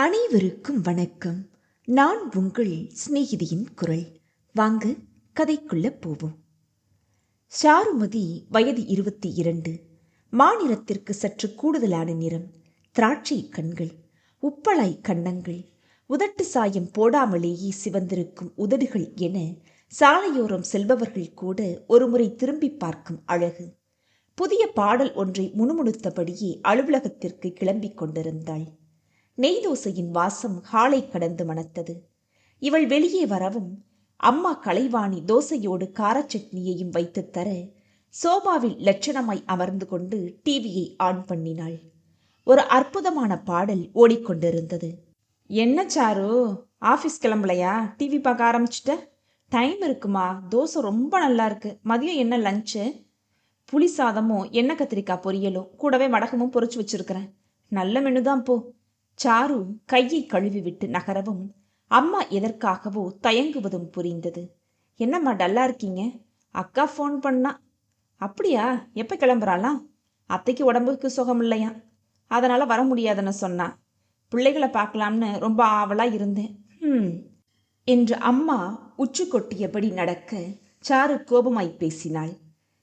அனைவருக்கும் வணக்கம். நான் உங்கள் சிநேகிதியின் குரல். வாங்க கதைக்குள்ள போவோம். சாருமதி வயது 22. மாநிலத்திற்கு சற்று கூடுதலான நிறம், திராட்சை கண்கள், உப்பளாய் கன்னங்கள், உதட்டு சாயம் போடாமலேயே சிவந்திருக்கும் உதடுகள் என சாலையோரம் செல்பவர்கள் கூட ஒருமுறை திரும்பி பார்க்கும் அழகு. புதிய பாடல் ஒன்றை முணுமுணுத்தபடியே அலுவலகத்திற்கு கிளம்பிக் கொண்டிருந்தாள். நெய்தோசையின் வாசம் ஹாலை கடந்து மணத்தது. இவள் வெளியே வரவும் அம்மா கலைவாணி தோசையோடு காரச்சட்னியையும் வைத்து தர சோபாவில் லட்சணமாய் அமர்ந்து கொண்டு டிவியை ஆன் பண்ணினாள். ஒரு அற்புதமான பாடல் ஓடிக்கொண்டிருந்தது. என்ன சாரு, ஆஃபீஸ் கிளம்பலையா? டிவி பார்க்க ஆரம்பிச்சிட்ட? டைம் இருக்குமா? தோசை ரொம்ப நல்லா இருக்கு. மதியம் என்ன லஞ்சு? புளி சாதமும் எண்ணெய் கத்திரிக்காய் பொரியலும் கூடவே வடகமும் பொரிச்சு வச்சிருக்கிறேன். நல்ல மெனு தான் போ. சாரு கையை கழுவி விட்டு நகரவும் அம்மா எதற்காகவோ தயங்குவதும் புரிந்தது. என்னம்மா டல்லா இருக்கீங்க? அக்கா ஃபோன் பண்ணா. அப்படியா? எப்போ கிளம்புறாளாம்? அத்தைக்கு உடம்புக்கு சுகம் இல்லையா, அதனால் வர முடியாதுன்னு சொன்னா. பிள்ளைகளை பார்க்கலாம்னு ரொம்ப ஆவலாக இருந்தேன் என்று அம்மா உச்சு கொட்டியபடி நடக்க சாரு கோபமாய் பேசினாள்.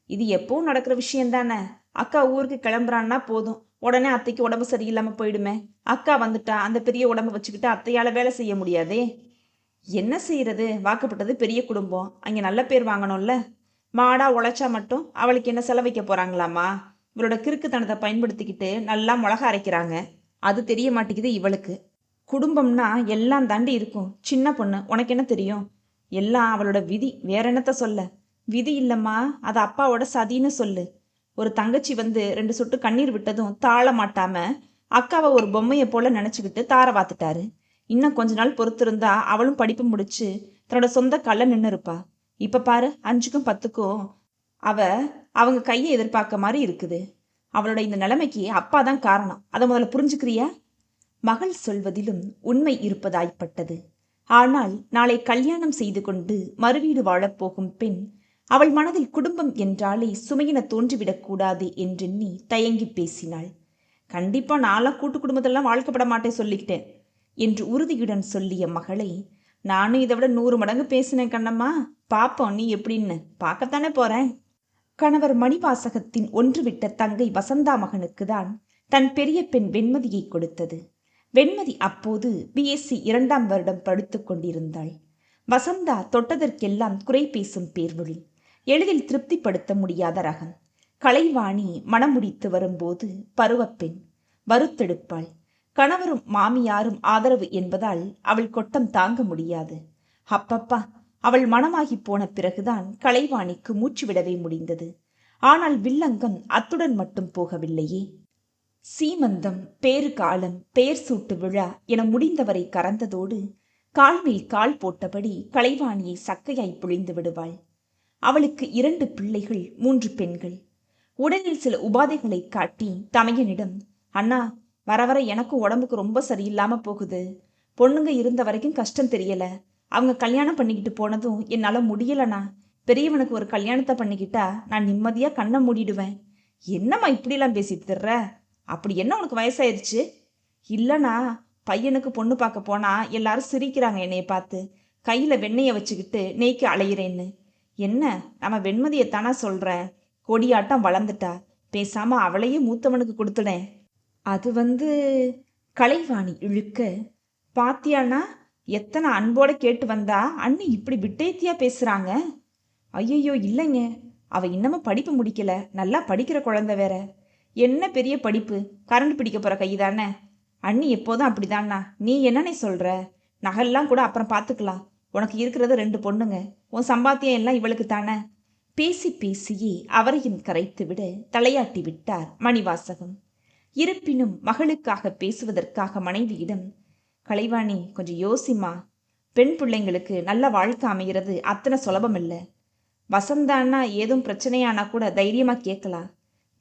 இது எப்பவும் நடக்கிற விஷயந்தானே. அக்கா ஊருக்கு கிளம்புறான்னா போதும், உடனே அத்தைக்கு உடம்பு சரியில்லாமல் போயிடுமே. அக்கா வந்துட்டா அந்த பெரிய உடம்பை வச்சுக்கிட்டு அத்தையால் வேலை செய்ய முடியாதே. என்ன செய்யறது? வாக்கப்பட்டது பெரிய குடும்பம், அங்கே நல்ல பேர் வாங்கணும்ல. மாடா உழைச்சா மட்டும் அவளுக்கு என்ன செலவைக்க போகிறாங்களாமா? இவளோட கிறுக்குத்தனத்தை பயன்படுத்திக்கிட்டு நல்லா மிளகா அரைக்கிறாங்க. அது தெரிய மாட்டேங்குது இவளுக்கு. குடும்பம்னா எல்லாம் தாண்டி இருக்கும். சின்ன பொண்ணு, உனக்கு என்ன தெரியும்? எல்லாம் அவளோட விதி, வேற என்னத்த சொல்ல? விதி இல்லைம்மா, அது அப்பாவோட சதின்னு சொல்லு. ஒரு தங்கச்சி வந்து 2 சொட்டு கண்ணீர் விட்டதும் தாழ மாட்டாம அக்காவை ஒரு பொம்மையை போல நினச்சிக்கிட்டு தார வாத்துட்டாரு. இன்னும் கொஞ்ச நாள் பொறுத்திருந்தா அவளும் படிப்பு முடிச்சு தன்னோட சொந்த கல்ல நின்று இருப்பா. இப்போ பாரு, 5க்கும் 10க்கும் அவங்க கையை எதிர்பார்க்க மாதிரி இருக்குது. அவளோட இந்த நிலைமைக்கு அப்பா தான் காரணம். அதை முதல்ல புரிஞ்சுக்கிறியா? மகள் சொல்வதிலும் உண்மை இருப்பதாய்ப்பட்டது. ஆனால் நாளை கல்யாணம் செய்து கொண்டு மறுவீடு வாழப்போகும் பெண் அவள் மனதில் குடும்பம் என்றாலே சுமையின தோன்றிவிடக்கூடாது என்றெண்ணி தயங்கி பேசினாள். கண்டிப்பா நான்லாம் கூட்டு குடும்பத்தெல்லாம் வாழ்க்கப்பட மாட்டேன் சொல்லிக்கிட்டேன் என்று உறுதியுடன் சொல்லிய மகளை, நானும் இதை விட 100 மடங்கு பேசினேன் கண்ணம்மா. பாப்போம் நீ எப்படின்னு. பார்க்கத்தானே போறேன். கணவர் மணிவாசகத்தின் ஒன்றுவிட்ட தங்கை வசந்தா மகனுக்கு தான் தன் பெரிய பெண் வெண்மதியை கொடுத்தது. வெண்மதி அப்போது பிஎஸ்சி 2ஆம் வருடம் படித்து கொண்டிருந்தாள். வசந்தா தொட்டதற்கெல்லாம் குறை பேசும் பேர்வழி, எளிதில் திருப்திப்படுத்த முடியாத ரகம். கலைவாணி மனம் முடித்து வரும்போது பருவப்பெண், வருத்தெடுப்பாள். கணவரும் மாமியாரும் ஆதரவு என்பதால் அவள் கொட்டம் தாங்க முடியாது. அப்பப்பா, அவள் மனமாகி போன பிறகுதான் கலைவாணிக்கு மூச்சு விடவே முடிந்தது. ஆனால் வில்லங்கம் அத்துடன் மட்டும் போகவில்லையே. சீமந்தம், பேறு காலம், பெயர் சூட்டு விழா என முடிந்தவரை கறந்ததோடு கால்மேல் கால் போட்டபடி கலைவாணியை சக்கையாய் புழிந்து விடுவாள். அவளுக்கு 2 பிள்ளைகள், 3 பெண்கள். உடலில் சில உபாதைகளை காட்டி தமையனிடம், அண்ணா வர வர எனக்கும் உடம்புக்கு ரொம்ப சரியில்லாம போகுது. பொண்ணுங்க இருந்த வரைக்கும் கஷ்டம் தெரியல. அவங்க கல்யாணம் பண்ணிக்கிட்டு போனதும் என்னால் முடியலண்ணா. பெரியவனுக்கு ஒரு கல்யாணத்தை பண்ணிக்கிட்டா நான் நிம்மதியாக கண்ணை மூடிடுவேன். என்னம்மா இப்படிலாம் பேசிட்டு தர்ற? அப்படி என்ன உனக்கு வயசாயிருச்சு? இல்லைண்ணா, பையனுக்கு பொண்ணு பார்க்க போனா எல்லாரும் சிரிக்கிறாங்க என்னைய பார்த்து. கையில் வெண்ணெயை வச்சுக்கிட்டு நெய்க்கு அலையிறேன்னு. என்ன, நம்ம வெண்மதியைத்தானா சொல்கிறேன். கொடியாட்டம் வளர்ந்துட்டா. பேசாம அவளையே மூத்தவனுக்கு கொடுத்துடேன். அது கலைவாணி இழுக்க, பாத்தியானா எத்தனை அன்போட கேட்டு வந்தா அண்ணி இப்படி விட்டேத்தியா பேசுறாங்க. ஐயோ இல்லைங்க, அவ இன்னமும் படிப்பு முடிக்கல. நல்லா படிக்கிற குழந்தை வேற. என்ன பெரிய படிப்பு? கரண்ட் பிடிக்க போற கைதானே. அண்ணி எப்போதும் அப்படிதானா. நீ என்னன்னே சொல்ற? நகையெல்லாம் கூட அப்புறம் பார்த்துக்கலாம். உனக்கு இருக்கிறது 2 பொண்ணுங்க. உன் சம்பாத்தியம் எல்லாம் இவளுக்கு தானே. பேசி பேசியே அவரையும் கரைத்து விட தலையாட்டி விட்டார் மணிவாசகம். இருப்பினும் மகளுக்காக பேசுவதற்காக மனைவியிடம், கலைவாணி கொஞ்சம் யோசிமா. பெண் பிள்ளைங்களுக்கு நல்ல வாழ்க்கை அமைகிறது அத்தனை சுலபம் இல்லை. வசந்தான்னா ஏதும் பிரச்சனையானா கூட தைரியமா கேட்கலாம்.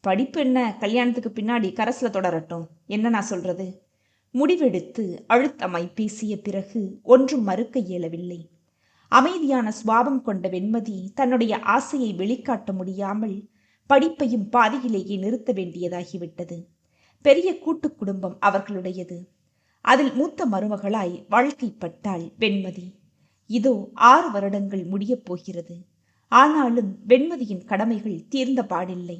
படிப்பு என்ன, கல்யாணத்துக்கு பின்னாடி கரசில் தொடரட்டும். என்ன நான் சொல்றது? முடிவெடுத்து அழுத்தமாய் பேசிய பிறகு ஒன்றும் மறுக்க இயலவில்லை. அமைதியான சுபாவம் கொண்ட வெண்மதி தன்னுடைய ஆசையை வெளிக்காட்ட முடியாமல் படிப்பையும் பாதியிலேயே நிறுத்த வேண்டியதாகிவிட்டது. பெரிய கூட்டு குடும்பம் அவர்களுடையது. அதில் மூத்த மருமகளாய் வாழ்க்கைப்பட்டாள் வெண்மதி. இதோ 6 வருடங்கள் முடியப் போகிறது. ஆனாலும் வெண்மதியின் கடமைகள் தீர்ந்த பாடில்லை.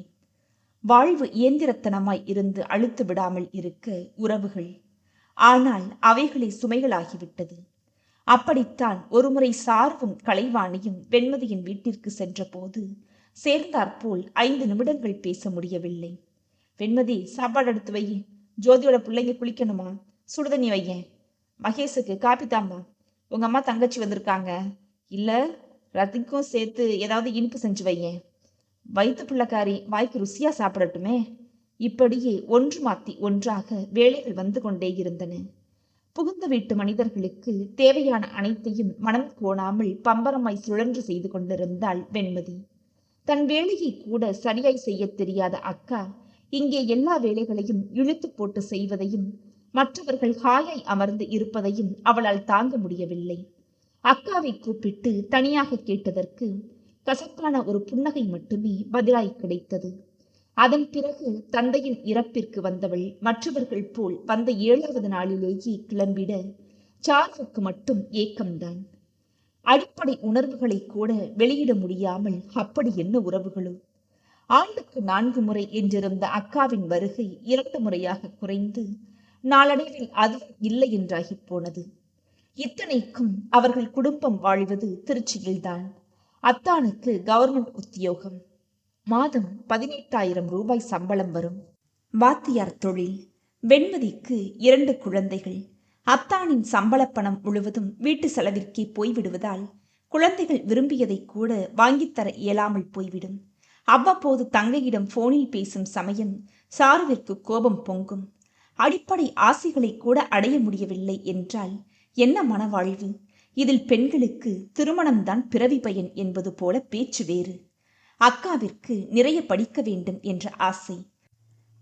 வாழ்வு இயந்திரத்தனமாய் இருந்து அழுத்து விடாமல் இருக்க உறவுகள், ஆனால் அவைகளே சுமைகளாகிவிட்டது. அப்படித்தான் ஒருமுறை சாருவும் கலைவாணியும் வெண்மதியின் வீட்டிற்கு சென்றபோது சேர்ந்தாற்போல் 5 நிமிடங்கள் பேச முடியவில்லை. வெண்மதி, சாப்பாடு எடுத்து வை. ஜோதியோட பிள்ளைங்க குளிக்கணுமா? சுடுதண்ணி வையேன். மகேஷுக்கு காப்பி தாம்மா. உங்க அம்மா தங்கச்சி வந்திருக்காங்க. இல்ல, ரத்திக்கும் சேர்த்து ஏதாவது இனிப்பு செஞ்சு வையேன். வயிற்று பிள்ளைக்காரி வாய்க்கு ருசியா சாப்பிடட்டுமே. இப்படியே ஒன்று மாத்தி ஒன்றாக வேலைகள் வந்து கொண்டே இருந்தன. புகுந்த வீட்டு மனிதர்களுக்கு தேவையான அனைத்தையும் மனம் கோணாமல் பம்பரமாய் சுழன்று செய்து கொண்டிருந்தாள் வெண்மதி. தன் வேலையை கூட சரியாய் செய்ய தெரியாத அக்கா இங்கே எல்லா வேலைகளையும் இழுத்து போட்டு செய்வதையும் மற்றவர்கள் ஹாயாய் அமர்ந்து இருப்பதையும் அவளால் தாங்க முடியவில்லை. அக்காவை கூப்பிட்டு தனியாக கேட்டதற்கு கசப்பான ஒரு புன்னகை மட்டுமே பதிலாய் கிடைத்தது. அதன் பிறகு தந்தையின் இறப்பிற்கு வந்தவள் மற்றவர்கள் போல் வந்த 7வது நாளிலேயே கிளம்பிட சாருவுக்கு மட்டும் ஏக்கம்தான். அடிப்படை உணர்வுகளை கூட வெளியிட முடியாமல் அப்படி என்ன உறவுகளோ. ஆண்டுக்கு 4 முறை என்றிருந்த அக்காவின் வருகை 2 முறையாக குறைந்து நாளடைவில் அது இல்லை என்றாகி போனது. இத்தனைக்கும் அவர்கள் குடும்பம் வாழ்வது திருச்சியில்தான். அத்தானுக்கு கவர்மெண்ட் உத்தியோகம். மாதம் 18,000 ரூபாய் சம்பளம் வரும். வாத்தியார் தொழில். வெண்மதிக்கு 2 குழந்தைகள். அத்தானின் சம்பள பணம் முழுவதும் வீட்டு செலவிற்கே போய்விடுவதால் குழந்தைகள் விரும்பியதை கூட வாங்கித்தர இயலாமல் போய்விடும். அவ்வப்போது தங்கையிடம் போனில் பேசும் சமயம் சாருவிற்கு கோபம் பொங்கும். அடிப்படை ஆசைகளை கூட அடைய முடியவில்லை என்றால் என்ன மனவாழ்வு? இதில் பெண்களுக்கு திருமணம்தான் பிறவி பயன் என்பது போல பேச்சு வேறு. அக்காவிற்கு நிறைய படிக்க வேண்டும் என்ற ஆசை.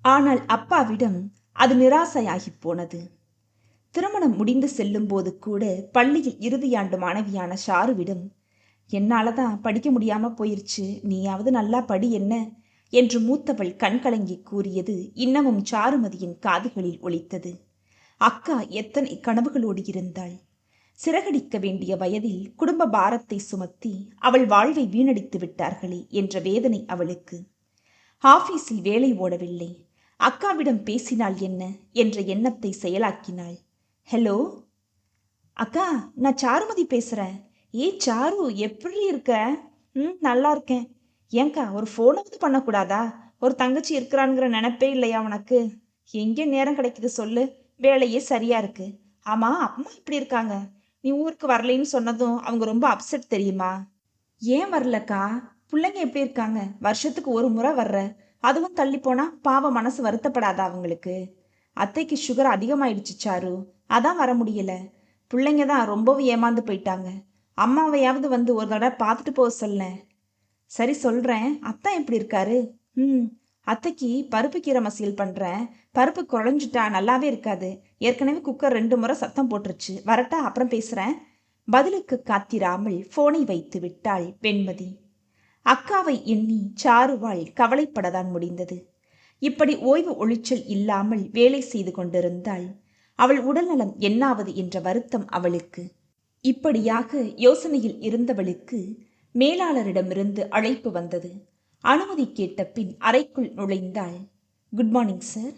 ஆனால் அப்பாவிடம் அது நிராசையாகி போனது. திருமணம் முடிந்து செல்லும் போது கூட பள்ளியில் இறுதியாண்டு மாணவியான ஷாருவிடம், என்னாலதான் படிக்க முடியாம போயிருச்சு, நீயாவது நல்லா படி என்ன என்று மூத்தவள் கண்கலங்கி கூறியது இன்னமும் சாருமதியின் காதுகளில் ஒலித்தது. அக்கா எத்தனை கனவுகளோடு இருந்தாள். சிறகடிக்க வேண்டிய வயதில் குடும்ப பாரத்தை சுமத்தி அவள் வாழ்வை வீணடித்து விட்டார்களே என்ற வேதனை அவளுக்கு. ஆபீஸில் வேலை ஓடவில்லை. அக்காவிடம் பேசினாள் என்ன என்ற எண்ணத்தை செயலாக்கினாள். ஹலோ அக்கா, நான் சாருமதி பேசுறேன். சாரு, எப்படி இருக்க? நல்லா இருக்கேன். ஏங்கா, ஒரு ஃபோனாவது பண்ணக்கூடாதா? ஒரு தங்கச்சி இருக்கிறான்ங்கிற நினைப்பே இல்லையா உனக்கு? எங்கே நேரம் கிடைக்குது சொல்லு, வேலையே சரியா இருக்கு. ஆமா, அம்மா எப்படி இருக்காங்க? நீ ஊருக்கு வரலைன்னு சொன்னதும் அவங்க ரொம்ப அப்செட் தெரியுமா? ஏன் வரலக்கா? பிள்ளைங்க எப்படி இருக்காங்க? வருஷத்துக்கு 1 முறை வர்ற, அதுவும் தள்ளி போனா பாவ மனசு வருத்தப்படாதா அவங்களுக்கு? அத்தைக்கு சுகர் அதிகமாயிடுச்சு சாரு, அதான் வர முடியல. பிள்ளைங்க தான் ரொம்பவும் ஏமாந்து போயிட்டாங்க. அம்மாவையாவது வந்து ஒரு தடவை பார்த்துட்டு போக சொல்ல. சரி சொல்றேன். அத்தா எப்படி இருக்காரு? அத்தைக்கு பருப்பு கீரை மசியல் பண்றேன். பருப்பு குழஞ்சிட்டா நல்லாவே இருக்காது. ஏற்கனவே குக்கர் 2 முறை சத்தம் போட்டுருச்சு. வரட்டா, அப்புறம் பேசுறேன். பதிலுக்கு காத்திராமல் போனை வைத்து விட்டாள் வெண்மதி. அக்காவை எண்ணி சாருவாள் கவலைப்படதான் முடிந்தது. இப்படி ஓய்வு ஒளிச்சல் இல்லாமல் வேலை செய்து கொண்டிருந்தாள். அவள் உடல்நலம் என்னாவது என்ற வருத்தம் அவளுக்கு. இப்படியாக யோசனையில் இருந்தவளுக்கு மேலாளரிடமிருந்து அழைப்பு வந்தது. அனுமதி கேட்ட பின் அறைக்குள் நுழைந்தாள். Good morning sir.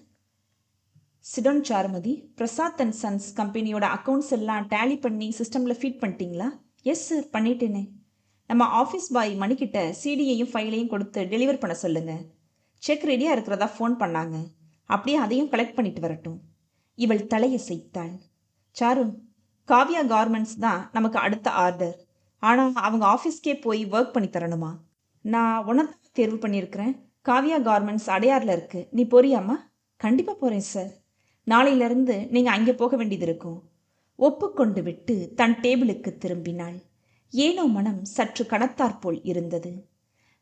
Sit down Charumathi. Prasad and sons கம்பெனியோட அக்கௌண்ட்ஸ் எல்லாம் டேலி பண்ணி சிஸ்டமில் ஃபீட் பண்ணிட்டீங்களா? எஸ் சார், பண்ணிட்டேனே. நம்ம ஆஃபீஸ் பாய் மணிக்கிட்ட சிடியையும் ஃபைலையும் கொடுத்து டெலிவர் பண்ண சொல்லுங்க. செக் ரெடியாக இருக்கிறதா ஃபோன் பண்ணாங்க. அப்படியே அதையும் கலெக்ட் பண்ணிட்டு வரட்டும். இவள் தலையசைத்தாள். சாரு, காவ்யா கார்மெண்ட்ஸ் தான் நமக்கு அடுத்த ஆர்டர். ஆனால் அவங்க ஆஃபீஸ்க்கே போய் ஒர்க் பண்ணி தரணுமா? நான் உனதான் தேர்வு பண்ணியிருக்கிறேன். காவ்யா கார்மெண்ட்ஸ் அடையாரில் இருக்குது. நீ போறியாம்மா? கண்டிப்பாக போகிறேன் சார். நாளையிலிருந்து நீங்கள் அங்கே போக வேண்டியது இருக்கும். ஒப்புக்கொண்டு விட்டு தன் டேபிளுக்கு திரும்பினாள். ஏனோ மனம் சற்று கனத்தாற்போல் இருந்தது.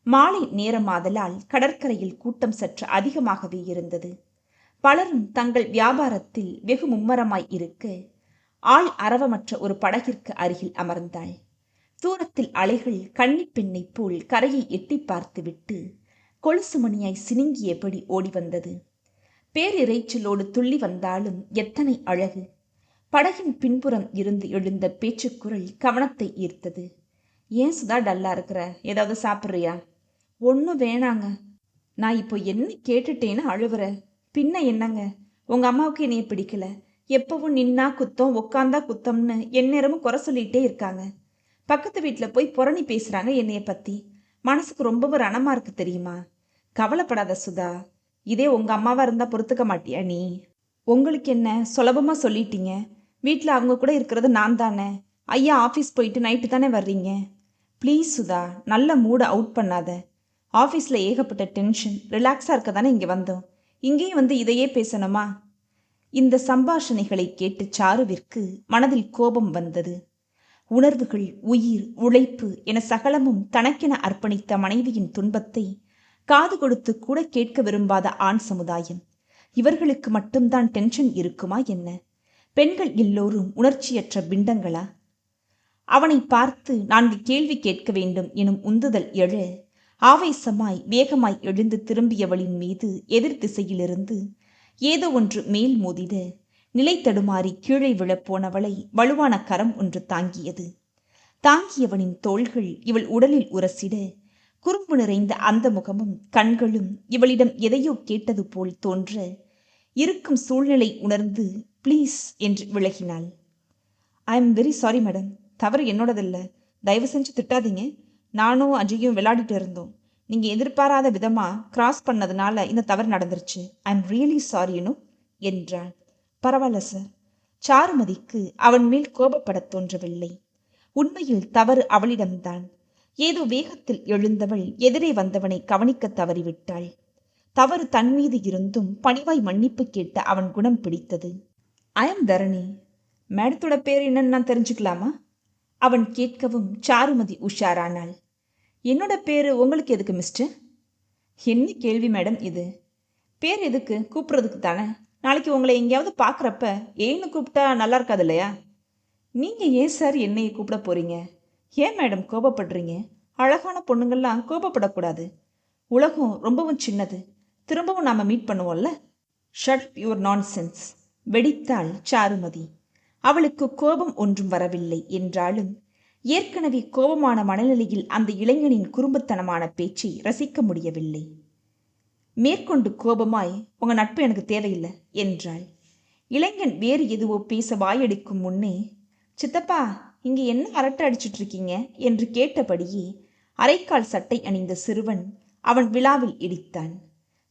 மாலை நேரமாதலால் கடற்கரையில் கூட்டம் சற்று அதிகமாகவே இருந்தது. பலரும் தங்கள் வியாபாரத்தில் வெகு மும்மரமாய் இருக்க ஆள் அரவமற்ற ஒரு படகிற்கு அருகில் அமர்ந்தாள். தூரத்தில் அலைகள் கன்னிப்பெண்ணை போல் கரையை எட்டி பார்த்துவிட்டு கொலுசு மணியாய் சினுங்கியபடி ஓடி வந்தது. பேரிரைச்சலோடு துள்ளி வந்தாலும் எத்தனை அழகு! படகின் பின்புறம் இருந்து எழுந்த பேச்சுக்குரல் கவனத்தை ஈர்த்தது. ஏன் சுதா டல்லா இருக்கிற? ஏதாவது சாப்பிட்றியா? ஒன்றும் வேணாங்க. நான் இப்போ என்ன கேட்டுட்டேன்னு அழுவுற? பின்ன என்னங்க, உங்க அம்மாவுக்கு என்னைய பிடிக்கல. எப்பவும் நின்னா குத்தம் உக்காந்தா குத்தம்னு எந்நேரமும் குறை சொல்லிகிட்டே இருக்காங்க. பக்கத்து வீட்டில் போய் புரணி பேசுகிறாங்க என்னைய பற்றி. மனசுக்கு ரொம்பவும் ரணமாக இருக்கு தெரியுமா? கவலைப்படாத சுதா, இதே உங்கள் அம்மாவாக இருந்தால் பொறுத்துக்க மாட்டியா நீ? உங்களுக்கு என்ன சுலபமாக சொல்லிட்டீங்க. வீட்டில் அவங்க கூட இருக்கிறது நான் தானே. ஐயா ஆஃபீஸ் போயிட்டு நைட்டு தானே வர்றீங்க. ப்ளீஸ் சுதா, நல்ல மூடை அவுட் பண்ணாத. ஆஃபீஸில் ஏகப்பட்ட டென்ஷன், ரிலாக்ஸாக இருக்க தானே இங்கே வந்தோம். இங்கேயும் வந்து இதையே பேசணுமா? இந்த சம்பாஷணைகளை கேட்டு சாருவிற்கு மனதில் கோபம் வந்தது. உணர்வுகள், உயிர், உழைப்பு என சகலமும் தனக்கென அர்ப்பணித்த மனைவியின் துன்பத்தை காது கொடுத்து கூட கேட்க விரும்பாத ஆண் சமுதாயம். இவர்களுக்கு மட்டும்தான் டென்ஷன் இருக்குமா என்ன? பெண்கள் எல்லோரும் உணர்ச்சியற்ற பிண்டங்களா? அவனை பார்த்து 4 கேள்வி கேட்க வேண்டும் எனும் உந்துதல் எழ ஆவேசமாய் வேகமாய் எழுந்து திரும்பியவளின் மீது எதிர் திசையிலிருந்து ஏதோ ஒன்று மேல் மோதிட நிலை தடுமாறி கீழே விழப்போனவளை வலுவான கரம் ஒன்று தாங்கியது. தாங்கியவனின் தோள்கள் இவள் உடலில் உரசிட குறும்பு நிறைந்த அந்த முகமும் கண்களும் இவளிடம் எதையோ கேட்டது போல் தோன்ற இருக்கும் சூழ்நிலை உணர்ந்து ப்ளீஸ் என்று விலகினாள். I am very sorry madam, தவறு என்னோடதில்ல. தயவு செஞ்சு திட்டாதீங்க. நானும் அஜயும் விளையாடிட்டு இருந்தோம். நீங்கள் எதிர்பாராத விதமாக கிராஸ் பண்ணதுனால இந்த தவறு நடந்துருச்சு. ஐ எம் ரியலி சாரினும் என்றாள். பரவாயில்ல சார். சாருமதிக்கு அவன் மேல் கோபப்பட தோன்றவில்லை. உண்மையில் தவறு அவளிடம்தான். ஏதோ வேகத்தில் எழுந்தவள் எதிரே வந்தவனை கவனிக்க தவறிவிட்டாள். தவறு தன் மீது இருந்தும் பணிவாய் மன்னிப்பு கேட்ட அவன் குணம் பிடித்தது. ஐ எம் தரணி. மேடத்தோட பேர் என்னன்னு நான் தெரிஞ்சுக்கலாமா? அவன் கேட்கவும் சாருமதி உஷாரானாள். என்னோட பேர் உங்களுக்கு எதுக்கு மிஸ்டர்? என்ன கேள்வி மேடம் இது? பேர் எதுக்கு? கூப்பிட்றதுக்கு தானே. நாளைக்கு உங்களை எங்கேயாவது பார்க்குறப்ப ஏன்னு கூப்பிட்டா நல்லா இருக்காது இல்லையா? நீங்கள் ஏன் சார் என்னையை கூப்பிட போகிறீங்க? ஏன் மேடம் கோபப்படுறீங்க? அழகான பொண்ணுங்கள்லாம் கோபப்படக்கூடாது. உலகம் ரொம்பவும் சின்னது. திரும்பவும் நாம் மீட் பண்ணுவோம்ல. ஷட் யுவர் நான்சென்ஸ், வெடித்தாள் சாருமதி. அவளுக்கு கோபம் ஒன்றும் வரவில்லை என்றாலும் ஏற்கனவே கோபமான மனநிலையில் அந்த இளைஞனின் குறும்புத்தனமான பேச்சை ரசிக்க முடியவில்லை. மேற்கொண்டு கோபமாய், உங்க நட்பு எனக்கு தேவையில்லை என்றாள். இளைஞன் வேறு எதுவோ பேச வாயடிக்கும் முன்னே, சித்தப்பா இங்கே என்ன அரட்டை அடிச்சுட்டு இருக்கீங்க என்று கேட்டபடியே அரைக்கால் சட்டை அணிந்த சிறுவன் அவன் விழாவில் இடித்தான்.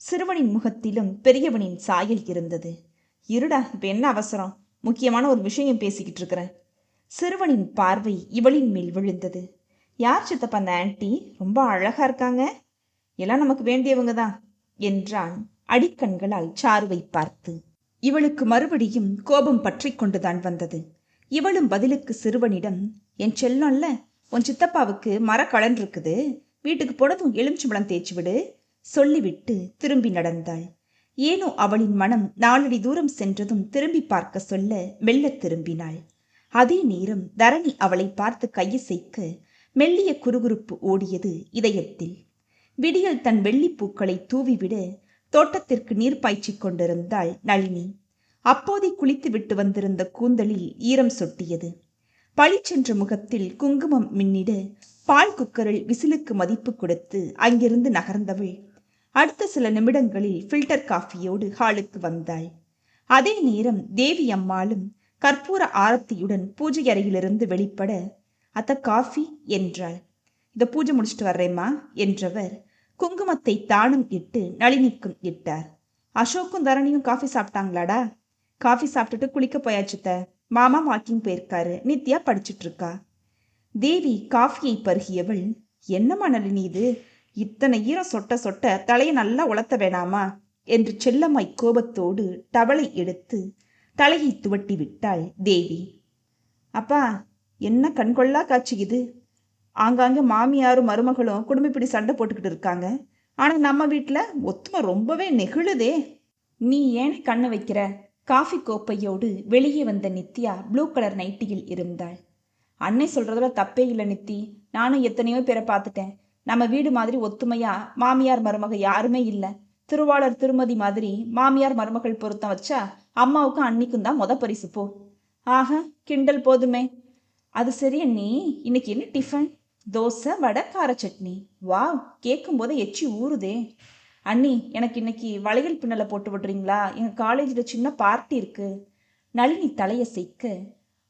சிறுவனின் முகத்திலும் பெரியவனின் சாயல் இருந்தது. இருடா, இப்போ என்ன அவசரம்? முக்கியமான ஒரு விஷயம் பேசிக்கிட்டு இருக்கிறேன். சிறுவனின் பார்வை இவளின் மேல் விழுந்தது. யார் சித்தப்பா அந்த ஆன்ட்டி? ரொம்ப அழகா இருக்காங்க. எல்லாம் நமக்கு வேண்டியவங்க தான் என்றான் அடிக்கண்களால் சாருவை பார்த்து. இவளுக்கு மறுபடியும் கோபம் பற்றி கொண்டுதான் வந்தது. இவளும் பதிலுக்கு சிறுவனிடம், என் செல்லம்ல, உன் சித்தப்பாவுக்கு மரக்கலன் இருக்குது, வீட்டுக்கு போனதும் எலுமிச்சம்பழம் தேய்ச்சி விடு சொல்லிவிட்டு திரும்பி நடந்தாள். ஏனோ அவளின் மனம் 4 அடி தூரம் சென்றதும் திரும்பி பார்க்க சொல்ல மெல்ல திரும்பினாள். அதே நேரம் தரணி அவளை பார்த்து கையசைக்க மெல்லிய குறுகுறுப்பு ஓடியது இதயத்தில். விடியல் தன் வெள்ளிப்பூக்களை தூவிவிட தோட்டத்திற்கு நீர் பாய்ச்சிக் கொண்டிருந்தாள் நளினி. அப்போதை குளித்து விட்டு வந்திருந்த கூந்தலில் ஈரம் சொட்டியது. பளிச்சென்ற முகத்தில் குங்குமம் மின்னிட பால் குக்கரில் விசிலுக்கு மதிப்பு கொடுத்து அங்கிருந்து நகர்ந்தவள் அடுத்த சில நிமிடங்களில் ஃபில்டர் காஃபியோடு ஹாலுக்கு வந்தாள். அதே நேரம் தேவி அம்மாளும் கற்பூர ஆரத்தியுடன் பூஜை அறையிலிருந்து வெளிப்பட, அத்த காஃபி என்றாள். இதை பூஜை முடிச்சுட்டு வர்றேம்மா என்றவர் குங்குமத்தை தானும் இட்டு நளினிக்கும் இட்டார். அசோக்கும் தரணியும் காஃபி சாப்பிட்டாங்களாடா? காஃபி சாப்பிட்டுட்டு குளிக்க போயாச்சுத்த. மாமா வாக்கிங் போயிருக்காரு, நித்யா படிச்சுட்டு இருக்கா. தேவி காஃபியை பருகியவள், என்னம்மா நளினி இது? இத்தனை ஈரம் சொட்ட சொட்ட தலையை நல்லா உலர்த்த வேணாமா என்று செல்லம்மாய் கோபத்தோடு டவலை எடுத்து தலையை துவட்டி விட்டாள் தேவி. அப்பா, என்ன கண்கொள்ளா காட்சி இது! ஆங்காங்கே மாமியாரும் மருமகளும் குடும்பப்படி சண்டை போட்டுக்கிட்டு இருக்காங்க. ஆனால் நம்ம வீட்டில் ஒத்துமை ரொம்பவே நெகிழுதே. நீ ஏன் கண்ணை வைக்கிற? காஃபி கோப்பையோடு வெளியே வந்த நித்யா ப்ளூ கலர் நைட்டியில் இருந்தாள். அன்னை சொல்றதுல தப்பே இல்லை நித்தி. நானும் எத்தனையோ பேரை பார்த்துட்டேன். நம்ம வீடு மாதிரி ஒத்துமையா மாமியார் மருமக யாருமே இல்லை. திருவாளர் திருமதி மாதிரி மாமியார் மருமகள் பொருத்தம் வச்சா அம்மாவுக்கும் அன்னிக்கும் தான் பரிசு போ. ஆஹா, கிண்டல் போதுமே. அது சரி அண்ணி, இன்னைக்கு என்ன டிஃபன்? தோசை, வடை, கார சட்னி. வாவ், கேட்கும் போதே எச்சி ஊறுதே. அண்ணி, எனக்கு இன்னைக்கு வளையல் பின்னலை போட்டு விடுறீங்களா? எங்கள் காலேஜில் சின்ன பார்ட்டி இருக்கு. நளினி தலையசைக்க,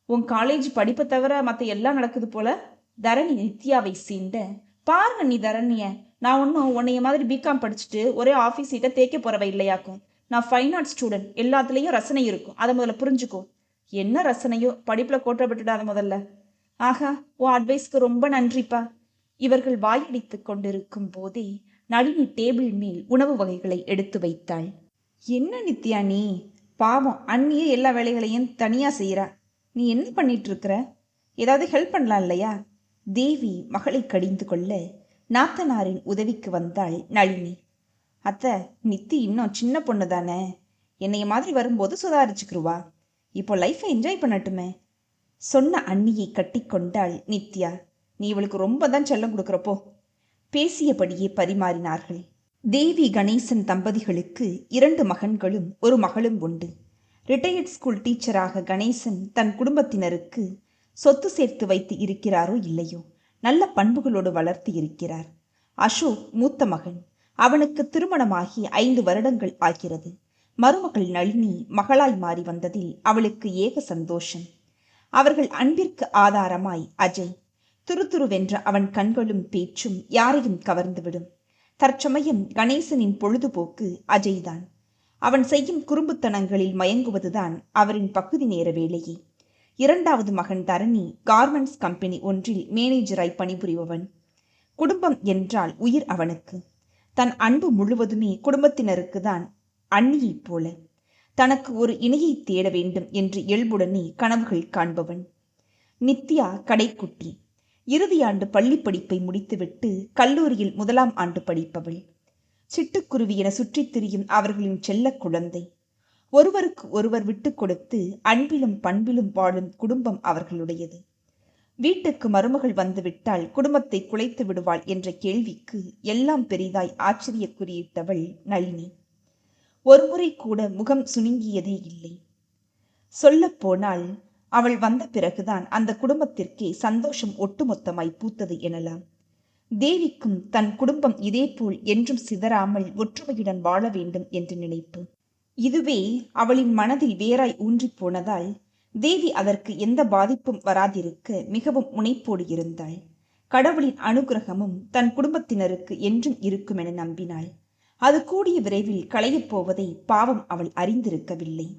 உன் காலேஜ் படிப்பை தவிர மற்ற எல்லாம் நடக்குது போல. தரணி நித்யாவை சீண்ட, பாருங்க நீ தரணிய, நான் ஒன்றும் உன்னைய மாதிரி பிகாம் படிச்சுட்டு ஒரே ஆஃபீஸ் சீட்டை தேய்க்க போறவ இல்லையாக்கும். நான் ஃபைன் ஆர்ட் ஸ்டூடெண்ட், எல்லாத்துலேயும் ரசனை இருக்கும், அதை முதல்ல புரிஞ்சுக்கோ. என்ன ரசனையோ, படிப்பில் கோட்டை விட்டுடாத முதல்ல. ஆஹா, உன் அட்வைஸ்க்கு ரொம்ப நன்றிப்பா. இவர்கள் வாயடித்து கொண்டிருக்கும் போதே நளினி டேபிள் மேல் உணவு வகைகளை எடுத்து வைத்தாள். என்ன நித்யா நீ, பாவம் அண்ணியே எல்லா வேலைகளையும் தனியாக செய்கிறா. நீ என்ன பண்ணிட்டு இருக்கிற? ஏதாவது ஹெல்ப் பண்ணலாம் இல்லையா? தேவி மகளை கடிந்து கொள்ள நாத்தனாரின் உதவிக்கு வந்தாள் நளினி. அத்தை, நித்தி இன்னும் சின்ன பொண்ணு தானே, என்னைய மாதிரி வரும்போது சுதாரிச்சுக்கிருவா. இப்போ லைஃப்பை என்ஜாய் பண்ணட்டுமே சொன்ன அண்ணியை கட்டி கொண்டாள் நித்யா. நீ இவளுக்கு ரொம்ப தான் செல்லம் கொடுக்குறப்போ. பேசியபடியே பரிமாறினார்கள். தேவி கணேசன் தம்பதிகளுக்கு 2 மகன்களும் ஒரு மகளும் உண்டு. ரிட்டையர்ட் ஸ்கூல் டீச்சராக கணேசன் தன் குடும்பத்தினருக்கு சொத்து சேர்த்து வைத்து இருக்கிறாரோ இல்லையோ, நல்ல பண்புகளோடு வளர்த்து இருக்கிறார். அசோக் மூத்த மகன். அவனுக்கு திருமணமாகி 5 வருடங்கள் ஆகிறது. மருமகள் நளினி மகளாய் மாறி வந்ததில் அவளுக்கு ஏக சந்தோஷம். அவர்கள் அன்பிற்கு ஆதாரமாய் அஜய். துருதுருவென்ற அவன் கண்களும் பேச்சும் யாரையும் கவர்ந்துவிடும். தற்சமயம் கணேசனின் பொழுதுபோக்கு அஜய்தான். அவன் செய்யும் குறும்புத்தனங்களில் மயங்குவதுதான் அவரின் பகுதி நேர வேலையே. 2வது மகன் தரணி கார்மெண்ட்ஸ் கம்பெனி ஒன்றில் மேனேஜராய் பணிபுரிபவன். குடும்பம் என்றால் உயிர் அவனுக்கு. தன் அன்பு முழுவதுமே குடும்பத்தினருக்கு தான். அண்ணியைப் போல தனக்கு ஒரு இணையை தேட வேண்டும் என்று இயல்புடனே கனவுகள் காண்பவன். நித்யா கடைக்குட்டி. இறுதியாண்டு பள்ளி படிப்பை முடித்துவிட்டு கல்லூரியில் 1ஆம் ஆண்டு படிப்பவள். சிட்டுக்குருவி என சுற்றித் திரியும் அவர்களின் செல்ல குழந்தை. ஒருவருக்கு ஒருவர் விட்டு கொடுத்து அன்பிலும் பண்பிலும் வாழும் குடும்பம் அவர்களுடையது. வீட்டுக்கு மருமகள் வந்துவிட்டால் குடும்பத்தை குலைத்து விடுவாள் என்ற கேள்விக்கு எல்லாம் பெரிதாய் ஆச்சரியக்குறியிட்டவள் நளினி. ஒருமுறை கூட முகம் சுணுங்கியதே இல்லை. சொல்லப்போனால் அவள் வந்த பிறகுதான் அந்த குடும்பத்திற்கே சந்தோஷம் ஒட்டுமொத்தமாய் பூத்தது எனலாம். தேவிக்கும் தன் குடும்பம் இதேபோல் என்றும் சிதறாமல் ஒற்றுமையுடன் வாழ வேண்டும் என்று நினைப்பு. இதுவே அவளின் மனதில் வேறாய் ஊன்றி போனதால் தேவி அதற்கு எந்த பாதிப்பும் வராதிருக்க மிகவும் முனைப்போடு இருந்தாள். கடவுளின் அனுகிரகமும் தன் குடும்பத்தினருக்கு என்றும் இருக்கும் என நம்பினாள். அது கூடிய விரைவில் களையப் போவதை பாவம் அவள் அறிந்திருக்கவில்லை.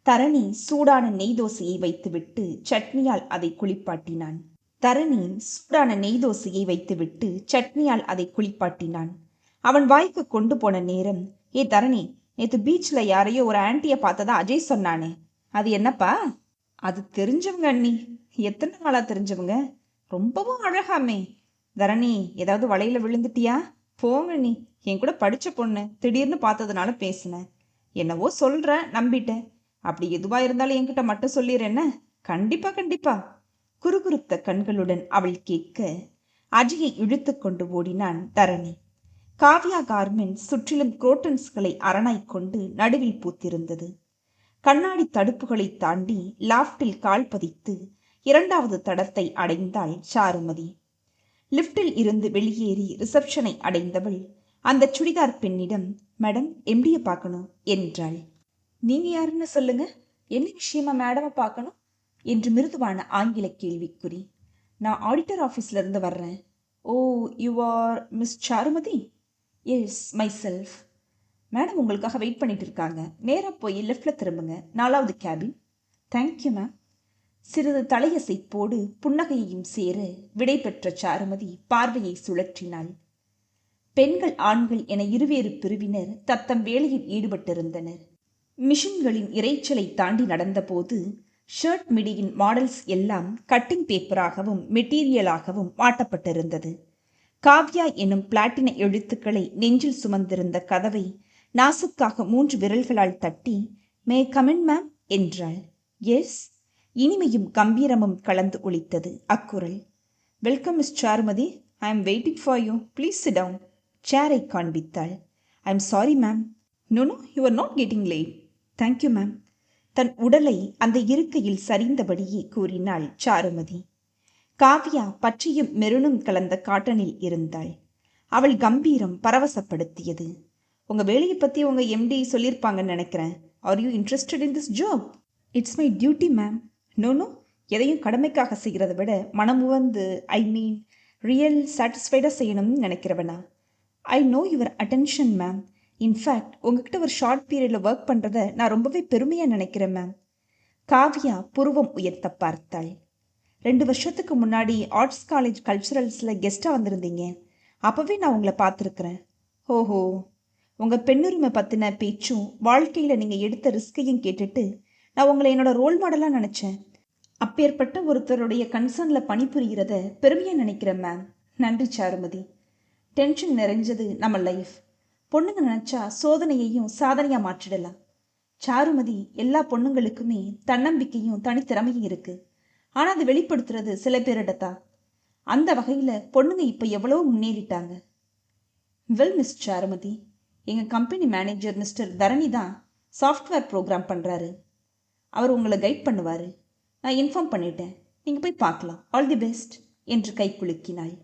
தரணி சூடான நெய் தோசையை வைத்துவிட்டு சட்னியால் அதை குளிப்பாட்டினான். அவன் வாய்க்கு கொண்டு போன நேரம், ஏ தரணி, நேற்று பீச்சில் யாரையோ ஒரு ஆன்ட்டியை பார்த்ததா அஜய் சொன்னானே, அது என்னப்பா? அது தெரிஞ்சவங்க அண்ணி. எத்தனை நாளா தெரிஞ்சவங்க? ரொம்பவும் அழகாமே. தரணி, ஏதாவது வலையில விழுந்துட்டியா? போங்க நீ, என் கூட படிச்ச பொண்ணு, திடீர்னு பார்த்ததுனால பேசினேன். என்னவோ சொல்ற, நம்பிட்டேன். அப்படி எதுவா இருந்தாலும் என்கிட்ட மட்டும் சொல்லிடுறேன்ன. கண்டிப்பா கண்டிப்பா. குறுகுறுத்த கண்களுடன் அவள் கேட்க அஜயை இழுத்து கொண்டு ஓடினான் தரணி. காவ்யா கார்மெண்ட்ஸ் சுற்றிலும் குரோட்டன்ஸ்களை அரணாய் கொண்டு நடுவில் பூத்திருந்தது. கண்ணாடி தடுப்புகளை தாண்டி லாஃப்டில் கால் பதித்து 2வது தடத்தை அடைந்தாள் சாருமதி. லிப்டில் இருந்து வெளியேறி ரிசப்ஷனை அடைந்தவள் அந்த சுடிதார் பெண்ணிடம், மேடம், எம்டியை பார்க்கணும் என்றாள். நீங்க யாருன்னு சொல்லுங்க, என்ன விஷயமா மேடமை பார்க்கணும் என்று மிருதுவான ஆங்கில கேள்விக்குறி. நான் ஆடிட்டர் ஆஃபீஸ்ல இருந்து வர்றேன். Oh, you are miss Charumathi? Yes, myself. Madam உங்களுக்காக வெயிட் பண்ணிட்டு இருக்காங்க. நேராக போய் லெஃப்டில் திரும்புங்க, 4வது கேபின். Thank you ma'am. சிறிது தலையசைப்போடு புன்னகையையும் சேர விடை பெற்ற சாருமதி பார்வையை சுழற்றினாள். பெண்கள் ஆண்கள் என இருவேறு பிரிவினர் தத்தம் வேலையில் ஈடுபட்டிருந்தனர். மிஷின்களின் இறைச்சலை தாண்டி நடந்தபோது ஷர்ட் மிடியின் மாடல்ஸ் எல்லாம் கட்டிங் பேப்பராகவும் மெட்டீரியலாகவும் மாட்டப்பட்டிருந்தது. காவ்யா என்னும் பிளாட்டின எழுத்துக்களை நெஞ்சில் சுமந்திருந்த கதவை நாசுக்காக 3 விரல்களால் தட்டி, மே கமின் மேம் என்றாள். எஸ். இனிமையும் கம்பீரமும் கலந்து ஒலித்தது அக்குரல். Welcome miss Charumathi, I am waiting for you, please sit down. சேரை காண்பித்தாள். I am sorry ma'am. No, you are not getting late. Thank you ma'am. தன் உடலை அந்த இருக்கையில் சரிந்தபடியே கூறினாள் சாருமதி. காவ்யா பச்சையும் மெருனும் கலந்த காட்டனில் இருந்தாள். அவள் கம்பீரம் பரவசப்படுத்தியது. உங்க வேலையை பத்தி உங்க எம்டி சொல்லியிருப்பாங்கன்னு நினைக்கிறேன். Are you interested in this job? It's my duty ma'am. No, எதையும் கடமைக்காக செய்கிறத விட மனமுவந்து ரியல் சாட்டிஸ்ஃபைடாக செய்யணும்னு நினைக்கிறவனா? I know your attention ma'am. In fact உங்ககிட்ட ஒரு ஷார்ட் பீரியடில் ஒர்க் பண்ணுறத நான் ரொம்பவே பெருமையாக நினைக்கிறேன் மேம். காவ்யா புருவம் உயர்த்த பார்த்தாள். 2 வருஷத்துக்கு முன்னாடி ஆர்ட்ஸ் காலேஜ் கல்ச்சுரல்ஸில் கெஸ்ட்டாக வந்திருந்தீங்க. அப்போவே நான் உங்களை பார்த்துருக்குறேன். ஓஹோ, உங்கள் பெண்ணுரிமை பற்றின பேச்சும் வாழ்க்கையில் நீங்கள் எடுத்த ரிஸ்கையும் கேட்டுட்டு நான் உங்களை என்னோட ரோல் மாடலாக நினச்சேன். அப்பேற்பட்ட ஒருத்தருடைய கன்சர்னில் பணிபுரிகிறத பெருமையாக நினைக்கிறேன் மேம். நன்றி சாருமதி. டென்ஷன் நிறைஞ்சது நம்ம லைஃப். பொண்ணுங்க நினச்சா சோதனையையும் சாதனையாக மாற்றிடலாம். சாருமதி, எல்லா பொண்ணுங்களுக்குமே தன்னம்பிக்கையும் தனித்திறமையும் இருக்குது. ஆனால் அதை வெளிப்படுத்துறது சில பேரிடத்தான். அந்த வகையில் பொண்ணுங்க இப்போ எவ்வளோ முன்னேறிட்டாங்க. வெல் மிஸ் சாருமதி, எங்கள் கம்பெனி மேனேஜர் மிஸ்டர் தரணி தான் சாஃப்ட்வேர் ப்ரோக்ராம் பண்ணுறாரு. அவர் உங்களை கைட் பண்ணுவார். நான் இன்ஃபார்ம் பண்ணிட்டேன். நீங்கள் போய் பார்க்கலாம். ஆல் தி பெஸ்ட் என்று கை குலுக்கினாள்.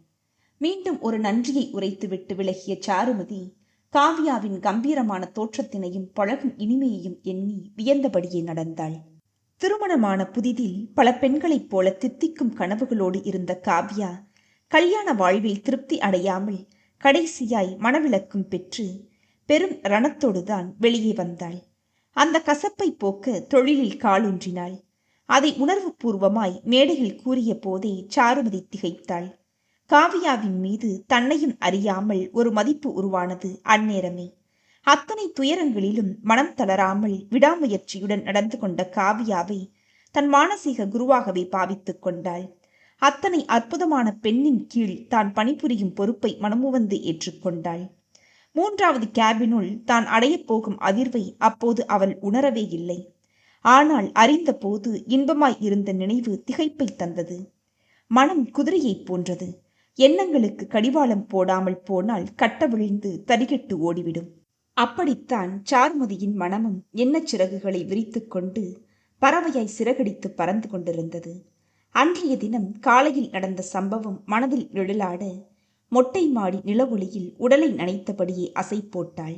மீண்டும் ஒரு நன்றியை உரைத்துவிட்டு விலகிய சாருமதி காவ்யாவின் கம்பீரமான தோற்றத்தினையும் பழகும் இனிமையையும் எண்ணி வியந்தபடியே நடந்தாள். திருமணமான புதிதில் பல பெண்களைப் போல தித்திக்கும் கனவுகளோடு இருந்த காவ்யா கல்யாண வாழ்வில் திருப்தி அடையாமல் கடைசியாய் மனவிலக்கும் பெற்று பெரும் ரணத்தோடுதான் வெளியே வந்தாள். அந்த கசப்பை போக்க தொழிலில் காலூன்றினாள். அதை உணர்வு பூர்வமாய் மேடையில் கூறிய போதே சாருமதி திகைத்தாள். காவ்யாவின் மீது தன்னையும் அறியாமல் ஒரு மதிப்பு உருவானது அந்நேரமே. அத்தனை துயரங்களிலும் மனம் தளராமல் விடாமுயற்சியுடன் நடந்து கொண்ட காவ்யாவை தன் மானசீக குருவாகவே பாவித்துக் கொண்டாள். அத்தனை அற்புதமான பெண்ணின் கீழ் தான் பணிபுரியும் பொறுப்பை மனமுவந்து ஏற்றுக்கொண்டாள். 3வது கேபினுள் தான் அடையப் போகும் அதிர்வை அப்போது அவள் உணரவே இல்லை. ஆனால் அறிந்தபோது இன்பமாய் இருந்த நினைவு திகைப்பை தந்தது. மனம் குதிரையைப் போன்றது. எண்ணங்களுக்கு கடிவாளம் போடாமல் போனால் கட்டவிழ்ந்து தரிகெட்டு ஓடிவிடும். அப்படித்தான் சாருமதியின் மனமும் எண்ணச் சிறகுகளை விரித்து கொண்டு பறவையாய் சிறகடித்து பறந்து கொண்டிருந்தது. அன்றைய தினம் காலையில் நடந்த சம்பவம் மனதில் நிழலாட மொட்டை மாடி நிலவொளியில் உடலை நனைத்தபடியே அசை போட்டாள்.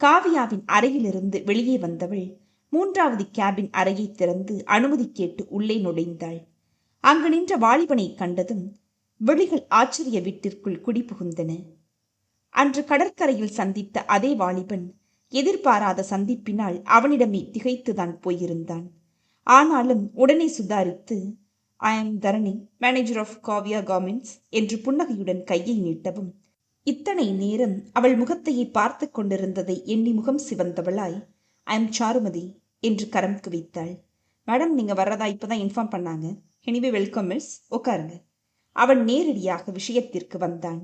காவ்யாவின் அறையிலிருந்து வெளியே வந்தவள் 3வது கேபின் அறையை திறந்து அனுமதி கேட்டு உள்ளே நுழைந்தாள். அங்கு நின்ற வாலிபனை கண்டதும் விழிகள் ஆச்சரிய வீட்டிற்குள் குடிபுகுந்தன. அன்று கடற்கரையில் சந்தித்த அதே வாலிபன் எதிர்பாராத சந்திப்பினால் அவனிடமே திகைத்துதான் போயிருந்தான். ஆனாலும் உடனே சுதாரித்து, ஐ ஆம் தரணி, மேனேஜர் ஆஃப் காவ்யா கார்மெண்ட்ஸ் என்று புன்னகையுடன் கையை நீட்டவும் இத்தனை நேரம் அவள் முகத்தையே பார்த்து கொண்டிருந்ததை எண்ணி முகம் சிவந்தவளாய், ஐ எம் சாருமதி என்று கரம் குவித்தாள். மேடம், நீங்கள் வர்றதா இப்போதான் இன்ஃபார்ம் பண்ணாங்க. எனிவே வெல்கம் மிஸ், உட்காருங்க. அவன் நேரடியாக விஷயத்திற்கு வந்தான்.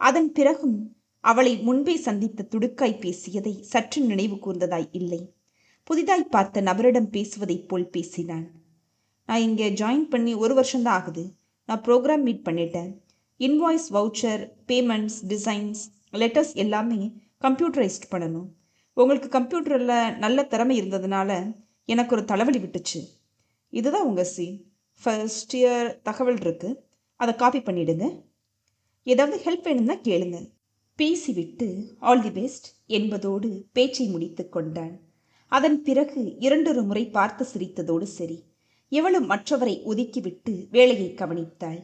அதன் பிறகும் அவளை முன்பே சந்தித்த துடுக்காய் பேசியதை சற்று நினைவு கூர்ந்ததாய் இல்லை. புதிதாய் பார்த்த நபரிடம் பேசுவதைப் போல் பேசினான். நான் இங்கே ஜாயின் பண்ணி 1 வருஷம்தான் ஆகுது. நான் ப்ரோக்ராம் மீட் பண்ணிட்டேன். Invoice, voucher, payments, designs, letters எல்லாமே கம்ப்யூட்டரைஸ்ட் பண்ணணும். உங்களுக்கு கம்ப்யூட்டரில் நல்ல திறமை இருந்ததுனால எனக்கு ஒரு தலைவலி விட்டுச்சு. இதுதான் உங்கள் சீன். ஃபர்ஸ்ட் இயர் தகவல் இருக்குது, அதை காப்பி பண்ணிவிடுங்க. ஏதாவது ஹெல்ப் வேணும்னா கேளுங்க. பேசிவிட்டு ஆல் தி பெஸ்ட் என்பதோடு பேச்சை முடித்து கொண்டான். அதன் பிறகு 2 முறை பார்த்து சிரித்ததோடு சரி. இவளும் மற்றவரை ஒதுக்கிவிட்டு வேலையை கவனித்தாள்.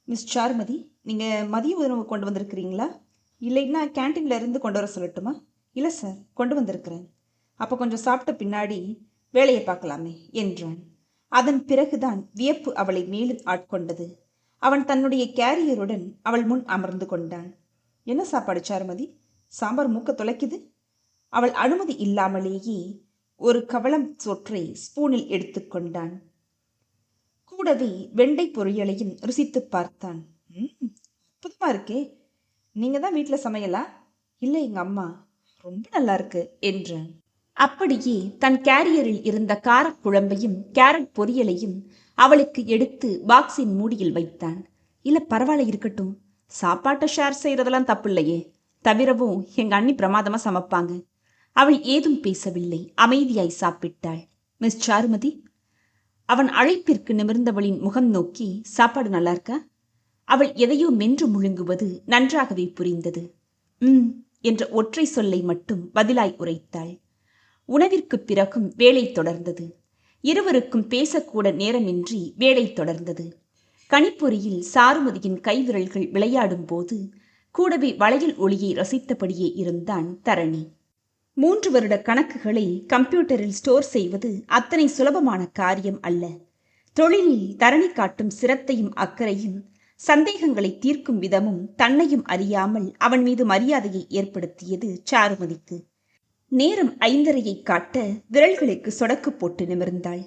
மிஸ் சாருமதி, நீங்கள் மதிய உணவு கொண்டு வந்திருக்கிறீங்களா? இல்லைன்னா கேன்டீனில் இருந்து கொண்டு வர சொல்லட்டுமா? இல்லை சார், கொண்டு வந்திருக்கிறேன். அப்போ கொஞ்சம் சாப்பிட்ட பின்னாடி வேலையை பார்க்கலாமே என்றான். அதன் பிறகுதான் வியப்பு அவளை மேலும் ஆட்கொண்டது. அவன் தன்னுடைய கேரியருடன் அவள் முன் அமர்ந்து கொண்டான். என்ன சாப்பாடு சாருமதி? சாம்பார் மூக்க துளைக்குது. அவள் அனுமதி இல்லாமலேயே ஒரு கவளம் சோற்றை ஸ்பூனில் எடுத்துக்கொண்டான். கூடவே வெண்டை பொரியலையும் ருசித்து பார்த்தான். அற்புதமா இருக்கே. நீங்க தான் வீட்டில் சமையலா? இல்லை, எங்க அம்மா. ரொம்ப நல்லா இருக்கு என்றான். அப்படியே தன் கேரியரில் இருந்த காரக்குழம்பையும் கேரட் பொரியலையும் அவளுக்கு எடுத்து பாக்ஸின் மூடியில் வைத்தான். இல்லை, பரவாயில்ல, இருக்கட்டும். சாப்பாட்டை ஷேர் செய்கிறதெல்லாம் தப்பு இல்லையே. தவிரவும் எங்கள் அண்ணி பிரமாதமாக சமைப்பாங்க. அவள் ஏதும் பேசவில்லை. அமைதியாய் சாப்பிட்டாள். மிஸ் சாருமதி? அவன் அழைப்பிற்கு நிமிர்ந்தவளின் முகம் நோக்கி, சாப்பாடு நல்லா இருக்கா? அவள் எதையோ மென்று முழுங்குவது நன்றாகவே புரிந்தது. என்ற ஒற்றை சொல்லை மட்டும் பதிலாய் உரைத்தாள். உணவிற்குப் பிறகும் வேலை தொடர்ந்தது. இருவருக்கும் பேசக்கூட நேரமின்றி வேலை தொடர்ந்தது. கணிப்பொறியில் சாருமதியின் கைவிரல்கள் விளையாடும் போது கூடவே வளையல் ஒளியை ரசித்தபடியே இருந்தான் தரணி. 3 வருட கணக்குகளை கம்ப்யூட்டரில் ஸ்டோர் செய்வது அத்தனை சுலபமான காரியம் அல்ல. தொழிலில் தரணி காட்டும் சிரத்தையும் அக்கறையும், சந்தேகங்களை தீர்க்கும் விதமும் தன்னையும் அறியாமல் அவன் மீது மரியாதையை ஏற்படுத்தியது சாருமதிக்கு. நேரம் 5:30 காட்ட விரல்களுக்கு சொடக்கு போட்டு நிமிர்ந்தாள்.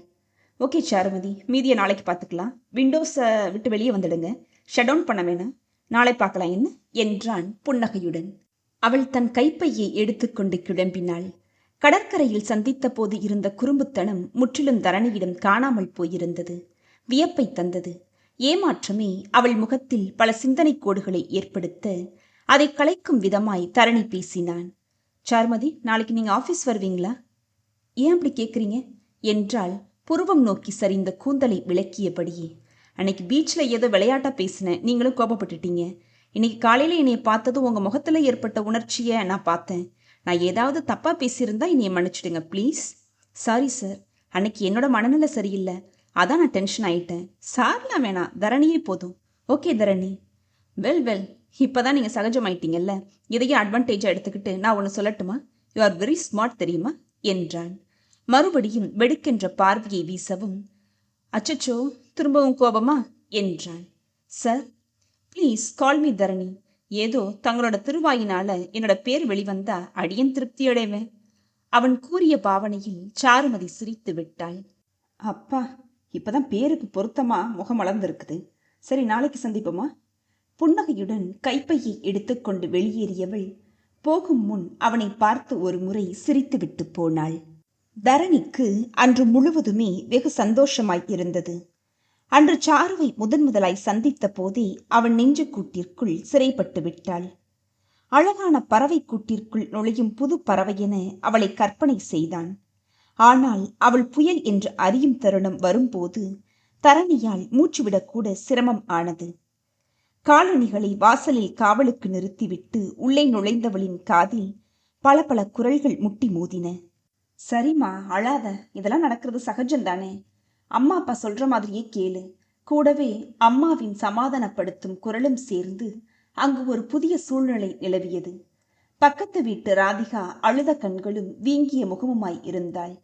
ஓகே சாருமதி, மீதியை நாளைக்கு பார்த்துக்கலாம். விண்டோஸை விட்டு வெளியே வந்துடுங்க. ஷட் டவுன் பண்ண வேணாம். நாளை பார்க்கலாம் என்ன என்றான் புன்னகையுடன். அவள் தன் கைப்பையை எடுத்துக்கொண்டு கிளம்பினாள். கடற்கரையில் சந்தித்த போது இருந்த குறும்புத்தனம் முற்றிலும் தரணியிடம் காணாமல் போயிருந்தது. வியப்பை தந்தது. ஏமாற்றமே அவள் முகத்தில் பல சிந்தனை கோடுகளை ஏற்படுத்த அதை கலைக்கும் விதமாய் தரணி பேசினான். சாருமதி, நாளைக்கு நீங்கள் ஆஃபீஸ் வருவீங்களா? ஏன் அப்படி கேட்குறீங்க என்றால் புருவம் நோக்கி சரிந்த கூந்தலை விளக்கியபடியே. அன்னைக்கு பீச்சில் ஏதோ விளையாட்டாக பேசினேன், நீங்களும் கோபப்பட்டுட்டீங்க. இன்னைக்கு காலையில் என்னைய பார்த்ததும் உங்கள் முகத்தில் ஏற்பட்ட உணர்ச்சியை நான் பார்த்தேன். நான் ஏதாவது தப்பாக பேசியிருந்தா என்னைய மன்னிச்சிடுங்க ப்ளீஸ். சாரி சார், அன்னைக்கு என்னோட மனநிலை சரியில்லை, அதான் நான் டென்ஷன் ஆயிட்டேன். சார்லாம் வேணாம், தரணியே போதும். ஓகே தரணி. வெல், இப்போதான் நீங்கள் சகஜமாயிட்டீங்கல்ல, இதையும் அட்வான்டேஜாக எடுத்துக்கிட்டு நான் ஒன்று சொல்லட்டுமா? யூ ஆர் வெரி ஸ்மார்ட் தெரியுமா என்றான். மறுபடியும் வெடுக்கென்ற பார்வையை வீசவும், அச்சச்சோ திரும்பவும் கோபமா என்றான். சார் ப்ளீஸ் கால் மீ தரணி. ஏதோ தங்களோட திருவாயினால என்னோட பேர் வெளிவந்தா அடியன் திருப்தி அடைவேன். அவன் கூறிய பாவனையில் சாருமதி சிரித்து விட்டாள். அப்பா, இப்பதான் பேருக்கு பொருத்தமா முகம் வளர்ந்துருக்குது. சரி, நாளைக்கு சந்திப்போமா? புன்னகையுடன் கைப்பையை எடுத்துக்கொண்டு வெளியேறியவள் போகும் முன் அவனை பார்த்து ஒரு முறை சிரித்துவிட்டு போனாள். தரணிக்கு அன்று முழுவதுமே வெகு சந்தோஷமாய் இருந்தது. அன்று சாருவை முதலாய் சந்தித்த போதே அவன் நெஞ்சு கூட்டிற்குள் சிறைப்பட்டு விட்டாள். அழகான பறவை கூட்டிற்குள் நுழையும் புது பறவையென அவளை கற்பனை செய்தான். ஆனால் அவள் புயல் என்று அறியும் தருணம் வரும்போது தரணியால் மூச்சுவிடக்கூட சிரமம் ஆனது. காலணிகளை வாசலில் காவலுக்கு நிறுத்திவிட்டு உள்ளே நுழைந்தவளின் காதில் பல பல குரல்கள் முட்டி மோதின. சரிம்மா, அழாத, இதெல்லாம் நடக்கிறது சகஜம்தானே. அம்மா அப்பா சொல்ற மாதிரியே கேளு. கூடவே அம்மாவின் சமாதானப்படுத்தும் குரலும் சேர்ந்து அங்கு ஒரு புதிய சூழ்நிலை நிலவியது. பக்கத்து வீட்டு ராதிகா அழுத கண்களும் வீங்கிய முகமுமாய் இருந்தாள்.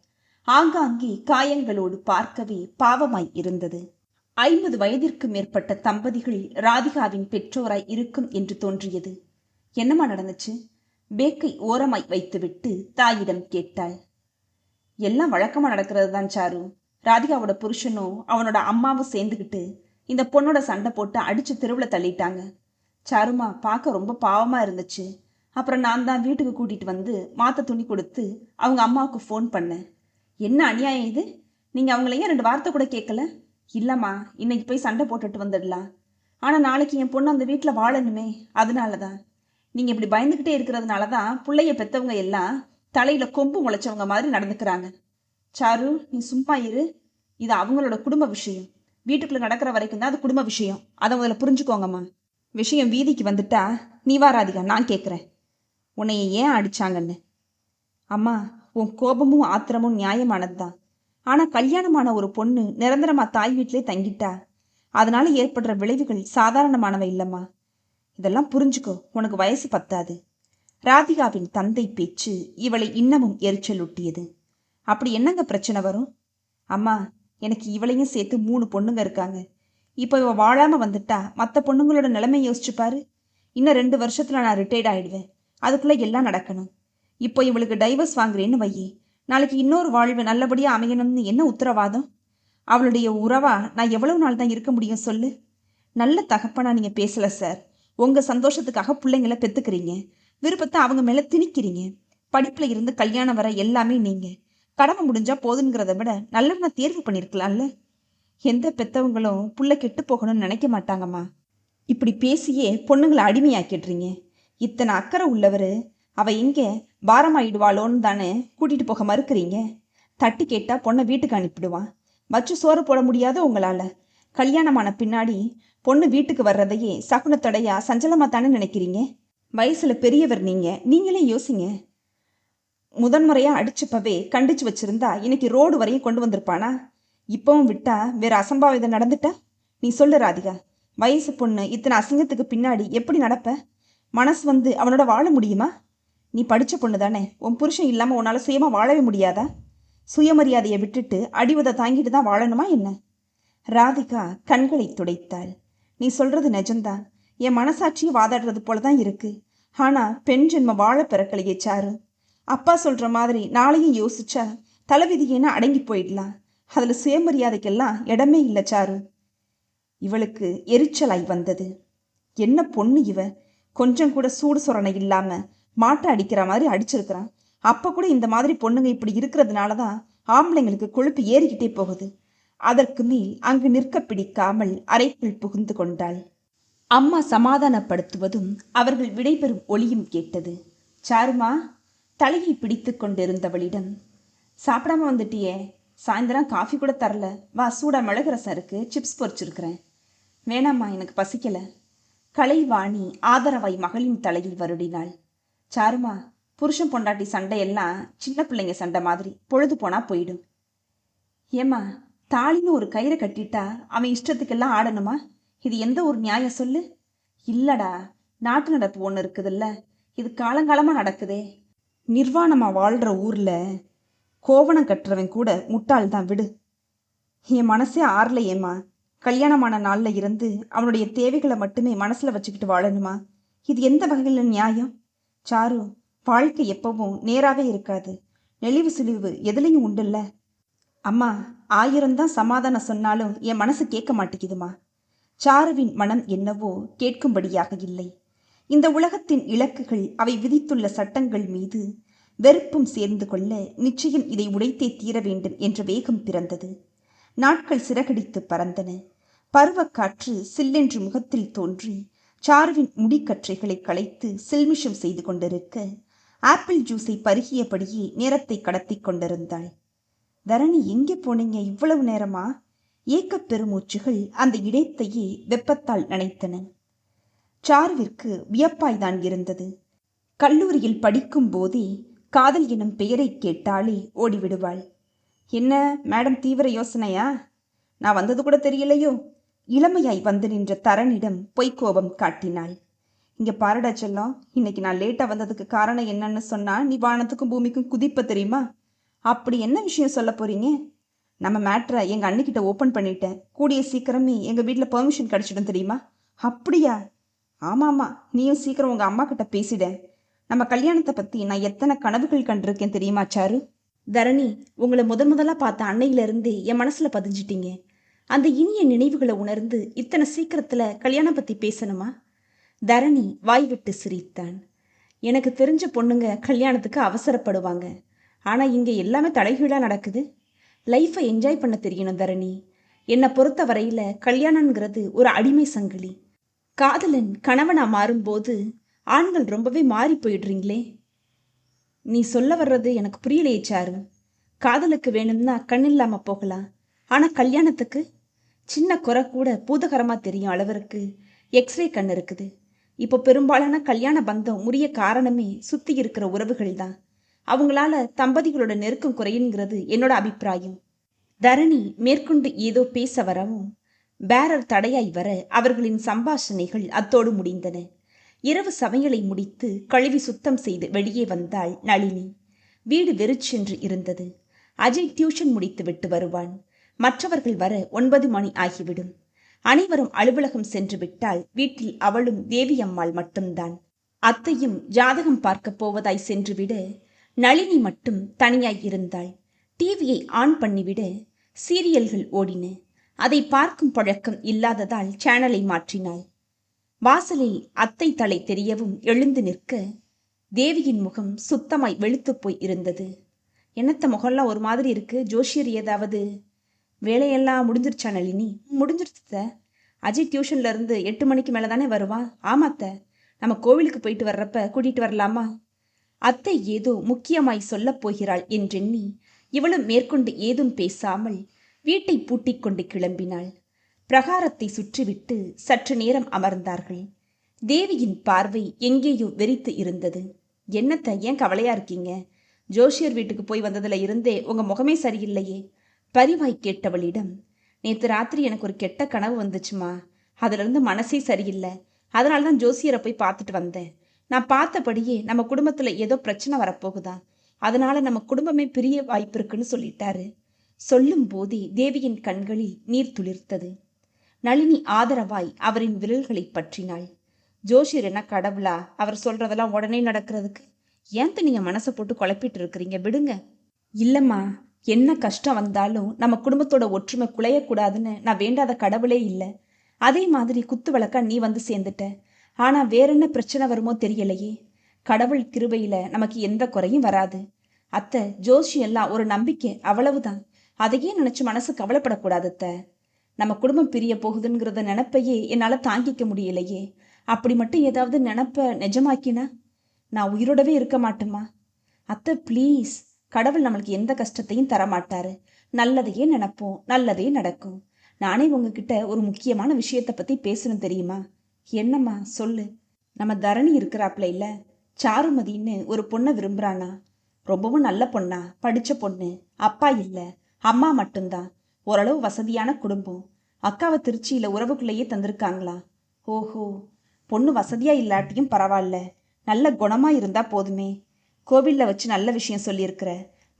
ஆங்காங்கே காயங்களோடு பார்க்கவே பாவமாய் இருந்தது. 50 வயதிற்கு மேற்பட்ட தம்பதிகள் ராதிகாவின் பெற்றோராய் இருக்கும் என்று தோன்றியது. என்னம்மா நடந்துச்சு? பேக்கை ஓரமாய் வைத்துவிட்டு தாயிடம் கேட்டாள். எல்லாம் வழக்கமா நடக்கிறது தான் சாரு. ராதிகாவோட புருஷனும் அவனோட அம்மாவும் சேர்ந்துக்கிட்டு இந்த பொண்ணோட சண்டை போட்டு அடிச்சு தெருவில் தள்ளிட்டாங்க. சாருமா, பார்க்க ரொம்ப பாவமா இருந்துச்சு. அப்புறம் நான் தான் வீட்டுக்கு கூட்டிட்டு வந்து மாத்த துணி கொடுத்து அவங்க அம்மாவுக்கு ஃபோன் பண்ணேன். என்ன அநியாயம் இது? நீங்க அவங்களையும் 2 வார்த்தை கூட கேட்கல? இல்லம்மா, இன்னைக்கு போய் சண்டை போட்டுட்டு வந்துடலாம். ஆனா நாளைக்கு என் பொண்ணு அந்த வீட்டில் வாழணுமே, அதனாலதான். நீங்க இப்படி பயந்துகிட்டே இருக்கிறதுனாலதான் பிள்ளைய பெத்தவங்க எல்லாம் தலையில கொம்பு முளைச்சவங்க மாதிரி நடந்துக்கிறாங்க. சாரு, நீ சும்மா இரு. இது அவங்களோட குடும்ப விஷயம். வீட்டுக்குள்ள நடக்கிற வரைக்கும் தான் அது குடும்ப விஷயம். அதை முதல்ல புரிஞ்சுக்கோங்கம்மா. விஷயம் வீதிக்கு வந்துட்டா நீ வா ராதிகா, நான் கேட்குறேன் உன்னைய ஏன் அடிச்சாங்கன்னு. அம்மா, உன் கோபமும் ஆத்திரமும் நியாயமானதுதான். ஆனா கல்யாணமான ஒரு பொண்ணு நிரந்தரமா தாய் வீட்டிலே தங்கிட்டா அதனால ஏற்படுற விளைவுகள் சாதாரணமானவை இல்லம்மா. இதெல்லாம் புரிஞ்சுக்கோ, உனக்கு வயசு பத்தாது. ராதிகாவின் தந்தை பேச்சு இவளை இன்னமும் எரிச்சலூட்டியது. அப்படி என்னங்க பிரச்சனை வரும்? அம்மா, எனக்கு இவளையும் சேர்த்து 3 பொண்ணுங்க இருக்காங்க. இப்போ இவ வாழாம வந்துட்டா மற்ற பொண்ணுங்களோட நிலைமை யோசிச்சு பாரு. இன்னும் 2 வருஷத்துல நான் ரிட்டையர்ட் ஆயிடுவேன். அதுக்குள்ள எல்லாம் நடக்கணும். இப்போ இவளுக்கு டைவர்ஸ் வாங்குறேன்னு வையே, நாளைக்கு இன்னொரு வாழ்வு நல்லபடியா அமையணும்னு என்ன உத்தரவாதம்? அவளுடைய உறவா நான் எவ்வளவு நாள் தான் இருக்க முடியும் சொல்லு? நல்ல தகப்பனா நீங்க பேசல சார். உங்க சந்தோஷத்துக்காக பிள்ளைங்களை பெத்துக்கிறீங்க, விருப்பத்தை அவங்க மேல திணிக்கிறீங்க. படிப்புல இருந்து கல்யாணம் வர எல்லாமே நீங்க. கடமை முடிஞ்சா போதுங்கிறத விட நல்லவனை தேர்வு பண்ணிருக்கலாம்ல. எந்த பெத்தவங்களும் புள்ள கெட்டு போகணும்னு நினைக்க மாட்டாங்கம்மா. இப்படி பேசியே பொண்ணுங்களை அடிமையாக்கிடுறீங்க. இத்தனை அக்கறை உள்ளவர் அவ எங்கே பாரமாயிடுவாளோன்னு தானே கூட்டிட்டு போக மறுக்கிறீங்க? தட்டி கேட்டா பொண்ணை வீட்டுக்கு அனுப்பிடுவான். வச்சு சோறு போட முடியாத உங்களால கல்யாணமான பின்னாடி பொண்ணு வீட்டுக்கு வர்றதையே சகுனத்தடையா சஞ்சலமா தானே நினைக்கிறீங்க? வயசுல பெரியவர் நீங்களே யோசிங்க. முதன்முறையா அடிச்சப்பவே கண்டிச்சு வச்சிருந்தா இன்னைக்கு ரோடு வரையும் கொண்டு வந்திருப்பானா? இப்பவும் விட்டா வேற அசம்பாவிதம் நடந்துட்டா? நீ சொல்லு ராதிகா, வயசு பொண்ணு இத்தனை அசிங்கத்துக்கு பின்னாடி எப்படி நடப்ப? மனசு வந்து அவனோட வாழ முடியுமா? நீ படிச்ச பொண்ணு தானே, உன் புருஷன் இல்லாம உன்னால சுயமா வாழவே முடியாதா? சுயமரியாதையை விட்டுட்டு அடிவதை தாங்கிட்டு தான் வாழணுமா என்ன? ராதிகா கண்களை துடைத்தாள். நீ சொல்றது நிஜம்தான். என் மனசாட்சியை வாதாடுறது போலதான் இருக்கு. ஆனா பெண் ஜென்ம வாழ பிறக்கலையே சாரு. அப்பா சொல்ற மாதிரி நாளையும் யோசிச்சா தலைவிதியேன்னு அடங்கி போயிடலாம். அதுல சுயமரியாதைக்கெல்லாம் இடமே இல்லை சாரு. இவளுக்கு எரிச்சலாய் வந்தது. என்ன பொண்ணு இவ, கொஞ்சம் கூட சூடு சொரணை இல்லாம மாட்டை அடிக்கிற மாதிரி அடிச்சிருக்கிறான். அப்ப கூட இந்த மாதிரி பொண்ணுங்க இப்படி இருக்கிறதுனாலதான் ஆம்பளைங்களுக்கு கொழுப்பு ஏறிக்கிட்டே போகுது. அதற்கு மேல் அங்கு நிற்க பிடிக்காமல் அறைக்குள் புகுந்து கொண்டாள். அம்மா சமாதானப்படுத்துவதும் அவர்கள் விடைபெறும் ஒளியும் கேட்டது. சாருமா, தலையை பிடித்து கொண்டிருந்தவளிடம், சாப்பிடாம வந்துட்டியே, சாயந்தரம் காஃபி கூட தரல, வா சூடா மிளகு ரசம் இருக்கு, சிப்ஸ் பொரிச்சிருக்கிறேன். வேணாம்மா, எனக்கு பசிக்கல. கலைவாணி ஆதரவாய் மகளின் தலையில் வருடினாள். சாருமா, புருஷன் பொண்டாட்டி சண்டையெல்லாம் சின்ன பிள்ளைங்க சண்டை மாதிரி பொழுது போனா போயிடும். ஏம்மா, தாலின்னு ஒரு கயிறை கட்டிட்டா அவன் இஷ்டத்துக்கெல்லாம் ஆடணுமா? இது எந்த ஒரு நியாயம் சொல்லு? இல்லடா, நாட்டு நடப்பு ஒன்று இருக்குதுல்ல, இது காலங்காலமா நடக்குதே. நிர்வாணமா வாழ்ற ஊர்ல கோவணம் கட்டுறவன் கூட முட்டாள் தான், விடு. என் மனசே ஆறலையேம்மா. கல்யாணமான நாள்ல இருந்து அவனுடைய தேவைகளை மட்டுமே மனசுல வச்சுக்கிட்டு வாழணுமா? இது எந்த வகையில நியாயம்? சாரு, வாழ்க்கை எப்பவும் நேராவே இருக்காது. நெளிவு சுழிவு எதுலையும் உண்டுல்ல. அம்மா, 1000 தான் சமாதானம் சொன்னாலும் என் மனசு கேட்க மாட்டேங்குதுமா. சாருவின் மனம் என்னவோ கேட்கும்படியாக இல்லை. இந்த உலகத்தின் இலக்குகள் அவை விதித்துள்ள சட்டங்கள் மீது வெறுப்பும் சேர்ந்து கொள்ள நிச்சயம் இதை உடைத்தே தீர வேண்டும் என்ற வேகம் பிறந்தது. நாட்கள் சிறகடித்து பறந்தன. பருவக்காற்று சில்லென்று முகத்தில் தோன்றி சாருவின் முடிக்கற்றைகளை களைத்து சில்மிஷம் செய்து கொண்டிருக்க ஆப்பிள் ஜூஸை பருகியபடியே நேரத்தை கடத்தி கொண்டிருந்தாள். தரணி, எங்கே போனீங்க இவ்வளவு நேரமா? ஏக்கப் பெருமூச்சுகள் அந்த இடைத்தையே வெப்பத்தால் நனைத்தன. சாருவிற்கு வியப்பாய்தான் இருந்தது. கல்லூரியில் படிக்கும் போதே காதல் எனும் பெயரை கேட்டாலே ஓடிவிடுவாள். என்ன மேடம், தீவிர யோசனையா? நான் வந்தது கூட தெரியலையோ? இளமையாய் வந்து நின்ற தரனிடம் பொய்க்கோபம் காட்டினாள். இங்க பாருடா செல்லம், இன்னைக்கு நான் லேட்டா வந்ததுக்கு காரணம் என்னன்னு சொன்னா நீ வானத்துக்கும் பூமிக்கும் குதிப்ப தெரியுமா? அப்படி என்ன விஷயம் சொல்ல போறீங்க? நம்ம மேட்ரை எங்க அண்ணிக்கிட்ட ஓப்பன் பண்ணிட்டேன். கூடிய சீக்கிரமே எங்க வீட்டில் பெர்மிஷன் கிடைச்சிடும் தெரியுமா? அப்படியா? ஆமாமா, நீயும் சீக்கிரம் உங்க அம்மா கிட்ட பேசிட. நம்ம கல்யாணத்தை பத்தி நான் எத்தனை கனவுகள் கண்டிருக்கேன் தெரியுமா சாரு? தரணி, உங்களை முதலா பார்த்த அன்னையிலிருந்தே என் மனசுல பதிஞ்சிட்டீங்க. அந்த இனிய நினைவுகளை உணர்ந்து இத்தனை சீக்கிரத்துல கல்யாணம் பத்தி பேசணுமா? தரணி வாய்விட்டு சிரித்தான். எனக்கு தெரிஞ்ச பொண்ணுங்க கல்யாணத்துக்கு அவசரப்படுவாங்க. ஆனா இங்க எல்லாமே தலைகீழா நடக்குது. லைஃப்பை என்ஜாய் பண்ண தெரியணும் தரணி. என்னை பொறுத்த வரையில கல்யாணம்ங்கிறது ஒரு அடிமை சங்கிலி. காதலன் கணவனா மாறும்போது ஆண்கள் ரொம்பவே மாறி போயிடுறீங்களே. நீ சொல்ல வர்றது எனக்கு புரியலையே சாரு. காதலுக்கு வேணும்னா கண் இல்லாம போகலாம், ஆனா கல்யாணத்துக்கு சின்ன குறை கூட பூதகரமா தெரியும் அளவிற்கு எக்ஸ்ரே கண் இருக்குது. இப்போ பெரும்பாலான கல்யாண பந்தம் முறிய காரணமே சுத்தி இருக்கிற உறவுகள் தான். அவங்களால தம்பதிகளோட நெருக்கம் குறையுங்கிறது என்னோட அபிப்பிராயம். தரணி மேற்கொண்டு ஏதோ பேச வரவும் பேரர் தடையாய் வர அவர்களின் சம்பாஷணைகள் அத்தோடு முடிந்தன. இரவு சமையலை முடித்து கழுவி சுத்தம் செய்து வெளியே வந்தாள் நளினி. வீடு வெறிச்சென்று இருந்தது. அஜய் டியூஷன் முடித்து விட்டு வருவான். மற்றவர்கள் வர 9 மணி ஆகிவிடும். அனைவரும் அலுவலகம் சென்று விட்டால் வீட்டில் அவளும் தேவி அம்மாள் மட்டும்தான். அத்தையும் ஜாதகம் பார்க்க போவதாய் சென்றுவிட நளினி மட்டும் தனியாய் இருந்தாள். டிவியை ஆன் பண்ணிவிட சீரியல்கள் ஓடின. அதை பார்க்கும் பழக்கம் இல்லாததால் சேனலை மாற்றினாள். வாசலில் அத்தை தலை தெரியவும் எழுந்து நிற்க தேவியின் முகம் சுத்தமாய் வெளுத்து போய் இருந்தது. என்னத்த முகம்லாம் ஒரு மாதிரி இருக்கு, ஜோஷியர் ஏதாவது? வேலையெல்லாம் முடிஞ்சிருச்சா நளினி? முடிஞ்சிருத்த. அஜய் டியூஷன்ல இருந்து 8 மணிக்கு மேலே தானே வருவான். ஆமாத்த, நம்ம கோவிலுக்கு போயிட்டு வர்றப்ப கூட்டிகிட்டு வரலாமா? அத்தை ஏதோ முக்கியமாய் சொல்லப் போகிறாள் என்றெண்ணி இவளும் மேற்கொண்டு ஏதும் பேசாமல் வீட்டை பூட்டிக் கொண்டு கிளம்பினாள். பிரகாரத்தை சுற்றிவிட்டு சற்று நேரம் அமர்ந்தார்கள். தேவியின் பார்வை எங்கேயோ வெறித்து இருந்தது. என்னத்த, ஏன் கவலையா இருக்கீங்க? ஜோஷியர் வீட்டுக்கு போய் வந்ததுல இருந்தே உங்க முகமே சரியில்லையே. பரிவாய் கேட்டவளிடம், நேத்து ராத்திரி எனக்கு ஒரு கெட்ட கனவு வந்துச்சுமா. அதுல இருந்து மனசே சரியில்லை. அதனாலதான் ஜோசியரை போய் பார்த்துட்டு வந்தேன். நான் பார்த்தபடியே நம்ம குடும்பத்துல ஏதோ பிரச்சனை வரப்போகுதா, அதனால நம்ம குடும்பமே பிரிய வாய்ப்பு இருக்குன்னு சொல்லிட்டாரு. சொல்லும் போதே தேவியின் கண்களில் நீர் துளிர்த்தது. நளினி ஆதரவாய் அவரின் விரல்களை பற்றினாள். ஜோஷியர் என்ன கடவுளா? அவர் சொல்றதெல்லாம் உடனே நடக்கிறதுக்கு? ஏன் நீங்க மனசை போட்டு குழப்பிட்டு இருக்கிறீங்க? விடுங்க. இல்லம்மா, என்ன கஷ்டம் வந்தாலும் நம்ம குடும்பத்தோட ஒற்றுமை குலையக்கூடாதுன்னு நான் வேண்டாத கடவுளே இல்லை. அதே மாதிரி குத்து வழக்கா நீ வந்து சேர்ந்துட்ட. ஆனா வேற என்ன பிரச்சனை வருமோ தெரியலையே. கடவுள் கிருபையில நமக்கு எந்த குறையும் வராது. அத்தை, ஜோஷியெல்லாம் ஒரு நம்பிக்கை, அவ்வளவுதான். அதையே நினைச்சு மனசு கவலைப்படக்கூடாது அத்தை. நம்ம குடும்பம் பிரிய போகுதுங்கிறத நினைப்பையே என்னால தாங்கிக்க முடியலையே. அப்படி மட்டும் ஏதாவது நினைப்ப நிஜமாக்கினா நான் உயிரோடவே இருக்க மாட்டேம்மா. அத்தை ப்ளீஸ், கடவுள் நம்மளுக்கு எந்த கஷ்டத்தையும் தரமாட்டாரு. நல்லதையே நினைப்போம், நல்லதே நடக்கும். நானே உங்ககிட்ட ஒரு முக்கியமான விஷயத்தை பத்தி பேசணும் தெரியுமா? என்னம்மா சொல்லு. நம்ம தரணி இருக்கிறாப்ல இல்ல, சாருமதின்னு ஒரு பொண்ணை விரும்புறானா. ரொம்பவும் நல்ல பொண்ணா, படிச்ச பொண்ணு, அப்பா இல்ல, அம்மா மட்டும்தான், ஓரளவு வசதியான குடும்பம். அக்காவை திருச்சியில உறவுக்குள்ளேயே தந்திருக்காங்களா. ஓஹோ, பொண்ணு வசதியா இல்லாட்டியும் பரவாயில்ல, நல்ல குணமா இருந்தா போதுமே. கோவில்ல வச்சு நல்ல விஷயம் சொல்லியிருக்கிற.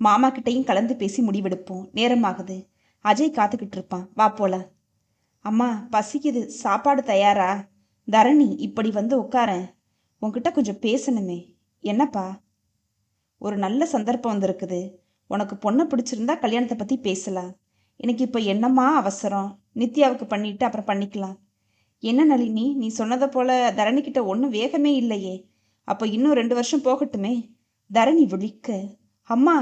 மாமா கிட்டையும் கலந்து பேசி முடிவெடுப்போம். நேரமாகுது. அஜய் காத்துக்கிட்டு இருப்பான், வா போலாம். அம்மா பசிக்குது, சாப்பாடு தயாரா? தரணி, இப்படி வந்து உட்காரேன், உன்கிட்ட கொஞ்சம் பேசணுமே. என்னப்பா? ஒரு நல்ல சந்தர்ப்பம் வந்திருக்குது. உனக்கு பொண்ணை பிடிச்சிருந்தா கல்யாணத்தை பற்றி பேசலாம். எனக்கு இப்போ என்னம்மா அவசரம்? நித்யாவுக்கு பண்ணிட்டு அப்புறம் பண்ணிக்கலாம். என்ன நளினி, நீ சொன்னதை போல தரணிக்கிட்ட ஒன்றும் வேகமே இல்லையே. அப்போ இன்னும் 2 வருஷம் போகட்டுமே. தரணி விழிக்க, அம்மா.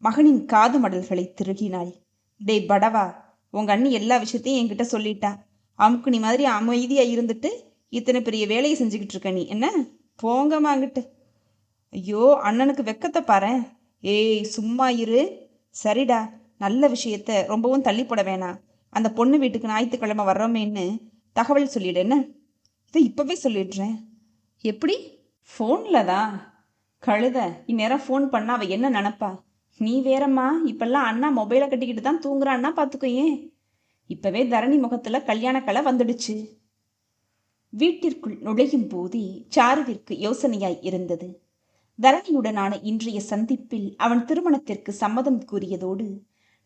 மகனின் காது மடல்களை திருகினாள். டேய் படவா, உங்க அண்ணி எல்லா விஷயத்தையும் என்கிட்ட சொல்லிட்டா. அமுக்கு நீ மாதிரி அமைதியா இருந்துட்டு இத்தனை பெரிய வேலையை செஞ்சுக்கிட்டு இருக்க நீ. என்ன போங்கம்மாங்கிட்டு. ஐயோ, அண்ணனுக்கு வெக்கத்தை பாரேன். ஏய் சும்மா இரு. சரிடா, நல்ல விஷயத்த ரொம்பவும் தள்ளி போட வேணாம். அந்த பொண்ணு வீட்டுக்கு ஞாயிற்றுக்கிழமை வர்றோமேன்னு தகவல் சொல்லிடு. என்ன, இதை இப்பவே சொல்லிடுறேன். எப்படி? ஃபோன்ல தான். கழுத, இந்நேரம் ஃபோன் பண்ணா அவ என்ன நினப்பா? நீ வேறம்மா, இப்பெல்லாம் அண்ணா மொபைலை கட்டிக்கிட்டு தான் தூங்குறான்னா பார்த்துக்கோயே. இப்பவே தரணி முகத்துல கல்யாண கலை வந்துடுச்சு. வீட்டிற்குள் நுழையும் போதே சாருவிற்கு யோசனையாய் இருந்தது. தரணியுடனான இன்றைய சந்திப்பில் அவன் திருமணத்திற்கு சம்மதம் கூறியதோடு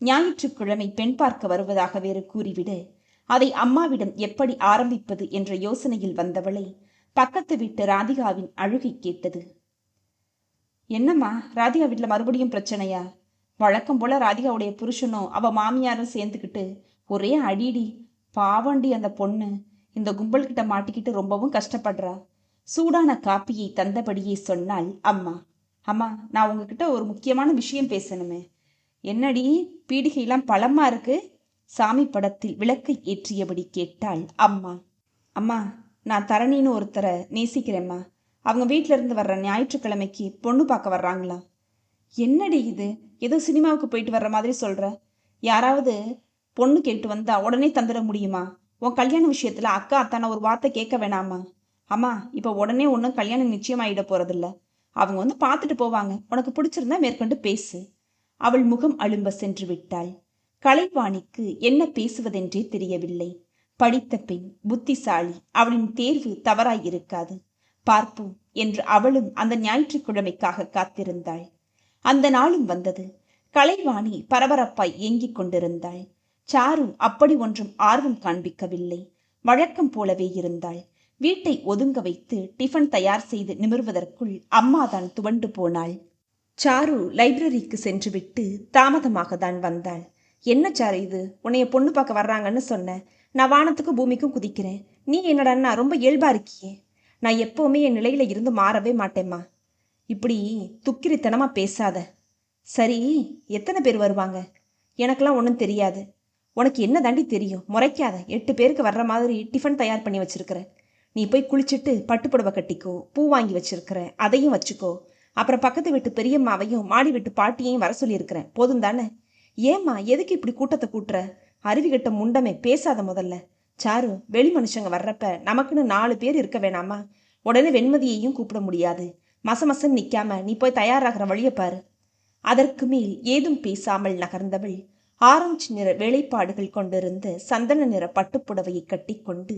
ஞாயிற்றுக்கிழமை பெண் பார்க்க வருவதாக வேறு கூறிவிட, அதை அம்மாவிடம் எப்படி ஆரம்பிப்பது என்ற யோசனையில் வந்தவளை பக்கத்து வீட்டு ராதிகாவின் அழுகை கேட்டது. என்னம்மா, ராதிகா வீட்டில் மறுபடியும் பிரச்சனையா? வழக்கம் போல ராதிகாவுடைய புருஷனும் அவ மாமியாரும் சேர்ந்துக்கிட்டு ஒரே அடிடி. பாவண்டி அந்த பொண்ணு இந்த கும்பல் கிட்ட மாட்டிக்கிட்டு ரொம்பவும் கஷ்டப்படுறா. சூடான காப்பியை தந்தபடியே சொன்னாள் அம்மா. அம்மா, நான் உங்ககிட்ட ஒரு முக்கியமான விஷயம் பேசணுமே. என்னடி, பீடிகையெல்லாம் பழமா இருக்கு? சாமி படத்தில் விளக்கை ஏற்றியபடி கேட்டாள் அம்மா. அம்மா, நான் தரணின்னு ஒருத்தரை நேசிக்கிறேம்மா. அவங்க வீட்டில இருந்து வர்ற ஞாயிற்றுக்கிழமைக்கு பொண்ணு பார்க்க வர்றாங்களா. என்னடி இது, ஏதோ சினிமாவுக்கு போயிட்டு வர்ற மாதிரி சொல்ற. யாராவது பொண்ணு கேட்டு வந்தா உடனே தந்துட முடியுமா? உன் கல்யாண விஷயத்துல அக்கா அத்தான ஒரு வார்த்தை கேட்க வேணாமா? அம்மா, இப்போ உடனே ஒன்றும் கல்யாணம் நிச்சயமாயிட போறதில்ல. அவங்க வந்து பார்த்துட்டு போவாங்க. உனக்கு பிடிச்சிருந்தா மேற்கொண்டு பேசு. அவள் முகம் அழும்ப சென்று விட்டாள். கலைவாணிக்கு என்ன பேசுவதென்றே தெரியவில்லை. படித்த பெண், புத்திசாலி, அவளின் தேர்வு தவறாயிருக்காது. பார்ப்போம் என்று அவளும் அந்த ஞாயிற்றுக்கிழமைக்காக காத்திருந்தாள். அந்த நாளும் வந்தது. கலைவாணி பரபரப்பாய் ஏங்கிக் கொண்டிருந்தாள். சாரு அப்படி ஒன்றும் ஆர்வம் காண்பிக்கவில்லை. வழக்கம் போலவே இருந்தாள். வீட்டை ஒதுங்க வைத்து டிஃபன் தயார் செய்து நிமிர்வதற்குள் அம்மாதான் துவண்டு போனாள். சாரு லைப்ரரிக்கு சென்றுவிட்டு தாமதமாக தான் வந்தாள். என்ன சாரு இது, உன்னைய பொண்ணு பார்க்க வர்றாங்கன்னு சொன்ன. நான் வானத்துக்கும் பூமிக்கும் குதிக்கிறேன். நீ என்னடா ரொம்ப இயல்பா இருக்கியே. நான் எப்பவுமே என் நிலையில இருந்து மாறவே மாட்டேம்மா. இப்படி துக்கிரித்தனமா பேசாத. சரி, எத்தனை பேர் வருவாங்க? எனக்கெல்லாம் ஒன்றும் தெரியாது. உனக்கு என்ன தாண்டி தெரியும்? முறைக்காத. 8 பேருக்கு வர்ற மாதிரி டிஃபன் தயார் பண்ணி வச்சிருக்கிறேன். நீ போய் குளிச்சுட்டு பட்டுப்புடவை கட்டிக்கோ, பூ வாங்கி வச்சிருக்கிறேன், அதையும் வச்சுக்கோ. அப்புறம் பக்கத்து வீட்டு பெரியம்மாவையும் மாடி வீட்டு பாட்டியையும் வர சொல்லியிருக்கிறேன். போதும் தானே? ஏம்மா எதுக்கு இப்படி கூட்டத்தை கூட்டுற? அருவிகட்ட முண்டமே, பேசாத முதல்ல. சாரு, வெளி மனுஷங்க வர்றப்ப நமக்குன்னு 4 பேர் இருக்க வேணாமா? உடனே வெண்மதியையும் கூப்பிட முடியாது. மசமசன்னு நிற்காம நீ போய் தயாராகிற வழியை பாரு. அதற்கு மேல் ஏதும் பேசாமல் நகர்ந்தவள் ஆரஞ்சு நிற வேலைப்பாடுகள் கொண்டிருந்த சந்தன நிற பட்டுப்புடவையை கட்டிக்கொண்டு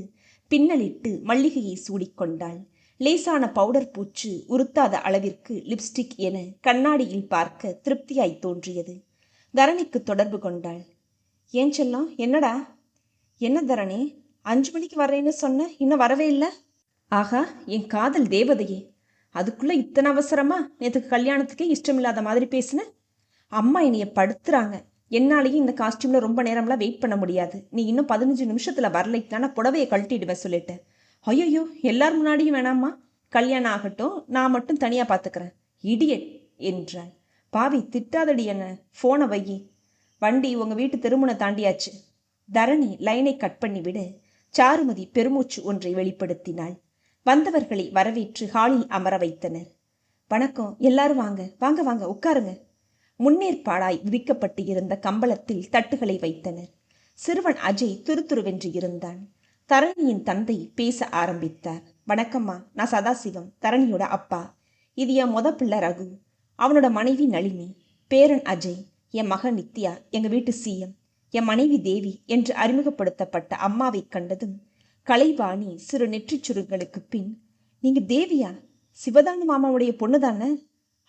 பின்னலிட்டு மல்லிகையை சூடிக்கொண்டாள். லேசான பவுடர் பூச்சு உறுத்தாத அளவிற்கு லிப்ஸ்டிக் என கண்ணாடியில் பார்க்க திருப்தியாய் தோன்றியது. தரணிக்கு தொடர்பு கொண்டாள். ஏன் செல்லம், என்னடா? என்ன தரணி, 5 மணிக்கு வர்றேன்னு சொன்ன, இன்னும் வரவே இல்லை? ஆகா, என் காதல் தேவதையே, அதுக்குள்ள இத்தனை அவசரமா? நேற்றுக்கு கல்யாணத்துக்கே இஷ்டமில்லாத மாதிரி பேசுன. அம்மா என்னைய படுத்துறாங்க. என்னாலேயும் இந்த காஸ்டியூம்ல ரொம்ப நேரம்லாம் வெயிட் பண்ண முடியாது. நீ இன்னும் 15 நிமிஷத்துல வரலைத்தான புடவையை கழட்டிடுவேன் சொல்லிட்டேன். ஐயோ, எல்லார் முன்னாடியும் வேணாம்மா, கல்யாணம் ஆகட்டும், நான் மட்டும் தனியா பார்த்துக்கிறேன். இடியட் என்றாள். பாவி, திட்டாதடி என்ன, ஃபோனை வையி. வண்டி உங்க வீட்டு தெருமுனை தாண்டியாச்சு. தரணி லைனை கட் பண்ணிவிட சாருமதி பெருமூச்சு ஒன்றை வெளிப்படுத்தினாள். வந்தவர்களை வரவேற்று ஹாலில் அமர வைத்தனர். வணக்கம், எல்லாரும் வாங்க வாங்க வாங்க, உட்காருங்க. முன்னேற்பாடாய் விரிக்கப்பட்டு இருந்த கம்பளத்தில் தட்டுகளை வைத்தனர். சிறுவன் அஜய் துருதுருவென்று இருந்தான். தரணியின் தந்தை பேச ஆரம்பித்தார். வணக்கம்மா, நான் சதாசிவம், தரணியோட அப்பா. இது என் பிள்ளை ரகு, அவனோட மனைவி நளினி, பேரன் அஜய், என் மகன் நித்யா, எங்க வீட்டு சிஎம், என் மனைவி தேவி என்று அறிமுகப்படுத்தப்பட்ட அம்மாவை கண்டதும் கலைவாணி சிறு நெற்றிச் சுருங்களுக்கு பின், நீங்க தேவியா? சிவதானு மாமாவுடைய பொண்ணு தானே?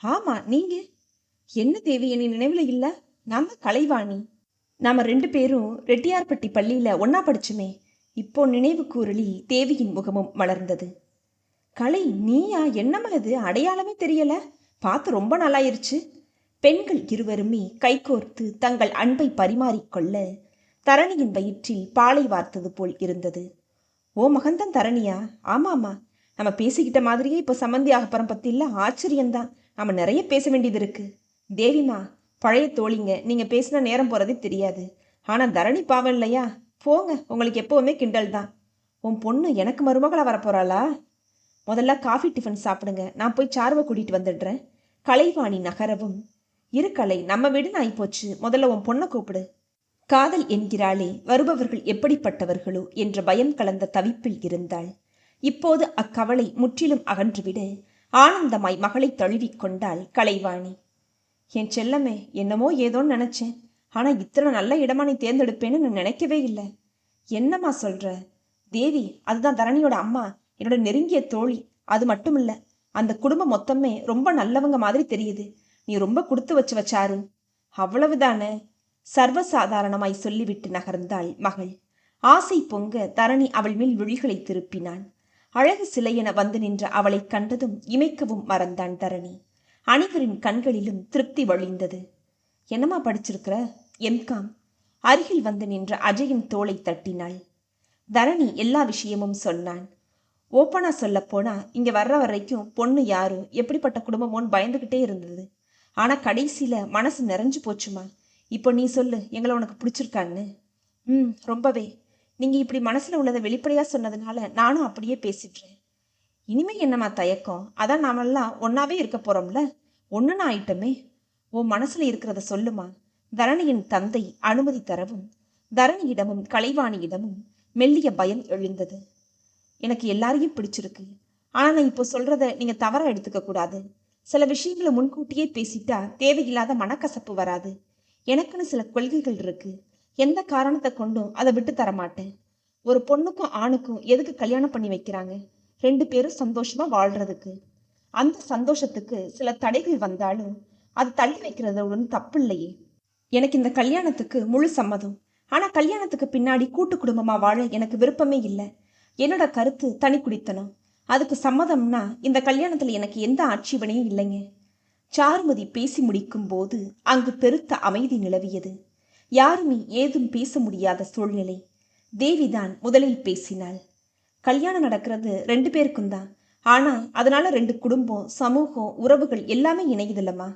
ஆமா, நீங்க? என்ன தேவி, என்னை நினைவுல இல்ல? நான் தான் கலைவாணி. நாம 2 பேரும் ரெட்டியார்பட்டி பள்ளியில ஒன்னா படிச்சுமே. இப்போ நினைவு கூறலி தேவியின் முகமும் மலர்ந்தது. கலை, நீயா? என்னம்மா இது, அடையாளமே தெரியல. பார்த்து ரொம்ப நல்லாயிருச்சு. பெண்கள் இருவருமே கைகோர்த்து தங்கள் அன்பை பரிமாறிக்கொள்ள தரணியின் வயிற்றில் பாலை வார்த்தது போல் இருந்தது. ஓ, மகன்தான் தரணியா? ஆமாம்மா, நம்ம பேசிக்கிட்ட மாதிரியே இப்போ சம்மந்தி ஆகப்பறம் பற்றி இல்லை, ஆச்சரியந்தான். நம்ம நிறைய பேச வேண்டியது இருக்கு. தேவிமா, பழைய தோழிங்க, நீங்கள் பேசினா நேரம் போகிறதே தெரியாது. ஆனால் தரணி பாவம் இல்லையா? போங்க, உங்களுக்கு எப்போவுமே கிண்டல் தான். உன் பொண்ணு எனக்கு மருமகளாக வரப்போகிறாளா? முதல்ல காஃபி டிஃபன் சாப்பிடுங்க, நான் போய் சாருவை கூட்டிகிட்டு வந்துடுறேன். கலைவாணி நகரவும், இரு கலை, நம்ம வீடுன்னு ஆயிப்போச்சு, முதல்ல உன் பொண்ணை கூப்பிடு. காதல் என்கிறாளே, வருபவர்கள் எப்படிப்பட்டவர்களோ என்ற பயம் கலந்த தவிப்பில் இருந்தாள். இப்போது அக்கவலை முற்றிலும் அகன்றுவிட ஆனந்தமாய் மகளை தழுவிக்கொண்டாள் கலைவாணி. என் செல்லமே, என்னமோ ஏதோன்னு நினைச்சேன், ஆனா இத்தனை நல்ல இடமா நீ தேர்ந்தெடுப்பேன்னு நான் நினைக்கவே இல்லை. என்னம்மா சொல்ற? தேவி, அதுதான் தரணியோட அம்மா, என்னோட நெருங்கிய தோழி. அது மட்டும் இல்ல, அந்த குடும்பம் மொத்தமே ரொம்ப நல்லவங்க மாதிரி தெரியுது. நீ ரொம்ப கொடுத்து வச்சாரு. அவ்வளவுதானே? சர்வசாதாரணமாய் சொல்லிவிட்டு நகர்ந்தாள் மகள். ஆசை பொங்க தரணி அவள் மேல் விழிகளை திருப்பினான். அழகு சிலையென வந்து நின்ற அவளை கண்டதும் இமைக்கவும் மறந்தான் தரணி. அனைவரின் கண்களிலும் திருப்தி வழிந்தது. என்னம்மா படிச்சிருக்கிற? எம்காம். அருகில் வந்து நின்ற அஜயின் தோளை தட்டினாள். தரணி எல்லா விஷயமும் சொன்னான். ஓப்பனா சொல்ல போனா, இங்க வர்ற வரைக்கும் பொண்ணு யாரு, எப்படிப்பட்ட குடும்பமோன்னு பயந்துகிட்டே இருந்தது. ஆனா கடைசியில மனசு நிறைஞ்சு போச்சுமா. இப்போ நீ சொல்லு, எங்களை உனக்கு பிடிச்சிருக்கான்னு? ரொம்பவே. நீங்க இப்படி மனசுல உள்ளதை வெளிப்படையா சொன்னதுனால நானும் அப்படியே பேசிடுறேன். இனிமே என்னம்மா தயக்கம்? அதான் நாமெல்லாம் ஒன்னாவே இருக்க போறோம்ல, ஒண்ணுன்னு ஆயிட்டமே. உன் மனசுல இருக்கிறத சொல்லுமா. தரணியின் தந்தை அனுமதி தரவும் தரணியிடமும் கலைவாணியிடமும் மெல்லிய பயம் எழுந்தது. எனக்கு எல்லாரையும் பிடிச்சிருக்கு, ஆனா நான் இப்போ சொல்றத நீங்க தவறா எடுத்துக்க கூடாது. சில விஷயங்களை முன்கூட்டியே பேசிட்டா தேவையில்லாத மனக்கசப்பு வராது. எனக்குன்னு சில கொள்கைகள் இருக்கு, எந்த காரணத்தை கொண்டும் அதை விட்டு தர மாட்டேன். ஒரு பொண்ணுக்கும் ஆணுக்கும் எதுக்கு கல்யாணம் பண்ணி வைக்கிறாங்க? 2 பேரும் சந்தோஷமா வாழ்றதுக்கு. அந்த சந்தோஷத்துக்கு சில தடைகள் வந்தாலும் அது தள்ளி வைக்கிறது ஒன்றும் தப்பு இல்லையே. எனக்கு இந்த கல்யாணத்துக்கு முழு சம்மதம். ஆனா கல்யாணத்துக்கு பின்னாடி கூட்டு குடும்பமா வாழ எனக்கு விருப்பமே இல்லை. என்னோட கருத்து தனி குடித்தனம். அதுக்கு சம்மதம்னா இந்த கல்யாணத்துல எனக்கு எந்த ஆட்சேபனையும் இல்லைங்க. சாருமதி பேசி முடிக்கும் போது அங்கு பெருத்த அமைதி நிலவியது. யாருமே ஏதும் பேச முடியாத சூழ்நிலை. தேவிதான் முதலில் பேசினாள். கல்யாணம் நடக்கிறது 2 பேருக்கும் தான், ஆனா அதனால 2 குடும்பம், சமூகம், உறவுகள் எல்லாமே இணையுதில்லம்மா.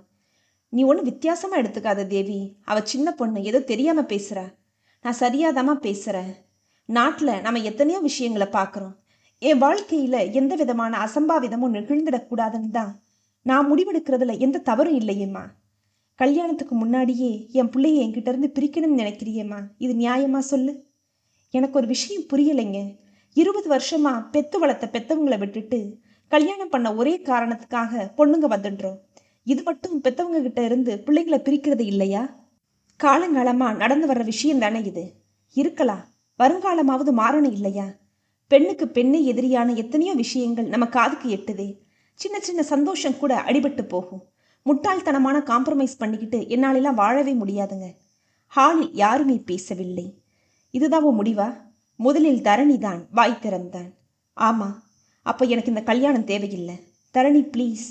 நீ ஒன்றும் வித்தியாசமா எடுத்துக்காத தேவி. அவ சின்ன பொண்ணு, ஏதோ தெரியாம பேசுறா. நான் சரியாதாமா பேசுறேன். நாட்டில் நம்ம எத்தனையோ விஷயங்களை பார்க்குறோம். என் வாழ்க்கையில எந்த விதமான அசம்பாவிதமும் நிகழ்ந்துடக்கூடாதுன்னு தான் நான் முடிவெடுக்கிறதுல எந்த தவறும் இல்லையேம்மா. கல்யாணத்துக்கு முன்னாடியே என் பிள்ளைய என்கிட்ட இருந்து பிரிக்கணும்னு நினைக்கிறியேம்மா, இது நியாயமா சொல்லு? எனக்கு ஒரு விஷயம் புரியலைங்க. 20 வருஷமா பெத்து வளர்த்த பெத்தவங்களை விட்டுட்டு கல்யாணம் பண்ண ஒரே காரணத்துக்காக பொண்ணுங்க வந்துடுறோம். இது மட்டும் பெத்தவங்க கிட்ட இருந்து பிள்ளைங்களை பிரிக்கிறது இல்லையா? காலங்காலமா நடந்து வர்ற விஷயம் தானே இது. இருக்கலாம், வருங்காலமாவது மாறணும் இல்லையா? பெண்ணுக்கு பெண்ணே எதிரியான எத்தனையோ விஷயங்கள் நம்ம காதுக்கு எட்டுதே. சின்ன சின்ன சந்தோஷம் கூட அடிபட்டு போகும். முட்டாள்தனமான காம்ப்ரமைஸ் பண்ணிக்கிட்டு என்னாலெல்லாம் வாழவே முடியாதுங்க. ஹாலில் யாருமே பேசவில்லை. இதுதான் உன் முடிவா? முதலில் தரணி தான் வாய் திறந்தான். ஆமா, அப்போ எனக்கு இந்த கல்யாணம் தேவையில்லை. தரணி ப்ளீஸ்,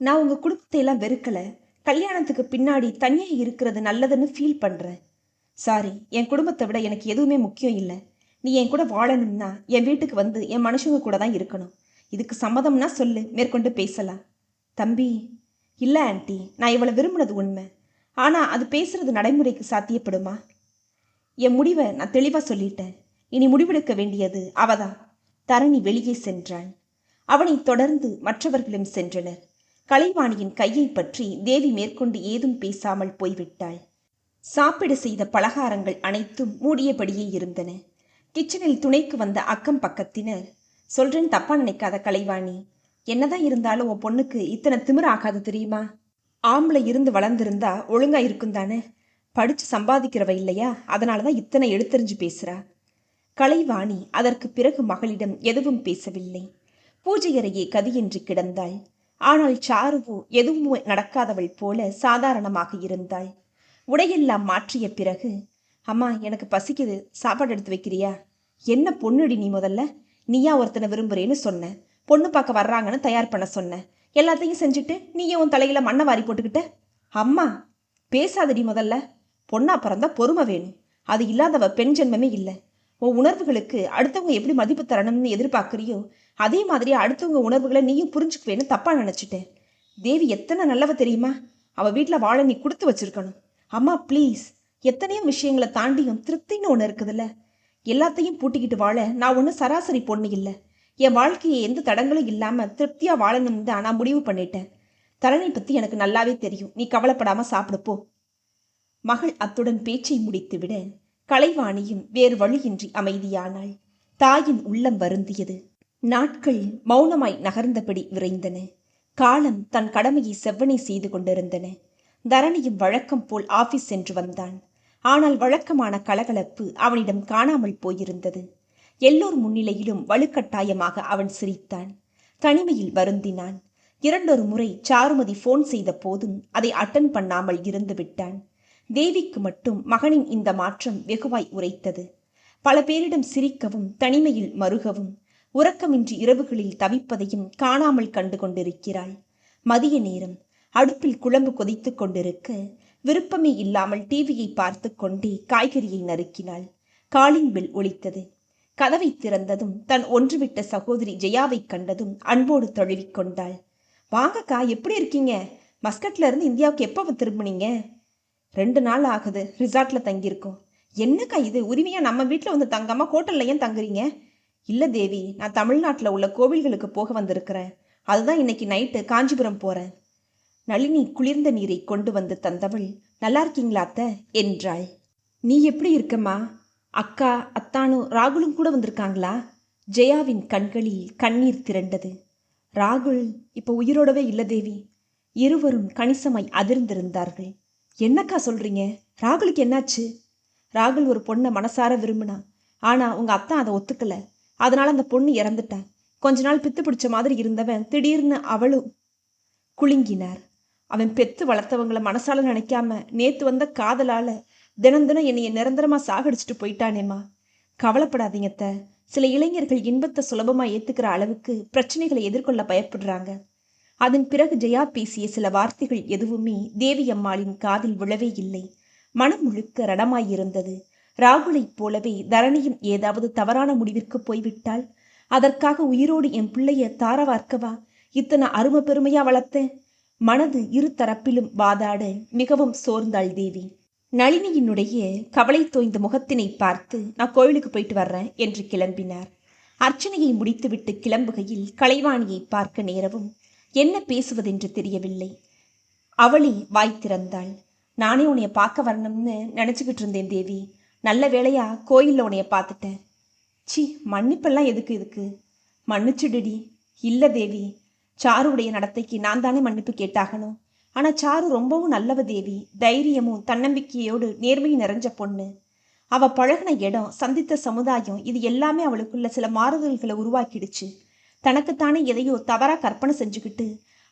நான் உங்கள் குடும்பத்தை எல்லாம் வெறுக்கலை. கல்யாணத்துக்கு பின்னாடி தனியாக இருக்கிறது நல்லதுன்னு ஃபீல் பண்ணுறேன். சாரி, என் குடும்பத்தை விட எனக்கு எதுவுமே முக்கியம் இல்லை. நீ என் கூட வாழணும்னா என் வீட்டுக்கு வந்து என் மனுஷங்க கூட தான் இருக்கணும். இதுக்கு சம்மதம்னா சொல்லு, மேற்கொண்டு பேசலாம். தம்பி, இல்லை ஆண்டி, நான் இவளை விரும்பினது உண்மை. ஆனால் அது பேசுறது நடைமுறைக்கு சாத்தியப்படுமா? என் முடிவை நான் தெளிவாக சொல்லிட்டேன். இனி முடிவெடுக்க வேண்டியது அவதான். தரணி வெளியே சென்றான். அவனை தொடர்ந்து மற்றவர்களும் சென்றனர். கலைவாணியின் கையை பற்றி தேவி மேற்கொண்டு ஏதும் பேசாமல் போய்விட்டாள். சாப்பிட செய்த பலகாரங்கள் அனைத்தும் மூடியபடியே இருந்தன. கிச்சனில் துணைக்கு வந்த அக்கம் பக்கத்தினர், சொல்றேன் தப்பா நினைக்காத கலைவாணி, என்னதான் இருந்தாலும் உன் பொண்ணுக்கு இத்தனை திமிர ஆகாது தெரியுமா? ஆம்பளை இருந்து வளர்ந்திருந்தா ஒழுங்கா இருக்கும் தானே. படிச்சு சம்பாதிக்கிறவ இல்லையா, அதனாலதான் இத்தனை எடுத்தறிஞ்சு பேசுறா. கலைவாணி அதற்கு பிறகு மகளிடம் எதுவும் பேசவில்லை. பூஜை அறையே கதியின்றி கிடந்தாள். ஆனால் சாருவோ எதுவும் நடக்காதவள் போல சாதாரணமாக இருந்தாள். உடையெல்லாம் மாற்றிய பிறகு, அம்மா எனக்கு பசிக்குது, சாப்பாடு எடுத்து வைக்கிறியா? என்ன பொண்ணுடி நீ, முதல்ல நீயா ஒருத்தனை விரும்புறேன்னு சொன்ன, பொண்ணு பார்க்க வர்றாங்கன்னு தயார் பண்ண சொன்ன, எல்லாத்தையும் செஞ்சுட்டு நீயே உன் தலையில மண்ணை வாரி போட்டுக்கிட்ட. அம்மா பேசாதடி முதல்ல. பொண்ணா பிறந்தா பொறுமை வேணும். அது இல்லாதவ பெண் ஜென்மமே இல்லை. உன் உணர்வுகளுக்கு அடுத்தவங்க எப்படி மதிப்பு தரணும்னு எதிர்பார்க்குறியோ அதே மாதிரி அடுத்தவங்க உணர்வுகளை நீயும் புரிஞ்சுக்குவேன்னு தப்பா நினைச்சிட்டேன். தேவி எத்தனை நல்லவ தெரியுமா? அவ வீட்டில் வாழ நீ கொடுத்து வச்சிருக்கணும். அம்மா ப்ளீஸ், எத்தனையோ விஷயங்களை தாண்டியும் திருப்தின்னு ஒன்று இருக்குதுல்ல. எல்லாத்தையும் பூட்டிக்கிட்டு வாழ நான் ஒன்றும் சராசரி பொண்ணு இல்லை. என் வாழ்க்கையை எந்த தடங்களும் இல்லாமல் திருப்தியாக வாழணும் தான் நான் முடிவு பண்ணிட்டேன். தரணி பற்றி எனக்கு நல்லாவே தெரியும். நீ கவலைப்படாமல் சாப்பிடுப்போ. மகள் அத்துடன் பேச்சை முடித்துவிட கலைவாணியும் வேறு வழியின்றி அமைதியானாள். தாயின் உள்ளம் வருந்தியது. நாட்கள் மௌனமாய் நகர்ந்தபடி விரைந்தன. காலம் தன் கடமையை செவ்வனே செய்து கொண்டிருந்தன. தரணியும் வழக்கம் போல் ஆபீஸ் சென்று வந்தான். ஆனால் வழக்கமான கலகலப்பு அவனிடம் காணாமல் போயிருந்தது. எல்லோர் முன்னிலையிலும் வலுக்கட்டாயமாக அவன் சிரித்தான். தனிமையில் வருந்தினான். 2 முறை சாருமதி போன் செய்த போதும் அதை அட்டன் பண்ணாமல் இருந்து விட்டான். தேவிக்கு மட்டும் மகனின் இந்த மாற்றம் வெகுவாய் உரைத்தது. பல பேரிடம் சிரிக்கவும் தனிமையில் மருகவும் உறக்கமின்றி இரவுகளில் தவிப்பதையும் காணாமல் கண்டு கொண்டிருக்கிறாள். மதிய நேரம். அடுப்பில் குழம்பு கொதித்து கொண்டிருக்க விருப்பமே இல்லாமல் டிவியை பார்த்து கொண்டே காய்கறியை நறுக்கினாள். காலிங் பெல் ஒலித்தது. கதவை திறந்ததும் தன் ஒன்றுவிட்ட சகோதரி ஜெயாவை கண்டதும் அன்போடு தழுவிக்கொண்டாள். வாங்கக்கா, எப்படி இருக்கீங்க? மஸ்கட்ல இருந்து இந்தியாவுக்கு எப்போ திரும்பினீங்க? 2 நாள் ஆகுது, ரிசார்ட்ல தங்கியிருக்கோம். என்னக்கா இது, உரிமையா நம்ம வீட்டில் வந்து தங்காம ஹோட்டல்ல ஏன் தங்குறீங்க? இல்லை தேவி, நான் தமிழ்நாட்டில் உள்ள கோவில்களுக்கு போக வந்திருக்கிறேன். அதுதான் இன்னைக்கு நைட்டு காஞ்சிபுரம் போறேன். நளினி குளிர்ந்த நீரை கொண்டு வந்து தந்தவள், நல்லா இருக்கீங்களா அத்தை என்றாள். நீ எப்படி இருக்கம்மா? அக்கா, அத்தானும் ராகுலும் கூட வந்திருக்காங்களா? ஜெயாவின் கண்களில் கண்ணீர் திரண்டது. ராகுல் இப்போ உயிரோடவே இல்லை தேவி. இருவரும் கணிசமாய் அதிர்ந்திருந்தார்கள். என்னக்கா சொல்றீங்க? ராகுலுக்கு என்னாச்சு? ராகுல் ஒரு பொண்ணை மனசார விரும்பினான். ஆனா உங்க அத்தா அதை ஒத்துக்கல. அதனால அந்த பொண்ணு இறந்துட்டான். கொஞ்ச நாள் பித்து பிடிச்ச மாதிரி இருந்தவன் திடீர்னு அவளும் குலுங்கினார். அவன் பெத்து வளர்த்தவங்களை மனசால நினைக்காம நேத்து வந்த காதலால தினம் தினம் என்னைய நிரந்தரமா சாகடிச்சுட்டு போயிட்டானேம்மா. கவலைப்படாதீங்க அத்தை. சில இளைஞர்கள் இன்பத்தை சுலபமா ஏத்துக்கிற அளவுக்கு பிரச்சனைகளை எதிர்கொள்ள பயப்படுறாங்க. அதன் பிறகு ஜெயா பேசிய சில வார்த்தைகள் எதுவுமே தேவி அம்மாளின் காதில் விழவே இல்லை. மனம் முழுக்க ரணமாயிருந்தது. ராகுலைப் போலவே தரணியும் ஏதாவது தவறான முடிவிற்கு போய்விட்டால் அதற்காக உயிரோடு என் பிள்ளைய தாரவார்க்கவா இத்தனை அருமை பெருமையா வளர்த்தேன்? மனது இரு தரப்பிலும் வாதாட மிகவும் சோர்ந்தாள் தேவி. நளினியினுடைய கவலை தோய்ந்த முகத்தினை பார்த்து, நான் கோயிலுக்கு போயிட்டு வர்றேன் என்று கிளம்பினார். அர்ச்சனையை முடித்துவிட்டு கிளம்புகையில் கலைவாணியை பார்க்க நேரவும் என்ன பேசுவதென்று தெரியவில்லை. அவளே வாய் திறந்தாள். நானே உன்னைய பார்க்க வரணும்னு நினச்சிக்கிட்டு இருந்தேன் தேவி. நல்ல வேளையா கோயிலில் உன்னைய பார்த்துட்டேன். சி, மன்னிப்பெல்லாம் எதுக்கு இதுக்கு? மன்னிச்சுடுடி. இல்லை தேவி, சாருடைய நடத்தைக்கு நான் தானே மன்னிப்பு கேட்டாகணும். ஆனால் சாரு ரொம்பவும் நல்லவ தேவி. தைரியமும் தன்னம்பிக்கையோடு நேர்மையும் நிறைஞ்ச பொண்ணு. அவள் பழகின இடம், சந்தித்த சமுதாயம், இது எல்லாமே அவளுக்குள்ள சில மாறுதல்களை உருவாக்கிடுச்சு. தனக்குத்தானே எதையோ தவறாக கற்பனை செஞ்சுக்கிட்டு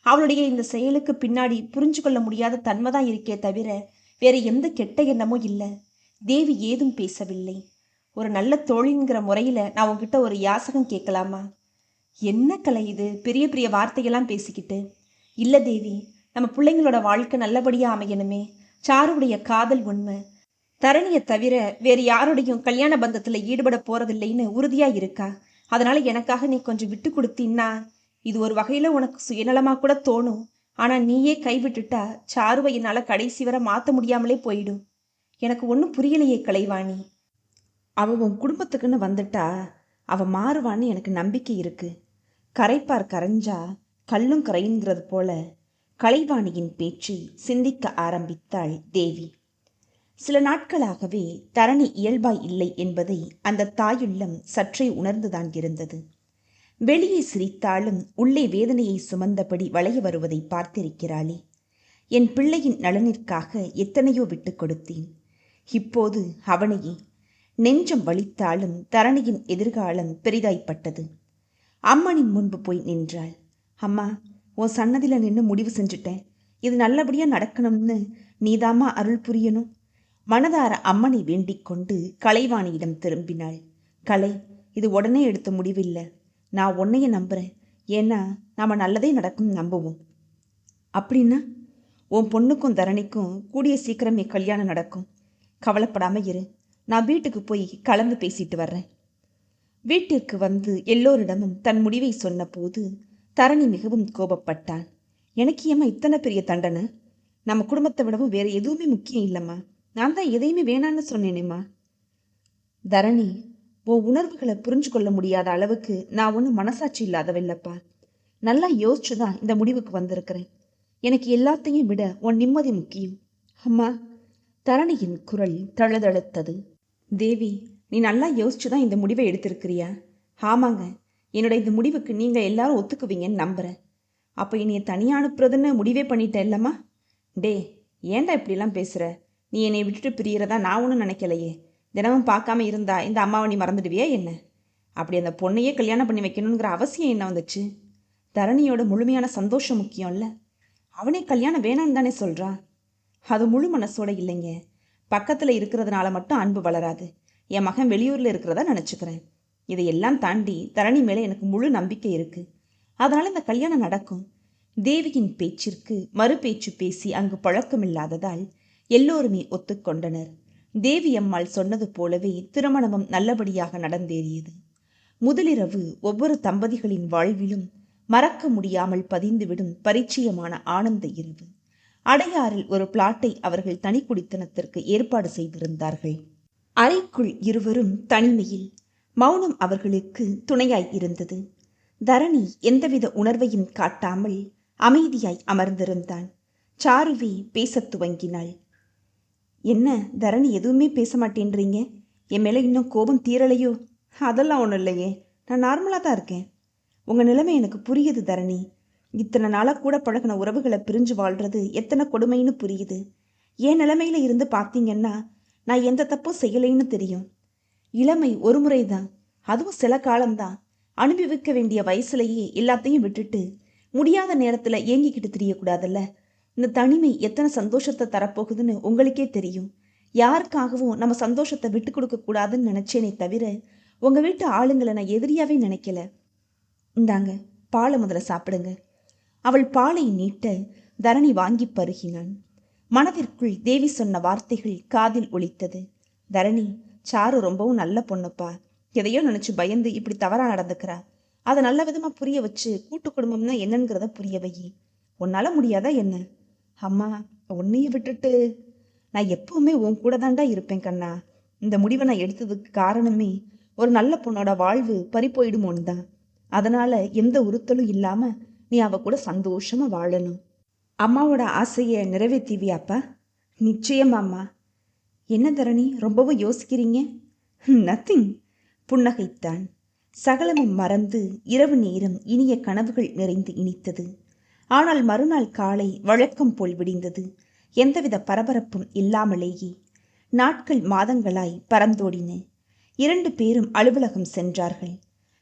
அவளுடைய இந்த செயலுக்கு பின்னாடி புரிஞ்சு கொள்ள முடியாத தன்மை தான் இருக்கே தவிர வேற எந்த கெட்ட எண்ணமும் இல்லை. தேவி ஏதும் பேசவில்லை. ஒரு நல்ல தோழிங்கிற முறையில் நான் உங்ககிட்ட ஒரு யாசகம் கேட்கலாமா? என்ன கலை இது, பெரிய பெரிய வார்த்தைகள்லாம் பேசிக்கிட்டு? இல்லை தேவி, நம்ம பிள்ளைங்களோட வாழ்க்கை நல்லபடியாக அமையணுமே. சாருடைய காதல் உண்மை. தரணியை தவிர வேறு யாரோடையும் கல்யாண பந்தத்தில் ஈடுபட போறதில்லைன்னு உறுதியாக இருக்கா. அதனால எனக்காக நீ கொஞ்சம் விட்டு கொடுத்தீன்னா இது ஒரு வகையில் உனக்கு சுயநலமாக கூட தோணும். ஆனால் நீயே கைவிட்டுட்டா சாருவை என்னால் கடைசி வரை மாற்ற முடியாமலே போயிடும். எனக்கு ஒன்றும் புரியலையே கலைவாணி. அவள் உன் குடும்பத்துக்குன்னு வந்துட்டா அவள் மாறுவான்னு எனக்கு நம்பிக்கை இருக்கு. கரைப்பார் கரைஞ்சா கல்லும் கரையுங்கிறது போல கலைவாணியின் பேச்சு சிந்திக்க ஆரம்பித்தாள் தேவி. சில நாட்களாகவே தரணி இயல்பாய் இல்லை என்பதை அந்த தாயுள்ளம் சற்றே உணர்ந்துதான் இருந்தது. வெளியே சிரித்தாலும் உள்ளே வேதனையை சுமந்தபடி வளைய வருவதை பார்த்திருக்கிறாளே. என் பிள்ளையின் நலனிற்காக எத்தனையோ விட்டு கொடுத்தேன். இப்போது அவனையே. நெஞ்சம் வலித்தாலும் தரணியின் எதிர்காலம் பெரிதாய்ப்பட்டது. அம்மனின் முன்பு போய் நின்றாள். அம்மா, உன் சன்னதியில் நின்று முடிவு செஞ்சுட்டேன். இது நல்லபடியாக நடக்கணும்னு நீதாம்மா அருள் புரியணும். மனதார அம்மனை வேண்டிக் கொண்டு கலைவாணியிடம் திரும்பினாள். கலை, இது உடனே எடுத்த முடிவில்லை. நான் உன்னைய நம்புகிறேன். ஏன்னா நாம் நல்லதே நடக்கும் நம்புவோம். அப்படின்னா உன் பொண்ணுக்கும் தரணிக்கும் கூடிய சீக்கிரமே கல்யாணம் நடக்கும். கவலைப்படாமல் இரு. நான் வீட்டுக்கு போய் கலந்து பேசிட்டு வர்றேன். வீட்டிற்கு வந்து எல்லோரிடமும் தன் முடிவை சொன்ன போது தரணி மிகவும் கோபப்பட்டான். எனக்கு ஏம்மா இத்தனை பெரிய தண்டனை? நம்ம குடும்பத்தை விடவும் வேறு எதுவுமே முக்கியம் இல்லைம்மா. நான் தான் எதையுமே வேணான்னு சொன்னேனேம்மா. தரணி, உன் உணர்வுகளை புரிஞ்சு கொள்ள முடியாத அளவுக்கு நான் ஒன்றும் மனசாட்சி இல்லாதவில்லப்பா. நல்லா யோசிச்சு தான் இந்த முடிவுக்கு வந்திருக்கிறேன். எனக்கு எல்லாத்தையும் விட உன் நிம்மதி முக்கியம். அம்மா. தரணியின் குரல் தழுதழுத்தது. தேவி, நீ நல்லா யோசிச்சு தான் இந்த முடிவை எடுத்திருக்கிறியா? ஆமாங்க, என்னோட இந்த முடிவுக்கு நீங்கள் எல்லாரும் ஒத்துக்குவீங்கன்னு நம்புகிறேன். அப்போ என்னைய தனியாக அனுப்புறதுன்னு முடிவே பண்ணிட்டேன் இல்லைம்மா? டே, ஏன்டா இப்படிலாம் பேசுகிற? நீ என்னை விட்டுட்டு பிரியறதா நான் ஒன்றும் நினைக்கலையே. தினமும் பார்க்காம இருந்தா இந்த அம்மாவை நீ மறந்துடுவியா என்ன? அப்படி அந்த பொண்ணையே கல்யாணம் பண்ணி வைக்கணுங்கிற அவசியம் என்ன வந்துச்சு? தரணியோட முழுமையான சந்தோஷம் முக்கியம் இல்லை. அவனே கல்யாணம் வேணான்னு தானே சொல்கிறான். அது முழு மனசோட இல்லைங்க. பக்கத்தில் இருக்கிறதுனால மட்டும் அன்பு வளராது. என் மகன் வெளியூரில் இருக்கிறதா நினச்சிக்கிறேன். இதையெல்லாம் தாண்டி தரணி மேலே எனக்கு முழு நம்பிக்கை இருக்குது. அதனால் இந்த கல்யாணம் நடக்கும். தேவியின் பேச்சிற்கு மறு பேச்சு பேசி அங்கு பழக்கமில்லாததால் எல்லோருமே ஒத்துக்கொண்டனர். தேவி அம்மாள் சொன்னது போலவே திருமணமும் நல்லபடியாக நடந்தேறியது. முதலிரவு ஒவ்வொரு தம்பதிகளின் வாழ்விலும் மறக்க முடியாமல் பதிந்துவிடும் பரிச்சயமான ஆனந்த இரவு. அடையாறில் ஒரு பிளாட்டை அவர்கள் தனி குடித்தனத்திற்கு ஏற்பாடு செய்திருந்தார்கள். அறைக்குள் இருவரும் தனிமையில். மௌனம் அவர்களுக்கு துணையாய் இருந்தது. தரணி எந்தவித உணர்வையும் காட்டாமல் அமைதியாய் அமர்ந்திருந்தான். சாருவி பேசத் துவங்கினாள். என்ன தரணி, எதுவுமே பேச மாட்டேன்றீங்க? என் மேலே இன்னும் கோபம் தீரலையோ? அதெல்லாம் ஒன்றும் இல்லையே, நான் நார்மலாக தான் இருக்கேன். உங்கள் நிலைமை எனக்கு புரியுது தரணி. இத்தனை நாளாக கூட பழகின உறவுகளை பிரிஞ்சு வாழ்கிறது எத்தனை கொடுமைன்னு புரியுது. என் நிலைமையில இருந்து பார்த்தீங்கன்னா நான் எந்த தப்பும் செய்யலைன்னு தெரியும். இளமை ஒரு முறை தான், அதுவும் சில காலம்தான். அனுபவிக்க வேண்டிய வயசுலையே எல்லாத்தையும் விட்டுட்டு முடியாத நேரத்தில் ஏங்கிக்கிட்டு தெரியக்கூடாதுல்ல. இந்த தனிமை எத்தனை சந்தோஷத்தை தரப்போகுதுன்னு உங்களுக்கே தெரியும். யாருக்காகவும் நம்ம சந்தோஷத்தை விட்டு கொடுக்கக்கூடாதுன்னு நினச்சேனே தவிர உங்கள் வீட்டு ஆளுங்களை நான் எதிரியாவே நினைக்கல. இந்தாங்க, பாலை முதல்ல சாப்பிடுங்க. அவள் பாலை நீட்ட தரணி வாங்கி பருகினான். மனதிற்குள் தேவி சொன்ன வார்த்தைகள் காதில் ஒலித்தது. தரணி, சாரு ரொம்பவும் நல்ல பொண்ணுப்பா. எதையோ நினச்சி பயந்து இப்படி தவறாக நடந்துக்கிறா. அதை நல்ல விதமாக புரிய வச்சு கூட்டு குடும்பம்னா என்னங்கிறத புரிய வை. உன்னால் முடியாதா என்ன? அம்மா, உன்னைய விட்டுட்டு நான் எப்பவுமே உன் கூட தாண்டா இருப்பேன் கண்ணா. இந்த முடிவை நான் எடுத்ததுக்கு காரணமே ஒரு நல்ல பொண்ணோட வாழ்வு பறி போயிடுமோன்னு தான். அதனால எந்த உறுத்தலும் இல்லாம நீ அவ கூட சந்தோஷமா வாழணும். அம்மாவோட ஆசையை நிறைவேற்றிவியாப்பா? நிச்சயமாம்மா. என்ன தரணி, ரொம்பவும் யோசிக்கிறீங்க? நத்திங், புன்னகைத்தான். சகலமும் மறந்து இரவு நேரம் இனிய கனவுகள் நிறைந்து இனித்தது. ஆனால் மறுநாள் காலை வழக்கம் போல் விடிந்தது. எந்தவித பரபரப்பும் இல்லாமலேயே. நாட்கள் மாதங்களாய் பறந்தோடின. 2 பேரும் அலுவலகம் சென்றார்கள்.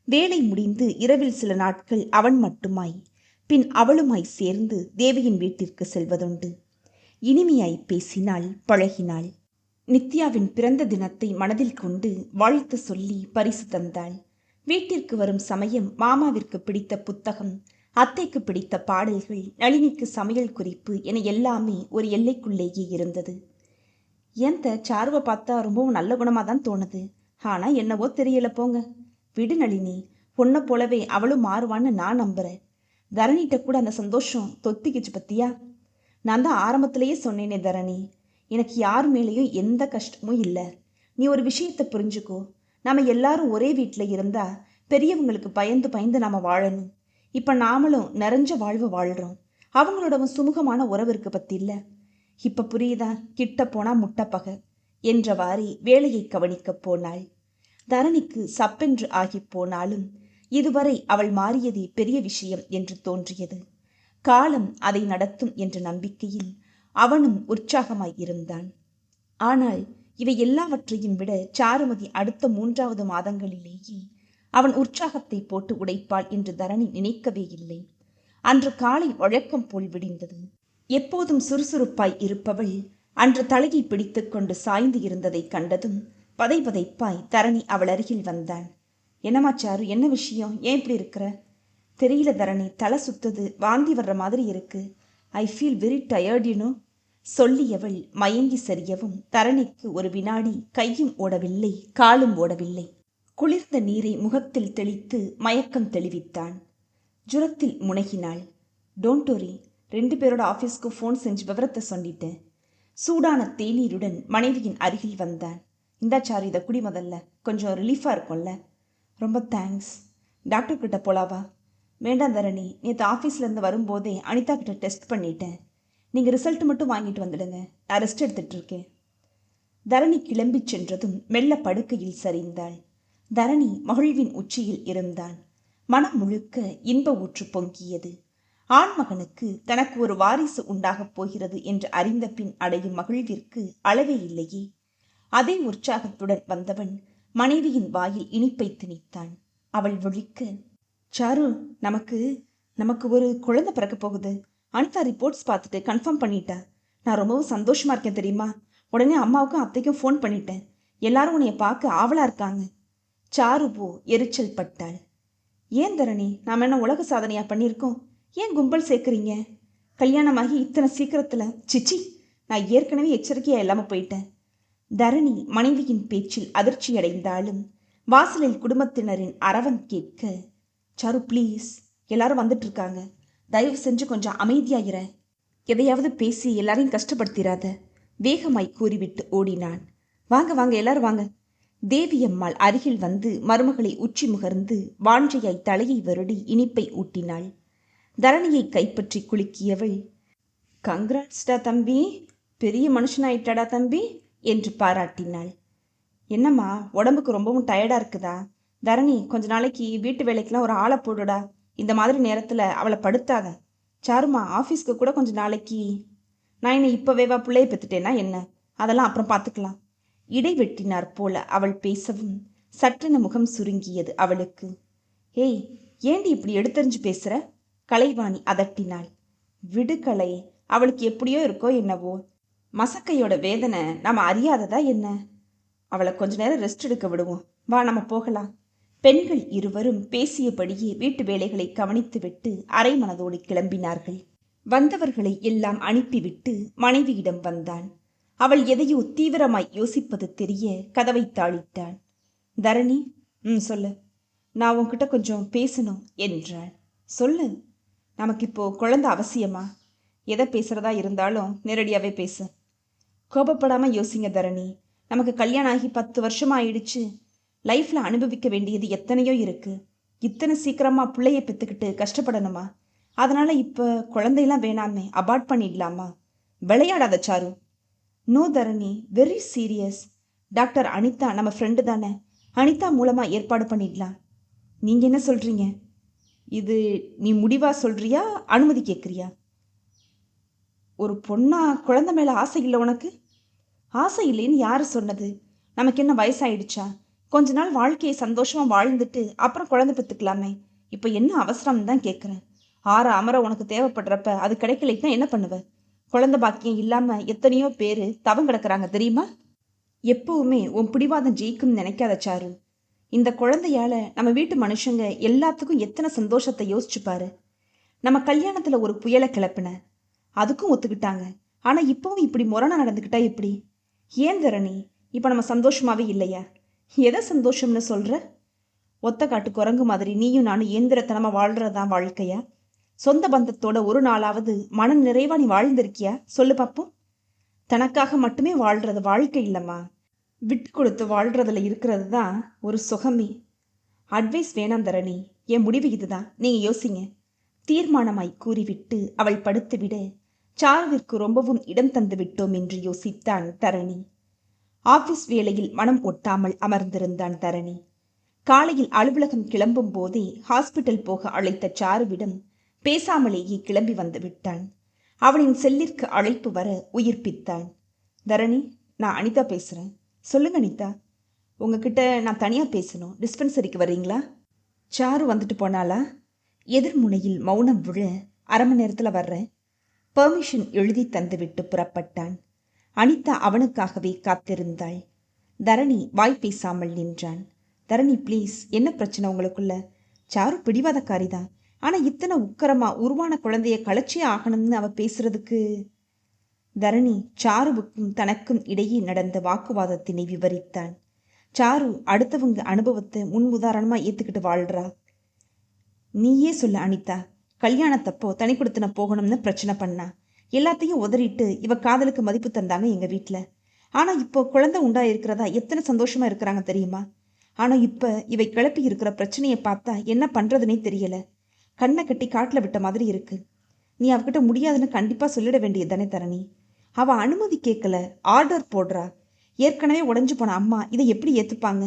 வேலை முடிந்து இரவில் சில நாட்கள் அவன் மட்டுமாய், பின் அவளுமாய் சேர்ந்து தேவியின் வீட்டிற்கு செல்வதுண்டு. இனிமையாய் பேசினாள், பழகினாள். நித்யாவின் பிறந்த தினத்தை மனதில் கொண்டு வாழ்த்து சொல்லி பரிசு தந்தாள். வீட்டிற்கு வரும் சமயம் மாமாவிற்கு பிடித்த புத்தகம், அத்தைக்கு பிடித்த பாடல்கள், நளினிக்கு சமையல் குறிப்பு என எல்லாமே ஒரு எல்லைக்குள்ளேயே இருந்தது. ஏந்த சாருவை பார்த்தா ரொம்பவும் நல்ல குணமாக தான் தோணுது. ஆனால் என்னவோ தெரியல போங்க. விடு நளினி, பொண்ணை போலவே அவளும் மாறுவான்னு நான் நம்புகிறேன். தரணிகிட்ட கூட அந்த சந்தோஷம் தொத்திக்கிச்சு பத்தியா? நான் தான் ஆரம்பத்திலேயே சொன்னேனே தரணி, எனக்கு யார் மேலேயும் எந்த கஷ்டமும் இல்லை. நீ ஒரு விஷயத்தை புரிஞ்சுக்கோ. நம்ம எல்லாரும் ஒரே வீட்டில் இருந்தால் பெரியவங்களுக்கு பயந்து பயந்து நாம் வாழணும். இப்போ நாமளும் நிறைஞ்ச வாழ்வு வாழ்கிறோம். அவங்களோட சுமூகமான உறவு இருக்கு பற்றி இல்லை. இப்போ புரியுதா? கிட்ட போனால் முட்டப்பகை என்றவாறே வேலையை கவனிக்கப் போனாள். தரணிக்கு சப்பென்று ஆகி போனாலும் இதுவரை அவள் மாறியதே பெரிய விஷயம் என்று தோன்றியது. காலம் அதை நடத்தும் என்ற நம்பிக்கையில் அவனும் உற்சாகமாய் இருந்தான். ஆனால் இவை எல்லாவற்றையும் விட சாருமதி அடுத்த 3வது மாதங்களிலேயே அவன் உற்சாகத்தை போட்டு உடைப்பாள் என்று தரணி நினைக்கவே இல்லை. அன்று காலை வழக்கம் போல் விடிந்தது. எப்போதும் சுறுசுறுப்பாய் இருப்பவள் அன்று தலையை பிடித்து கொண்டு சாய்ந்து இருந்ததை கண்டதும் பதை பதைப்பாய் தரணி அவள் அருகில் வந்தான். என்னம்மா சாரு, என்ன விஷயம்? ஏன் இப்படி இருக்கிற? தெரியல தரணி, தலை சுத்துது, வாந்தி வர்ற மாதிரி இருக்கு. I feel very tired you know. சொல்லியவள் மயங்கி சரியவும் தரணிக்கு ஒரு வினாடி கையும் ஓடவில்லை, காலும் ஓடவில்லை. குளிர்ந்த நீரை முகத்தில் தெளித்து மயக்கம் தெளிவித்தான். ஜுரத்தில் முனகினாள். டோன்ட் வரி, 2 பேரோட ஆஃபீஸ்க்கு ஃபோன் செஞ்சு விவரத்தை சொல்லிட்டேன். சூடான தேநீருடன் மனைவியின் அருகில் வந்தான். இந்தா சாரு, இதை குடி முதல்ல, கொஞ்சம் ரிலீஃபாக இருக்கும்ல. ரொம்ப தேங்க்ஸ். டாக்டர் கிட்ட போலாவா? வேண்டாம் தரணி, நேற்று ஆஃபீஸ்லேருந்து வரும்போதே அனிதா கிட்ட டெஸ்ட் பண்ணிட்டேன். நீங்கள் ரிசல்ட் மட்டும் வாங்கிட்டு வந்துடுங்க, நான் ரெஸ்ட் எடுத்துகிட்டு இருக்கேன். தரணி கிளம்பி சென்றதும் மெல்ல படுக்கையில் சரிந்தாள். தரணி மகிழ்வின் உச்சியில் இருந்தான். மனம் முழுக்க இன்ப ஊற்று பொங்கியது. ஆண்மகனுக்கு தனக்கு ஒரு வாரிசு உண்டாகப் போகிறது என்று அறிந்த பின் அடையும் மகிழ்விற்கு அளவே இல்லையே. அதே உற்சாகத்துடன் வந்தவன் மனைவியின் வாயில் இனிப்பை திணித்தான். அவள் விழிக்க, சாரு, நமக்கு ஒரு குழந்தை பிறக்க போகுது. அனிதா ரிப்போர்ட்ஸ் பார்த்துட்டு கன்ஃபார்ம் பண்ணிட்டா. நான் ரொம்பவும் சந்தோஷமா இருக்கேன் தெரியுமா. உடனே அம்மாவுக்கும் அத்தைக்கும் ஃபோன் பண்ணிட்டேன். எல்லாரும் உன்னைய பார்க்க ஆவலா இருக்காங்க. சாருவோ எரிச்சல் பட்டாள். ஏன் தரணி, நாம் என்ன உலக சாதனையா பண்ணியிருக்கோம்? ஏன் கும்பல் சேர்க்குறீங்க? கல்யாணமாகி இத்தனை சீக்கிரத்தில்? சிச்சி, நான் ஏற்கனவே எச்சரிக்கையாக இல்லாமல் போயிட்டேன். தரணி மனைவியின் பேச்சில் அதிர்ச்சியடைந்தாலும் வாசலில் குடும்பத்தினரின் அரவம் கேட்க, சாரு ப்ளீஸ், எல்லாரும் வந்துட்டு இருக்காங்க, தயவு செஞ்சு கொஞ்சம் அமைதியாகிற, எதையாவது பேசி எல்லாரையும் கஷ்டப்படுத்திடாத, வேகமாய் கூறிவிட்டு ஓடினான். வாங்க வாங்க, எல்லாரும் வாங்க. தேவியம்மாள் அருகில் வந்து மருமகளை உச்சி முகர்ந்து வாஞ்சையாய் தலையை வருடி இனிப்பை ஊட்டினாள். தரணியை கைப்பற்றி குலுக்கியவள், கங்க்ராட்ஸ்டா தம்பி, பெரிய மனுஷனாயிட்டாடா தம்பி என்று பாராட்டினாள். என்னம்மா, உடம்புக்கு ரொம்பவும் டயர்டாக இருக்குதா? தரணி, கொஞ்ச நாளைக்கு வீட்டு வேலைக்கெல்லாம் ஒரு ஆளை போடுடா. இந்த மாதிரி நேரத்தில் அவளை படுத்தாத. சாருமா, ஆஃபீஸ்க்கு கூட கொஞ்ச நாளைக்கு. நான் என்னை இப்போவேவா பிள்ளையை பெற்றுட்டேன்னா என்ன? அதெல்லாம் அப்புறம் பார்த்துக்கலாம். இடைவெட்டினார் போல அவள் பேசவும் சற்றென முகம் சுருங்கியது அவளுக்கு. ஏய், ஏண்டி இப்படி எடுத்தறிஞ்சு பேசுற? கலைவாணி அதட்டினாள். விடு கலை, அவளுக்கு எப்படியோ இருக்கோ என்னவோ. மசக்கையோட வேதனை நாம் அறியாததா என்ன? அவளை கொஞ்ச நேரம் ரெஸ்ட் எடுக்க விடுவோம். வா, நம்ம போகலாம். பெண்கள் இருவரும் பேசியபடியே வீட்டு வேலைகளை கவனித்துவிட்டு அரை மனதோடு கிளம்பினார்கள். வந்தவர்களை எல்லாம் அனுப்பிவிட்டு மனைவியிடம் வந்தான். அவள் எதையோ தீவிரமாய் யோசிப்பது தெரிய கதவை தாளிட்டாள். தரணி, சொல்லு, நான் உன்கிட்ட கொஞ்சம் பேசணும் என்றாள். சொல்லு. நமக்கு இப்போ குழந்தை அவசியமா? எதை பேசுறதா இருந்தாலும் நேரடியாகவே பேசு. கோபப்படாமல் யோசிங்க தரணி. நமக்கு கல்யாணம் ஆகி 10 வருஷமாக ஆயிடுச்சு. லைஃப்பில் அனுபவிக்க வேண்டியது எத்தனையோ இருக்குது. இத்தனை சீக்கிரமாக பிள்ளைய பெற்றுக்கிட்டு கஷ்டப்படணுமா? அதனால் இப்போ குழந்தையெல்லாம் வேணாமே, அபார்ட் பண்ணிடலாமா? விளையாடாத சாரு. நோ தரணி, வெரி சீரியஸ். டாக்டர் அனிதா நம்ம ஃப்ரெண்டு தானே, அனிதா மூலமாக ஏற்பாடு பண்ணிடலாம். நீங்கள் என்ன சொல்கிறீங்க? இது நீ முடிவாக சொல்கிறியா, அனுமதி கேட்குறியா? ஒரு பொண்ணா குழந்தை மேலே ஆசை இல்லை உனக்கு? ஆசை இல்லைன்னு யார் சொன்னது? நமக்கு என்ன வயசாயிடுச்சா? கொஞ்ச நாள் வாழ்க்கையை சந்தோஷமாக வாழ்ந்துட்டு அப்புறம் குழந்தை பெற்றுக்கலாமே. இப்போ என்ன அவசரம்னு தான் கேட்குறேன். ஆற அமர உனக்கு தேவைப்படுறப்ப அது கிடைக்கலைன்னா என்ன பண்ணுவ? குழந்தை பாக்கியம் இல்லாமல் எத்தனையோ பேர் தவம் கிடக்குறாங்க தெரியுமா? எப்பவுமே உன் பிடிவாதம் ஜெயிக்கும்னு நினைக்காத சாரு. இந்த குழந்தையால நம்ம வீட்டு மனுஷங்க எல்லாத்துக்கும் எத்தனை சந்தோஷத்தை யோசிச்சு பாரு. நம்ம கல்யாணத்தில் ஒரு புயலை கிளப்பின, அதுக்கும் ஒத்துக்கிட்டாங்க. ஆனால் இப்போவும் இப்படி முரணா நடந்துக்கிட்டா எப்படி? ஏன் தரணி, இப்போ நம்ம சந்தோஷமாவே இல்லையா? எதை சந்தோஷம்னு சொல்கிற? ஒத்த காட்டு குரங்கு மாதிரி நீயும் நானும் இயந்திரத்தனமாக வாழ்கிறதான் வாழ்க்கையா? சொந்த பந்தத்தோட ஒரு நாளாவது மன நிறைவா நீ வாழ்ந்திருக்கியா? சொல்லு பார்ப்போம். தனக்காக மட்டுமே வாழ்கிறது வாழ்க்கை இல்லைம்மா. விட்டு கொடுத்து வாழ்கிறதுல இருக்கிறது தான் ஒரு சுகமே. அட்வைஸ் வேணாம் தரணி, என் முடிவு இதுதான், நீங்கள் யோசிங்க. தீர்மானமாய் கூறிவிட்டு அவள் படுத்துவிட சாருவிற்கு ரொம்பவும் இடம் தந்து விட்டோம் என்று யோசித்தான் தரணி. ஆபீஸ் வேளையில் மனம் ஒட்டாமல் அமர்ந்திருந்தான் தரணி. காலையில் அலுவலகம் கிளம்பும் போதே ஹாஸ்பிட்டல் போக அழைத்த சாருவிடம் பேசாமலேயே கிளம்பி வந்து விட்டான். அவனின் செல்லிற்கு அழைப்பு வர உயிர்ப்பித்தான். தரணி, நான் அனிதா பேசுகிறேன். சொல்லுங்க அனிதா. உங்ககிட்ட நான் தனியாக பேசணும். டிஸ்பென்சரிக்கு வர்றீங்களா? சாரு வந்துட்டு போனாலா? எதிர்முனையில் மௌனம் விழ, அரை மணி நேரத்தில் வர்றேன். பெர்மிஷன் எழுதி தந்துவிட்டு புறப்பட்டான். அனிதா அவனுக்காகவே காத்திருந்தாள். தரணி வாய் பேசாமல் நின்றான். தரணி ப்ளீஸ், என்ன பிரச்சனை உங்களுக்குள்ள? சாரு பிடிவாதக்காரி தான், ஆனால் இத்தனை உக்கரமா உருவான குழந்தைய கலச்சியே ஆகணும்னு அவ பேசுறதுக்கு. தரணி சாருவுக்கும் தனக்கும் இடையே நடந்த வாக்குவாதத்தினை விவரித்தான். சாரு அடுத்தவங்க அனுபவத்தை முன் உதாரணமாக ஏற்றுக்கிட்டு வாழ்றா. நீயே சொல்ல அனிதா, கல்யாணத்தப்போ தனி கொடுத்தன போகணும்னு பிரச்சனை பண்ணா. எல்லாத்தையும் உதறிட்டு இவ காதலுக்கு மதிப்பு தந்தாங்க எங்கள் வீட்டில். ஆனால் இப்போ குழந்தை உண்டா இருக்கிறதா எத்தனை சந்தோஷமாக இருக்கிறாங்க தெரியுமா? ஆனால் இப்போ இவை கிளப்பி இருக்கிற பிரச்சனையை பார்த்தா என்ன பண்ணுறதுனே தெரியலை. கண்ணை கட்டி காட்டில் விட்ட மாதிரி இருக்கு. நீ அவகிட்ட முடியாதுன்னு கண்டிப்பாக சொல்லிட வேண்டியது தானே தரணி? அவள் அனுமதி கேட்கல, ஆர்டர் போடுறா. ஏற்கனவே உடஞ்சி போன அம்மா இதை எப்படி ஏற்றுப்பாங்க?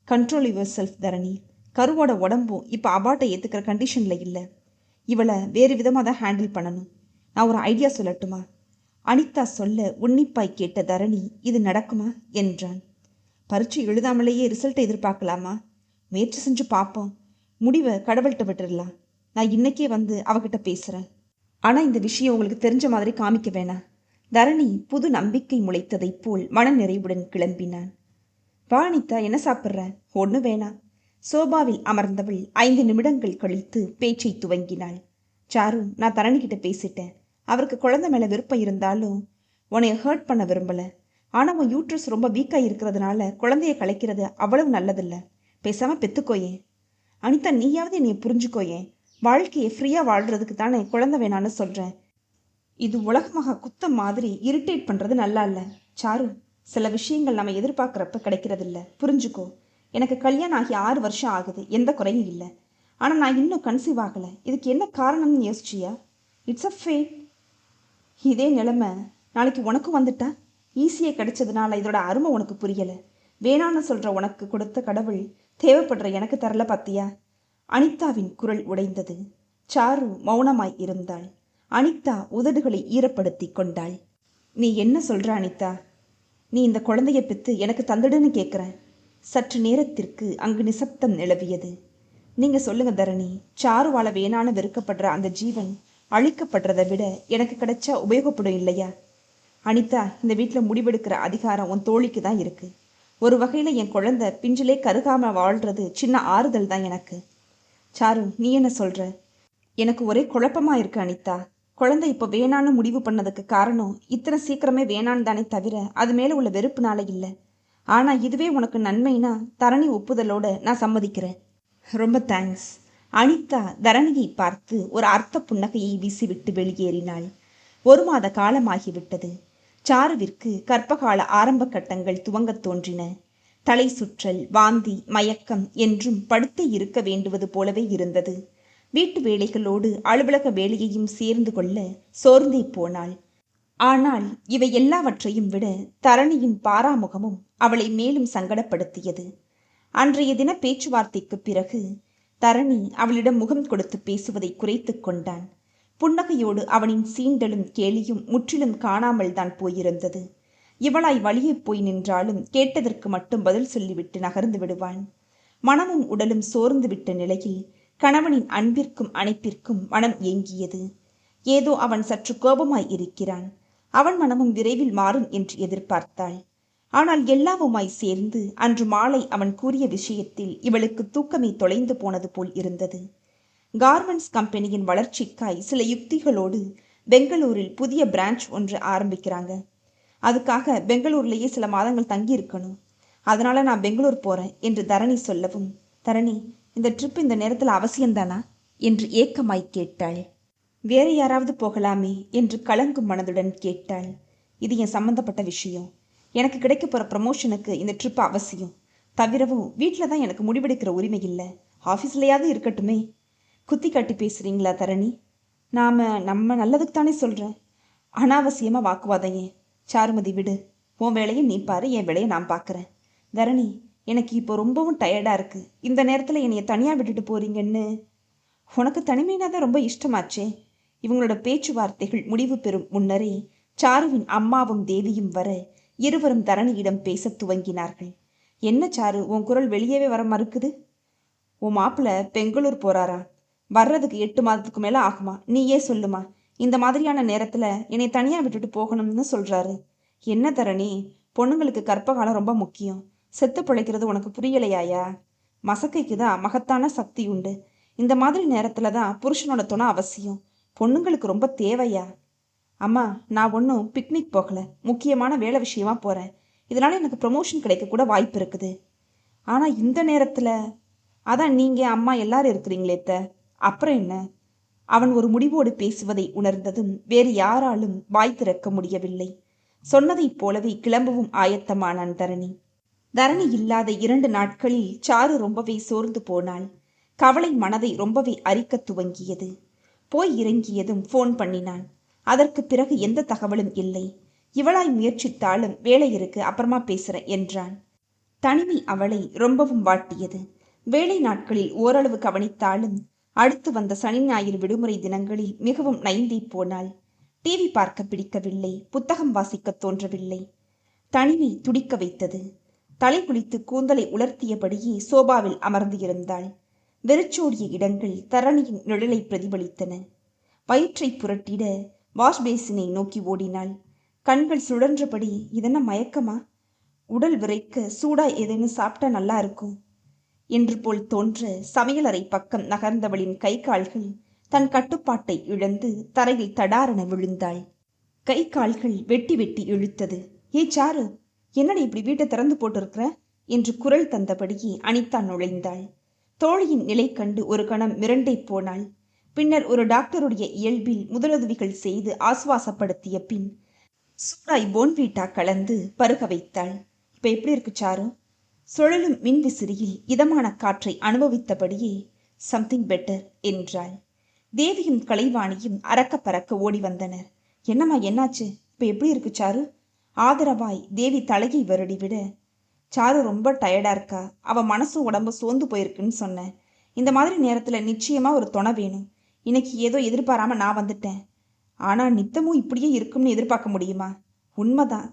கண்ட்ரோல் யுவர் செல்ஃப் தரணி. கருவோட உடம்பும் இப்போ அபார்ட்டை ஏற்றுக்கிற கண்டிஷனில் இல்லை. இவளை வேறு விதமாக தான் ஹேண்டில் பண்ணணும். நான் ஒரு ஐடியா சொல்லட்டுமா? அனிதா சொல்ல உன்னிப்பாய் கேட்ட தரணி, இது நடக்குமா என்றான். பரீட்சை எழுதாமலேயே ரிசல்ட்டை எதிர்பார்க்கலாமா? முயற்சி செஞ்சு பார்ப்போம். முடிவை கடவுள்கிட்ட விட்டுடலாம். நான் இன்னைக்கே வந்து அவகிட்ட பேசுகிறேன். ஆனால் இந்த விஷயம் உங்களுக்கு தெரிஞ்ச மாதிரி காமிக்க வேணாம். தரணி புது நம்பிக்கை முளைத்ததைப் போல் மன நிறைவுடன் கிளம்பினான். வா அனிதா, என்ன சாப்பிட்ற? ஒன்று வேணாம். சோபாவில் அமர்ந்தவள் 5 நிமிடங்கள் கழித்து பேச்சை துவங்கினாள். சாரு, நான் தரணிக்கிட்ட பேசிட்டேன். அவருக்கு குழந்தை மேலே விருப்பம் இருந்தாலும் உன்னைய ஹர்ட் பண்ண விரும்பலை. ஆனால் உன் யூட்ரஸ் ரொம்ப வீக்காக இருக்கிறதுனால குழந்தைய கலைக்கிறது அவ்வளவு நல்லதில்லை. பேசாமல் பெற்றுக்கோயேன். அனிதா, நீயாவது என்னைய புரிஞ்சுக்கோயேன். வாழ்க்கையை ஃப்ரீயாக வாழ்கிறதுக்கு தானே குழந்தை வேணான்னு சொல்கிறேன். இது உலகமாக குத்தம் மாதிரி இரிட்டேட் பண்ணுறது நல்லா இல்லை. சாரு, சில விஷயங்கள் நம்ம எதிர்பார்க்குறப்ப கிடைக்கிறதில்ல, புரிஞ்சுக்கோ. எனக்கு கல்யாணம் ஆகி 6 வருஷம் ஆகுது, எந்த குறையும் இல்லை. ஆனால் நான் இன்னும் கன்சீவ் ஆகலை. இதுக்கு என்ன காரணம்னு யோசிச்சியா? It's a fat. இதே நிலைமை நாளைக்கு உனக்கும் வந்துட்டா? ஈஸியாக கிடைச்சதுனால இதோட அருமை உனக்கு புரியலை. வேணான்னு சொல்கிற உனக்கு கொடுத்த கடவுள் தேவைப்படுற எனக்கு தரல பார்த்தியா? அனிதாவின் குரல் உடைந்தது. சாரு மௌனமாய் இருந்தாள். அனிதா உதடுகளை ஈரப்படுத்தி கொண்டாள். நீ என்ன சொல்கிற அனிதா? நீ இந்த குழந்தைய பெற்று எனக்கு தந்துடுன்னு கேட்குறேன். சற்று நேரத்திற்கு அங்கு நிசப்தம் நிலவியது. நீங்கள் சொல்லுங்க தரணி, சாருவால வேணான்னு வெறுக்கப்படுற அந்த ஜீவன் அழிக்கப்படுறதை விட எனக்கு கிடைச்சா உபயோகப்படும் இல்லையா? அனிதா, இந்த வீட்டில் முடிவெடுக்கிற அதிகாரம் உன் தோழிக்கு தான் இருக்குது. ஒரு வகையில் என் குழந்தை பிஞ்சிலே கருகாமல் வாழ்கிறது சின்ன ஆறுதல் தான் எனக்கு. சாரு, நீ என்ன சொல்கிற? எனக்கு ஒரே குழப்பமாக இருக்கு அனிதா. குழந்தை இப்போ வேணான்னு முடிவு பண்ணதுக்கு காரணம் இத்தனை சீக்கிரமே வேணான்னு தானே தவிர அது மேலே உள்ள வெறுப்புனால இல்லை. ஆனால் இதுவே உனக்கு நன்மைனா தரணி ஒப்புதலோடு நான் சம்மதிக்கிறேன். ரொம்ப தேங்க்ஸ். அனிதா தரணியை பார்த்து ஒரு அர்த்த புன்னகையை வீசிவிட்டு வெளியேறினாள். 1 மாத காலமாகிவிட்டது. சாருவிற்கு கர்ப்பகால ஆரம்ப கட்டங்கள் துவங்கத் தோன்றின. தலை சுற்றல், வாந்தி, மயக்கம் என்றும் படுத்தே இருக்க வேண்டுவது போலவே இருந்தது. வீட்டு வேலைகளோடு அலுவலக வேலையையும் சேர்ந்து கொள்ள சோர்ந்தே போனாள். ஆனால் இவை எல்லாவற்றையும் விட தரணியின் பாராமுகமும் அவளை மேலும் சங்கடப்படுத்தியது. அன்றைய தின பேச்சுவார்த்தைக்கு பிறகு தரணி அவளிடம் முகம் கொடுத்து பேசுவதை குறைத்து கொண்டான். புன்னகையோடு அவனின் சீண்டலும் கேலியும் முற்றிலும் காணாமல் தான் போயிருந்தது. இவளாய் வழியே போய் நின்றாலும் கேட்டதற்கு மட்டும் பதில் சொல்லிவிட்டு நகர்ந்து விடுவான். மனமும் உடலும் சோர்ந்து விட்ட நிலையில் கணவனின் அன்பிற்கும் அணைப்பிற்கும் மனம் ஏங்கியது. ஏதோ அவன் சற்று கோபமாய் இருக்கிறான். அவன் மனமும் விரைவில் மாறும் என்று எதிர்பார்த்தாள். ஆனால் எல்லாவுமாய் சேர்ந்து அன்று மாலை அவன் கூறிய விஷயத்தில் இவளுக்கு தூக்கமே தொலைந்து போனது போல் இருந்தது. கார்மெண்ட்ஸ் கம்பெனியின் வளர்ச்சிக்காய் சில யுக்திகளோடு பெங்களூரில் புதிய பிரான்ச் ஒன்று ஆரம்பிக்கிறாங்க. அதுக்காக பெங்களூர்லேயே சில மாதங்கள் தங்கி இருக்கணும். அதனால நான் பெங்களூர் போறேன் என்று தரணி சொல்லவும், தரணி, இந்த ட்ரிப் இந்த நேரத்தில் அவசியம்தானா என்று ஏக்கமாய் கேட்டாள். வேற யாராவது போகலாமே என்று கலங்கும் மனதுடன் கேட்டாள். இது என் சம்பந்தப்பட்ட விஷயம். எனக்கு கிடைக்க போற ப்ரமோஷனுக்கு இந்த ட்ரிப் அவசியம். தவிரவும் வீட்டில் தான் எனக்கு முடிவெடுக்கிற உரிமை இல்லை. ஆஃபீஸ்லையாவது இருக்கட்டுமே. குத்தி காட்டி பேசுறீங்களா தரணி? நம்ம நல்லதுக்கு தானே சொல்றேன். அனாவசியமா வாக்குவாதம் ஏன்? சாருமதி, விடு. உன் வேலையை நீ பாரு, என் வேலையை நான் பார்க்குறேன். தரணி, எனக்கு இப்போ ரொம்பவும் டயர்டாக இருக்கு. இந்த நேரத்தில் என்னைய தனியாக விட்டுட்டு போறீங்கன்னு. உனக்கு தனிமைனா தான் ரொம்ப இஷ்டமாச்சே. இவங்களோட பேச்சுவார்த்தைகள் முடிவு பெறும் முன்னரே சாருவின் அம்மாவும் தேவியும் வர இருவரும் தரணியிடம் பேச துவங்கினார்கள். என்ன சாரு, உன் குரல் வெளியவே வர மறுக்குது? உன் மாப்பிள்ள பெங்களூர் போறாரா? வர்றதுக்கு 8 மாதத்துக்கு மேலே ஆகுமா? நீயே சொல்லுமா. இந்த மாதிரியான நேரத்தில் என்னை தனியாக விட்டுட்டு போகணும்னு சொல்கிறாரு. என்ன தரணி, பொண்ணுங்களுக்கு கர்ப்பகாலம் ரொம்ப முக்கியம். செத்து பிழைக்கிறது உனக்கு புரியலையாயா? மசக்கைக்கு தான் மகத்தான சக்தி உண்டு. இந்த மாதிரி நேரத்தில் தான் புருஷனோட துணை அவசியம். பொண்ணுங்களுக்கு ரொம்ப தேவையா? அம்மா, நான் ஒன்றும் பிக்னிக் போகலை. முக்கியமான வேலை விஷயமா போகிறேன். இதனால் எனக்கு ப்ரமோஷன் கிடைக்க கூட வாய்ப்பு இருக்குது. ஆனால் இந்த நேரத்தில் அதான் நீங்கள் அம்மா எல்லாரும் இருக்கிறீங்களே த, அப்புறம் என்ன? அவன் ஒரு முடிவோடு பேசுவதை உணர்ந்ததும் வேறு யாராலும் வாய் திறக்க முடியவில்லை. சொன்னதைப் போலவே கிளம்பவும் ஆயத்தமானான் தரணி. தரணி இல்லாத 2 நாட்களில் சாரு ரொம்பவே சோர்ந்து போனாள். கவலை மனதை ரொம்பவே அரிக்க துவங்கியது. போய் இறங்கியதும் ஃபோன் பண்ணினான். அதற்கு பிறகு எந்த தகவலும் இல்லை. இவளாய் முயற்சித்தாலும் வேலை இருக்கு, அப்புறமா பேசுறேன் என்றான். தனிமை அவளை ரொம்பவும் வாட்டியது. வேலை நாட்களில் ஓரளவு கவனித்தாலும் அடுத்து வந்த சனி ஞாயிறு விடுமுறை தினங்களில் மிகவும் நைந்தே போனாள். டிவி பார்க்க பிடிக்கவில்லை. புத்தகம் வாசிக்க தோன்றவில்லை. தனிமை துடிக்க வைத்தது. தலை குளித்து கூந்தலை உலர்த்தியபடியே சோபாவில் அமர்ந்து இருந்தாள். வெறிச்சோடிய இடங்கள் தரணியின் நிழலை பிரதிபலித்தன. வயிற்றை புரட்டிட வாஷ்பேசினை நோக்கி ஓடினாள். கண்கள் சுழன்றபடி, இதென்ன மயக்கமா? உடல் விரைக்க சூடா ஏதேனும் சாப்பிட்டா நல்லா இருக்கும் என்று போல் தோன்ற சமையலறை பக்கம் நகர்ந்தவளின் கை கால்கள் தன் கட்டுப்பாட்டை இழந்து தரையில் தடாரென விழுந்தாள். கை கால்கள் வெட்டி வெட்டி இழுத்தது. ஏ சாரு, என்னடி இப்படி வீட்டை திறந்து போட்டிருக்கிற என்று குரல் தந்தபடியே அனிதா நுழைந்தாள். தோழியின் நிலை கண்டு ஒரு கணம் மிரண்டே போனாள். பின்னர் ஒரு டாக்டருடைய இயல்பில் முதலுதவிகள் செய்து ஆசுவாசப்படுத்திய பின் சூடாய் போன்வீட்டா கலந்து பருக வைத்தாள். இப்ப எப்படி இருக்கு சாரு? சுழலும் மின்விசிறியில் இதமான காற்றை அனுபவித்தபடியே சம்திங் பெட்டர் என்றாள். தேவியும் கலைவாணியும் அறக்க பறக்க ஓடி வந்தனர். என்னம்மா, என்னாச்சு? இப்ப எப்படி இருக்கு சாரு? ஆதரவாய் தேவி தலையை வருடிவிட, சாரு ரொம்ப டயர்டா இருக்கா. அவ மனசும் உடம்பு சோர்ந்து போயிருக்குன்னு சொன்னேன். இந்த மாதிரி நேரத்துல நிச்சயமா ஒரு துணை வேணும். இன்னைக்கு ஏதோ எதிர்பாராம நான் வந்துட்டேன். ஆனா நித்தமும் இப்படியே இருக்கும்னு எதிர்பார்க்க முடியுமா? உண்மைதான்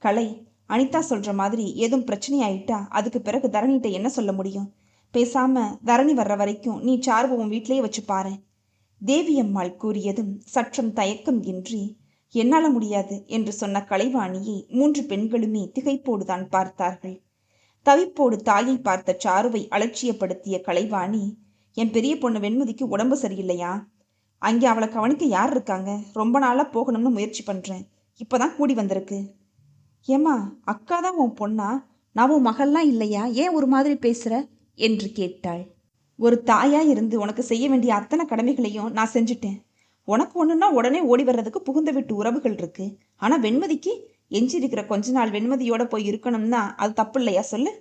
கலை. அனிதா சொல்ற மாதிரி ஏதும் பிரச்சனை ஆயிட்டா அதுக்கு பிறகு தரணிகிட்ட என்ன சொல்ல முடியும்? பேசாம தரணி வர்ற வரைக்கும் நீ சாருவை உன் வீட்டிலேயே வச்சு பாரு. தேவியம்மாள் கூறியதும் சற்றும் தயக்கம் இன்றி, என்னால முடியாது என்று சொன்ன கலைவாணியை 3 பெண்களுமே திகைப்போடுதான் பார்த்தார்கள். தவிப்போடு தாயை பார்த்த சாருவை அலட்சியப்படுத்திய கலைவாணி, என் பெரிய பொண்ணு வெண்மதிக்கு உடம்பு சரியில்லையா? அங்கே அவளை கவனிக்க யார் இருக்காங்க? ரொம்ப நாளா போகணும்னு முயற்சி பண்றேன். இப்பதான் கூடி வந்திருக்கு. ஏம்மா, அக்கா தான் உன் பொண்ணா? நான் உன் மகள்லாம் இல்லையா? ஏன் ஒரு மாதிரி பேசுற என்று கேட்டாள். ஒரு தாயா இருந்து உனக்கு செய்ய வேண்டிய அத்தனை கடமைகளையும் நான் செஞ்சுட்டேன். உனக்கு ஒண்ணுன்னா உடனே ஓடி வர்றதுக்கு புகுந்த வீட்டு உறவுகள் இருக்கு. ஆனா வெண்மதிக்கு எஞ்சி இருக்கிற கொஞ்ச நாள் வெண்மதியோட போய் இருக்கணும்னா அது தப்பு இல்லையா சொல்லு?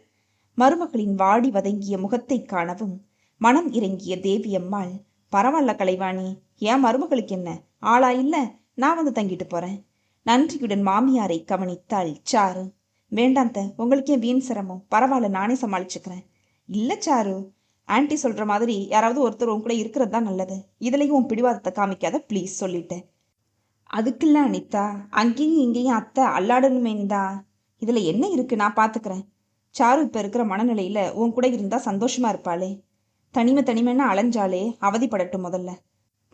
மருமகளின் வாடி வதங்கிய முகத்தை காணவும் மனம் இறங்கிய தேவியம்மாள், பரவாயில்ல கலைவாணி, ஏன் மருமகளுக்கு என்ன, ஆளா இல்ல, நான் வந்து தங்கிட்டு போறேன். நன்றியுடன் மாமியாரை கவனித்தாள் சாரு. வேண்டாந்த, உங்களுக்கே வீண் சிரமம், பரவாயில்ல, நானே சமாளிச்சுக்கிறேன். இல்ல சாரு, ஆன்டி சொல்ற மாதிரி யாராவது ஒருத்தர் உன் கூட இருக்கிறது தான் நல்லது. இதுலயும் உன் பிடிவாதத்தை காமிக்காத ப்ளீஸ், சொல்லிட்டேன். அதுக்குல்ல அனிதா, அங்கேயும் இங்கேயும் அத்தை அல்லாடணுமேந்தா. இதுல என்ன இருக்கு, நான் பாத்துக்கிறேன். சாரு இப்ப இருக்கிற மனநிலையில உன் கூட இருந்தா சந்தோஷமா இருப்பாளே. தனிமைன்னு அலைஞ்சாலே அவதிப்படட்டும் முதல்ல.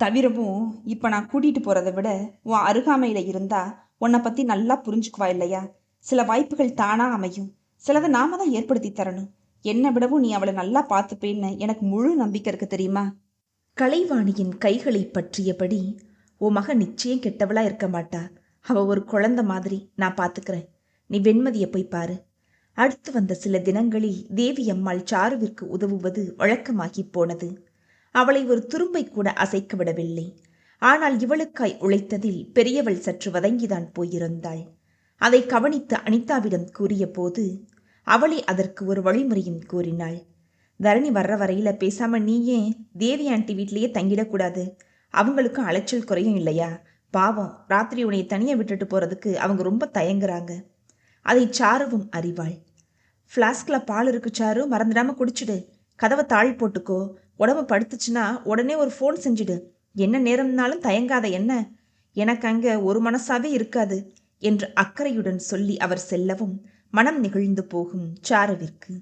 தவிரவும் இப்ப நான் கூட்டிட்டு போறதை விட உன் அருகாமையில இருந்தா உன்னை பத்தி நல்லா புரிஞ்சுக்குவா இல்லையா? சில வாய்ப்புகள் தானா அமையும், சிலதை நாம தான் ஏற்படுத்தி தரணும். என்னை விடவும் நீ அவளை நல்லா பார்த்துப்பேன்னு எனக்கு முழு நம்பிக்கை இருக்கு தெரியுமா? கலைவாணியின் கைகளை பற்றியபடி, உன் மக நிச்சயம் கெட்டவளா இருக்க மாட்டா, அவ ஒரு குழந்தை மாதிரி, நான் பார்த்துக்கிறேன். நீ வெண்மதியை போய் பாரு. அடுத்து வந்த சில தினங்களில் தேவி அம்மாள் சாருவிற்கு உதவுவது வழக்கமாகி போனது. அவளை ஒரு துரும்பை கூட அசைக்க விடவில்லை. ஆனால் இவளுக்காய் உழைத்ததில் பெரியவள் சற்று வதங்கிதான் போயிருந்தாள். அதை கவனித்து அனிதாவிடம் கூறிய போது அவளே அதற்கு ஒரு வழிமுறையும் கூறினாள். தரணி வர்ற வரையில பேசாம நீயே தேவி ஆண்டி வீட்டிலேயே தங்கிடக்கூடாது, அவங்களுக்கும் அலைச்சல் குறையும் இல்லையா? பாவம், ராத்திரி உன்னை தனியாக விட்டுட்டு போறதுக்கு அவங்க ரொம்ப தயங்குறாங்க. அதை சாருவும் அறிவாள். ஃப்ளாஸ்கில் பால் இருக்கு சாரு, மறந்துடாம குடிச்சிடு. கதவை தாழ் போட்டுக்கோ. உடம்பு படுத்துச்சுன்னா உடனே ஒரு ஃபோன் செஞ்சிடு. என்ன நேரம்னாலும் தயங்காத என்ன, எனக்கு அங்கே ஒரு மனசாவே இருக்காது என்று அக்கறையுடன் சொல்லி அவர் செல்லவும் மனம் நெகிழ்ந்து போகும் சாருவிற்கு.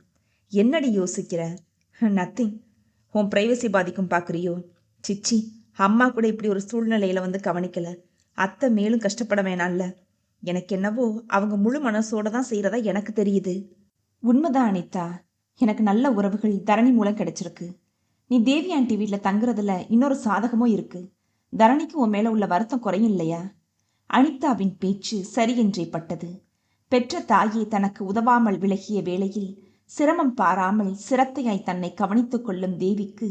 என்னடி யோசிக்கிற? நத்திங். உன் பிரைவசி பாதிக்கும் பார்க்குறியோ? சிச்சி, அம்மா கூட இப்படி ஒரு சூழ்நிலையில வந்து கவனிக்கல. அத்தை மேலும் கஷ்டப்பட வேணாம்ல. எனக்கு என்னவோ அவங்க முழு மனசோட தான் செய்யறதா எனக்கு தெரியுது. உண்மைதான் அனிதா, எனக்கு நல்ல உறவுகள் தரணி மூலம் கிடைச்சிருக்கு. நீ தேவி ஆண்டி வீட்டில் தங்குறதுல இன்னொரு சாதகமும் இருக்கு. தரணிக்கு உன் மேல உள்ள வருத்தம் குறையும் இல்லையா? அனிதாவின் பேச்சு சரியென்றே பட்டது. பெற்ற தாயே தனக்கு உதவாமல் விலகிய வேளையில் சிரமம் பாராமல் சிரத்தையாய் தன்னை கவனித்துக் கொள்ளும் தேவிக்கு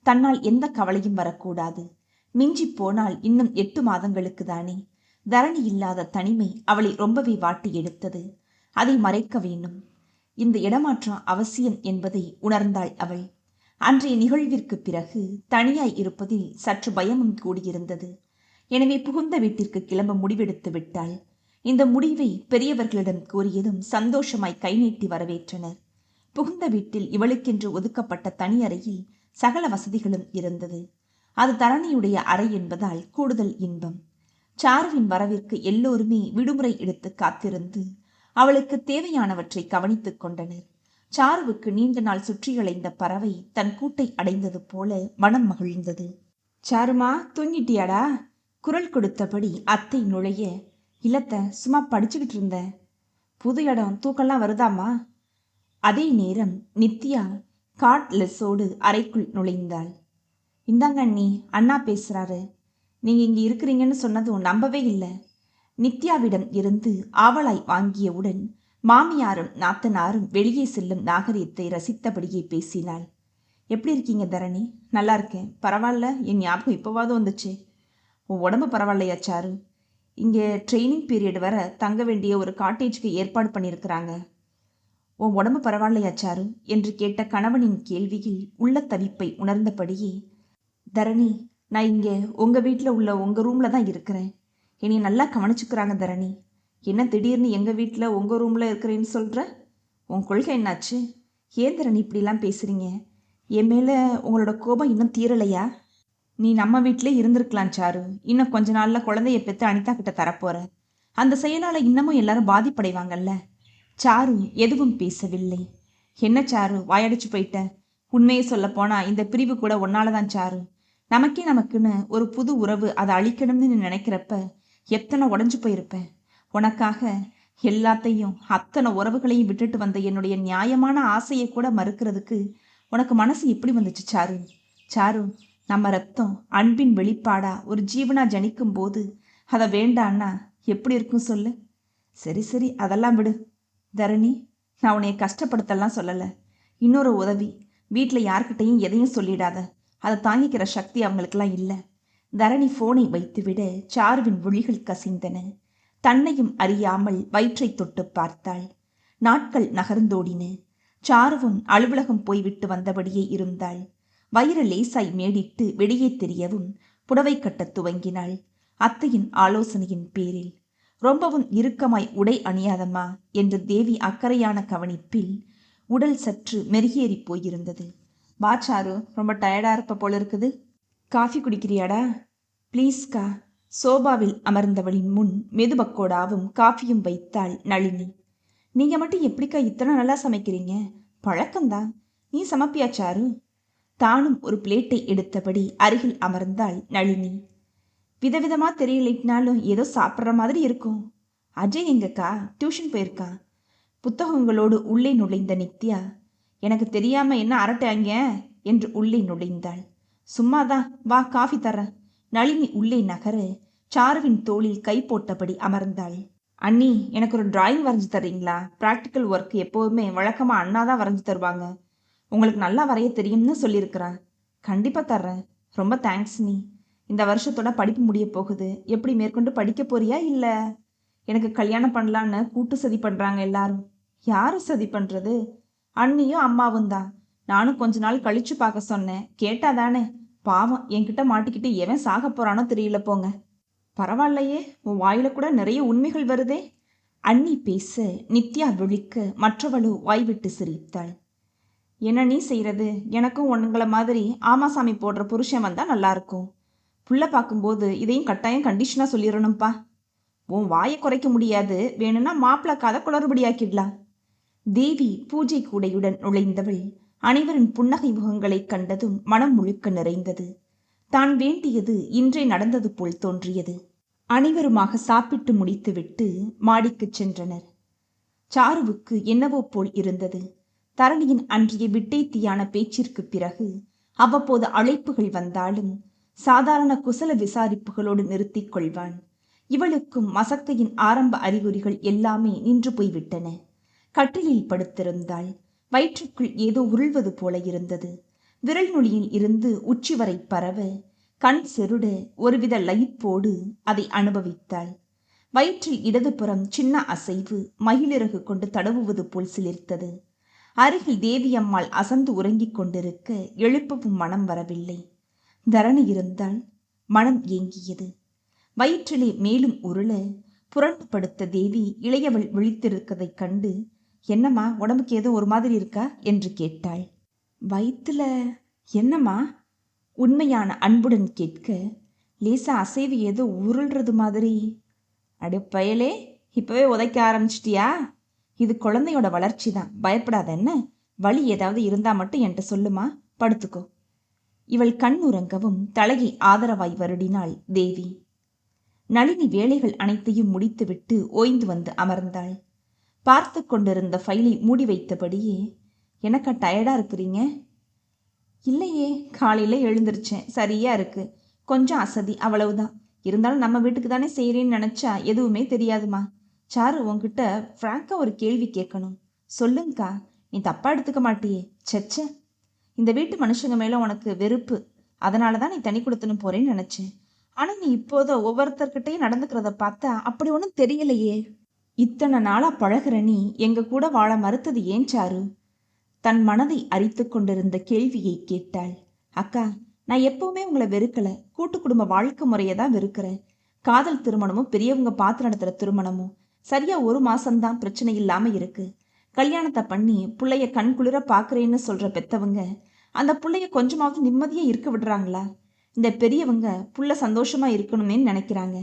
தன்னால் எந்த கவலையும் வரக்கூடாது. மிஞ்சி போனால் இன்னும் 8 மாதங்களுக்கு தானே. தரணி இல்லாத தனிமை அவளை ரொம்பவே வாட்டி எடுத்தது. அதை மறைக்க வேண்டும். இந்த இடமாற்றம் அவசியம் என்பதை உணர்ந்தாள் அவள். அன்றைய நிகழ்விற்கு பிறகு தனியாய் இருப்பதில் சற்று பயமும் கூடியிருந்தது. எனவே புகுந்த வீட்டிற்கு கிளம்ப முடிவெடுத்து விட்டாள். இந்த முடிவை பெரியவர்களிடம் கூறியதும் சந்தோஷமாய் கை நீட்டி வரவேற்றனர். புகுந்த வீட்டில் இவளுக்கென்று ஒதுக்கப்பட்ட தனி அறையில் சகல வசதிகளும் இருந்தது. அது தரணியுடைய அறை என்பதால் கூடுதல் இன்பம். சாருவின் வரவிற்கு எல்லோருமே விடுமுறை எடுத்து காத்திருந்து அவளுக்கு தேவையானவற்றை கவனித்துக் கொண்டனர். சாருவுக்கு நீண்ட நாள் சுற்றியலைந்த பறவை தன் கூட்டை அடைந்தது போல மனம் மகிழ்ந்தது. சாருமா, தூங்கிட்டியாடா? குரல் கொடுத்தபடி அத்தை நுழைய, இல்லத்த, சும்மா படிச்சுக்கிட்டு இருந்த. புது இடம், தூக்கம்லாம் வருதாமா? அதே நேரம் நித்யா கார்ட்லெஸ்ஸோடு அறைக்குள் நுழைந்தாள். இந்தாங்க அண்ணி, அண்ணா பேசுறாரு. நீங்க இங்க இருக்கிறீங்கன்னு சொன்னதும் நம்பவே இல்லை. நித்யாவிடம் இருந்து ஆவலாய் வாங்கியவுடன் மாமியாரும் நாத்தனாரும் வெளியே செல்லும் நாகரிகத்தை ரசித்தபடியே பேசினாள். எப்படி இருக்கீங்க தரணி? நல்லா இருக்கேன். பரவாயில்ல, என் ஞாபகம் இப்போவாது வந்துச்சு. உன் உடம்பு பரவாயில்லையா சாரு? இங்கே ட்ரைனிங் பீரியட் வர தங்க வேண்டிய ஒரு காட்டேஜுக்கு ஏற்பாடு பண்ணியிருக்கிறாங்க. உன் உடம்பு பரவாயில்லையா சாரு என்று கேட்ட கணவனின் கேள்வியில் உள்ள தவிப்பை உணர்ந்தபடியே, தரணி, நான் இங்கே உங்கள் வீட்டில் உள்ள உங்கள் ரூமில் தான் இருக்கிறேன். என்னை நல்லா கவனிச்சுக்கிறாங்க தரணி. என்ன திடீர்னு எங்கள் வீட்டில் உங்கள் ரூமில் இருக்கிறேன்னு சொல்கிற? உன் கொள்கை என்னாச்சு? ஏன் தரணி இப்படிலாம் பேசுகிறீங்க? என் மேலே உங்களோட கோபம் இன்னும் தீரலையா? நீ நம்ம வீட்டிலே இருந்திருக்கலாம் சாரு. இன்னும் கொஞ்ச நாளில் குழந்தைய பெற்று அனிதா கிட்ட தரப்போற. அந்த செயலால் இன்னமும் எல்லாரும் பாதிப்படைவாங்கல்ல. சாரு எதுவும் பேசவில்லை. என்ன சாரு, வாயடிச்சு போயிட்ட? உண்மையை சொல்ல போனா இந்த பிரிவு கூட ஒன்னாலதான் சாரு. நமக்குன்னு ஒரு புது உறவு அதை அழிக்கணும்னு நீ நினைக்கிறப்ப எத்தனை உடஞ்சு போயிருப்பேன். உனக்காக எல்லாத்தையும், அத்தனை உறவுகளையும் விட்டுட்டு வந்த என்னுடைய நியாயமான ஆசையை கூட மறுக்கிறதுக்கு உனக்கு மனசு எப்படி வந்துச்சு சாரு? சாரு, நம்ம ரத்தம் அன்பின் வெளிப்பாடா ஒரு ஜீவனா ஜனிக்கும் போது அதை வேண்டான்னா எப்படி இருக்கும் சொல்லு? சரி, அதெல்லாம் விடு தரணி. நான் உன்னைய கஷ்டப்படுத்தலாம் சொல்லலை. இன்னொரு உதவி, வீட்டில் யார்கிட்டையும் எதையும் சொல்லிடாத. அதை தாங்கிக்கிற சக்தி அவங்களுக்கெல்லாம் இல்லை. தரணி ஃபோனை வைத்துவிட சாருவின் விழிகள் கசிந்தன. தன்னையும் அறியாமல் வயிற்றை தொட்டு பார்த்தாள். நாட்கள் நகர்ந்தோடின. சாருவும் அலுவலகம் போய்விட்டு வந்தபடியே இருந்தாள். வயிறு லேசாய் மேடிட்டு வெளியே தெரியவும் புடவை கட்டத் துவங்கினாள். அத்தையின் ஆலோசனையின் பேரில். ரொம்பவும் இறுக்கமாய் உடை அணியாதம்மா என்று தேவி அக்கறையான கவனிப்பில் உடல் சற்று மெருகேறி போயிருந்தது. பாச்சாரு, ரொம்ப டயர்டா இருப்ப போல இருக்குது. காஃபி குடிக்கிறியாடா? ப்ளீஸ்கா. சோபாவில் அமர்ந்தவளின் முன் மெதுபக்கோடாவும் காஃபியும் வைத்தாள் நளினி. நீங்க மட்டும் எப்படிக்கா இத்தனை நல்லா சமைக்கிறீங்க? பழக்கம்தான். நீ சமைப்பியா சாரு? தானும் ஒரு பிளேட்டை எடுத்தபடி அருகில் அமர்ந்தாள் நளினி. விதவிதமா தெரியலைனாலும் ஏதோ சாப்பிட்ற மாதிரி இருக்கும். அஜய் எங்கக்கா? டியூஷன் போயிருக்கான். புத்தகங்களோடு உள்ளே நுழைந்த நித்யா, எனக்கு தெரியாம என்ன அரட்டாங்க என்று உள்ளே நுழைந்தாள். சும்மாதான், வா காஃபி தரேன். நளினி உள்ளே நகர சாருவின் தோளில் கை போட்டபடி அமர்ந்தாள். அண்ணி, எனக்கு ஒரு டிராயிங் வரைஞ்சி தர்றீங்களா? ப்ராக்டிக்கல் ஒர்க் எப்போவுமே வழக்கமாக அண்ணா தான் வரைஞ்சி தருவாங்க. உங்களுக்கு நல்லா வரைய தெரியும்னு சொல்லியிருக்கிறேன். கண்டிப்பாக தர்றேன். ரொம்ப தேங்க்ஸ் நீ. இந்த வருஷத்தோட படிப்பு முடிய போகுது. எப்படி மேற்கொண்டு படிக்க போறியா? இல்லை எனக்கு கல்யாணம் பண்ணலான்னு கூட்டு சதி பண்ணுறாங்க எல்லாரும். யாரு சதி பண்ணுறது? அண்ணியும் அம்மாவும் தான். நானும் கொஞ்ச நாள் கழிச்சு பார்க்க சொன்னேன். கேட்டாதானே. பாவம், என்கிட்ட மாட்டிக்கிட்டு எவன் சாக போறானோ தெரியல போங்க. பரவாயில்லையே, உன் வாயில கூட நிறைய உண்மைகள் வருதே. அண்ணி பேச நித்யா விழிக்க மற்றவளோ வாய்விட்டு சிரித்தாள். என்ன நீ செய்யறது? எனக்கும் உங்களை மாதிரி ஆமாசாமி போடுற புருஷன் வந்தா நல்லா இருக்கும். புள்ள பார்க்கும்போது இதையும் கட்டாயம் கண்டிஷனா சொல்லிடணும்ப்பா. உன் வாயை குறைக்க முடியாது, வேணும்னா மாப்பிள்ள காதை குளறுபடியாக்கிடலாம். தேவி பூஜை கூடையுடன் நுழைந்தவள் அனைவரின் புன்னகை முகங்களை கண்டதும் மனம் முழுக்க நிறைந்தது. தான் வேண்டியது இன்றே நடந்தது போல் தோன்றியது. அனைவருமாக சாப்பிட்டு முடித்துவிட்டு மாடிக்கு சென்றனர். சாருவுக்கு என்னவோ போல் இருந்தது. தரணியின் அன்றைய விட்டேத்தியான பேச்சிற்கு பிறகு அவ்வப்போது அழைப்புகள் வந்தாலும் சாதாரண குசல விசாரிப்புகளோடு நிறுத்திக் கொள்வான். இவளுக்கும் மசக்கையின் ஆரம்ப அறிகுறிகள் எல்லாமே நின்று போய்விட்டன. கட்டிலில் படுத்திருந்தாள். வயிற்றுக்குள் ஏதோ உருள்வது போல இருந்தது. விரல் நுனியில் இருந்து உச்சி வரை பரவ கண் செருட ஒருவித லயிப்போடு அதை அனுபவித்தாள். வயிற்றில் இடதுபுறம் சின்ன அசைவு மயிலிறகு கொண்டு தடவுவது போல் சிலிர்த்தது. அருகில் தேவியம்மாள் அசந்து உறங்கிக் கொண்டிருக்க எழுப்பவும் மனம் வரவில்லை. தரணி இருந்தால் மனம் ஏங்கியது. வயிற்றிலே மேலும் உருள புரண்டு படுத்த தேவி இளையவள் விழித்திருக்கதைக் கண்டு, என்னம்மா, உடம்புக்கு ஏதோ ஒரு மாதிரி இருக்கா என்று கேட்டாள். வயிற்றுல என்னம்மா? உண்மையான அன்புடன் கேட்க, லேசா அசைவு ஏதோ உருள்றது மாதிரி. அடு பயலே, இப்பவே உதைக்க ஆரம்பிச்சிட்டியா? இது குழந்தையோட வளர்ச்சி தான், பயப்படாத. என்ன வலி ஏதாவது இருந்தா மட்டும் என்கிட்ட சொல்லுமா, படுத்துக்கோ. இவள் கண் உறங்கவும் தலையை ஆதரவாய் வருடினாள் தேவி. நளினி வேலைகள் அனைத்தையும் முடித்துவிட்டு ஓய்ந்து வந்து அமர்ந்தாள். பார்த்து கொண்டிருந்த ஃபைலை மூடி வைத்தபடியே, எனக்கா டயர்டா இருக்கிறீங்க? இல்லையே, காலையில எழுந்திருச்சேன், சரியா இருக்கு. கொஞ்சம் அசதி, அவ்வளவுதான். இருந்தாலும் நம்ம வீட்டுக்கு தானே செய்கிறேன்னு நினைச்சா எதுவுமே தெரியாதுமா. சாரு, உன்கிட்ட ஃப்ராங்கா ஒரு கேள்வி கேட்கணும். சொல்லுங்கக்கா. நீ தப்பா எடுத்துக்க மாட்டியே? சச்ச, இந்த வீட்டு மனுஷங்க மேல உனக்கு வெறுப்பு, அதனாலதான் நீ தனி கொடுத்துன்னு போறேன்னு நினைச்சேன். ஆனா நீ இப்போதோ ஒவ்வொருத்தர்கிட்டையும் நடந்துக்கிறத பார்த்தா அப்படி ஒன்றும் தெரியலையே. இத்தனை நாளா பழகிற நீ எங்க கூட வாழ மறுத்தது ஏன் சாரு? தன் மனதை அரித்து கொண்டிருந்த கேள்வியை கேட்டாள். அக்கா, நான் எப்பவுமே உங்களை வெறுக்கல. கூட்டு குடும்ப வாழ்க்கை முறையை தான் வெறுக்கிறேன். காதல் திருமணமும் பெரியவங்க பார்த்து நடத்துற திருமணமும் சரியா 1 மாசம்தான் பிரச்சனை இல்லாம இருக்கு. கல்யாணத்தை பண்ணி புள்ளைய கண் குளிர பாக்குறேன்னு சொல்ற பெத்தவங்க அந்த புள்ளைய கொஞ்சமாவது நிம்மதியா இருக்க விடுறாங்களா? இந்த பெரியவங்க புள்ள சந்தோஷமா இருக்கணுமே நினைக்கிறாங்க.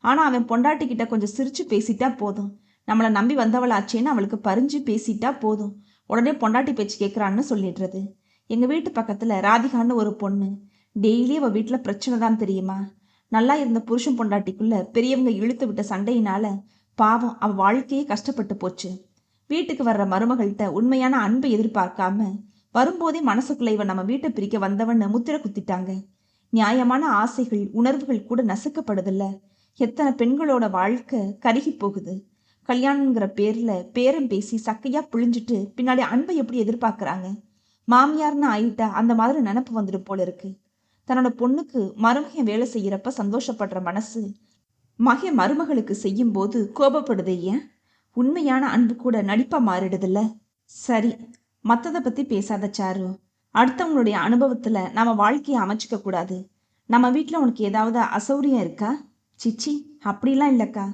ஆனா அவன் பொண்டாட்டிக்கிட்ட கொஞ்சம் சிரிச்சு பேசிட்டா போதும், நம்மளை நம்பி வந்தவளாச்சேன்னு அவளுக்கு பறிஞ்சு பேசிட்டா போதும், உடனே பொண்டாட்டி பேச்சு கேட்குறான்னு சொல்லிடுறது. எங்க வீட்டு பக்கத்துல ராதிகான்னு ஒரு பொண்ணு, டெய்லி அவ வீட்டுல பிரச்சனை தான் தெரியுமா. நல்லா இருந்த புருஷன் பொண்டாட்டிக்குள்ள பெரியவங்க இழுத்து விட்ட சண்டையினால பாவம் அவ வாழ்க்கையே கஷ்டப்பட்டு போச்சு. வீட்டுக்கு வர்ற மருமகள்கிட்ட உண்மையான அன்பை எதிர்பார்க்காம வரும்போதே மனசுக்குள்ள இவன் நம்ம வீட்டை பிரிக்க வந்தவன்னு முத்திரை குத்திட்டாங்க. நியாயமான ஆசைகள் உணர்வுகள் கூட நசுக்கப்படுதில்ல. எத்தனை பெண்களோட வாழ்க்கை கருகி போகுது. கல்யாணங்கிற பேர்ல பேரம் பேசி சக்கையா புழிஞ்சிட்டு பின்னாடி அன்பை எப்படி எதிர்பார்க்கறாங்க? மாமியார்னு ஆயிட்டா அந்த மாதிரி நினப்பு வந்துடும் போல இருக்கு. தன்னோட பொண்ணுக்கு மருமகன் வேலை செய்யறப்ப சந்தோஷப்படுற மனசு மருமகளுக்கு செய்யும் போது கோபப்படுது. ஏன்? உண்மையான அன்பு கூட நடிப்பா மாறிடுதில்ல. சரி, மற்றதை பற்றி பேசாத சாரு. அடுத்தவங்களுடைய அனுபவத்தில் நம்ம வாழ்க்கையை அமைச்சிக்க கூடாது. நம்ம வீட்டில் உனக்கு ஏதாவது அசௌரியம் இருக்கா? சிச்சி, அப்படிலாம் இல்லைக்கா.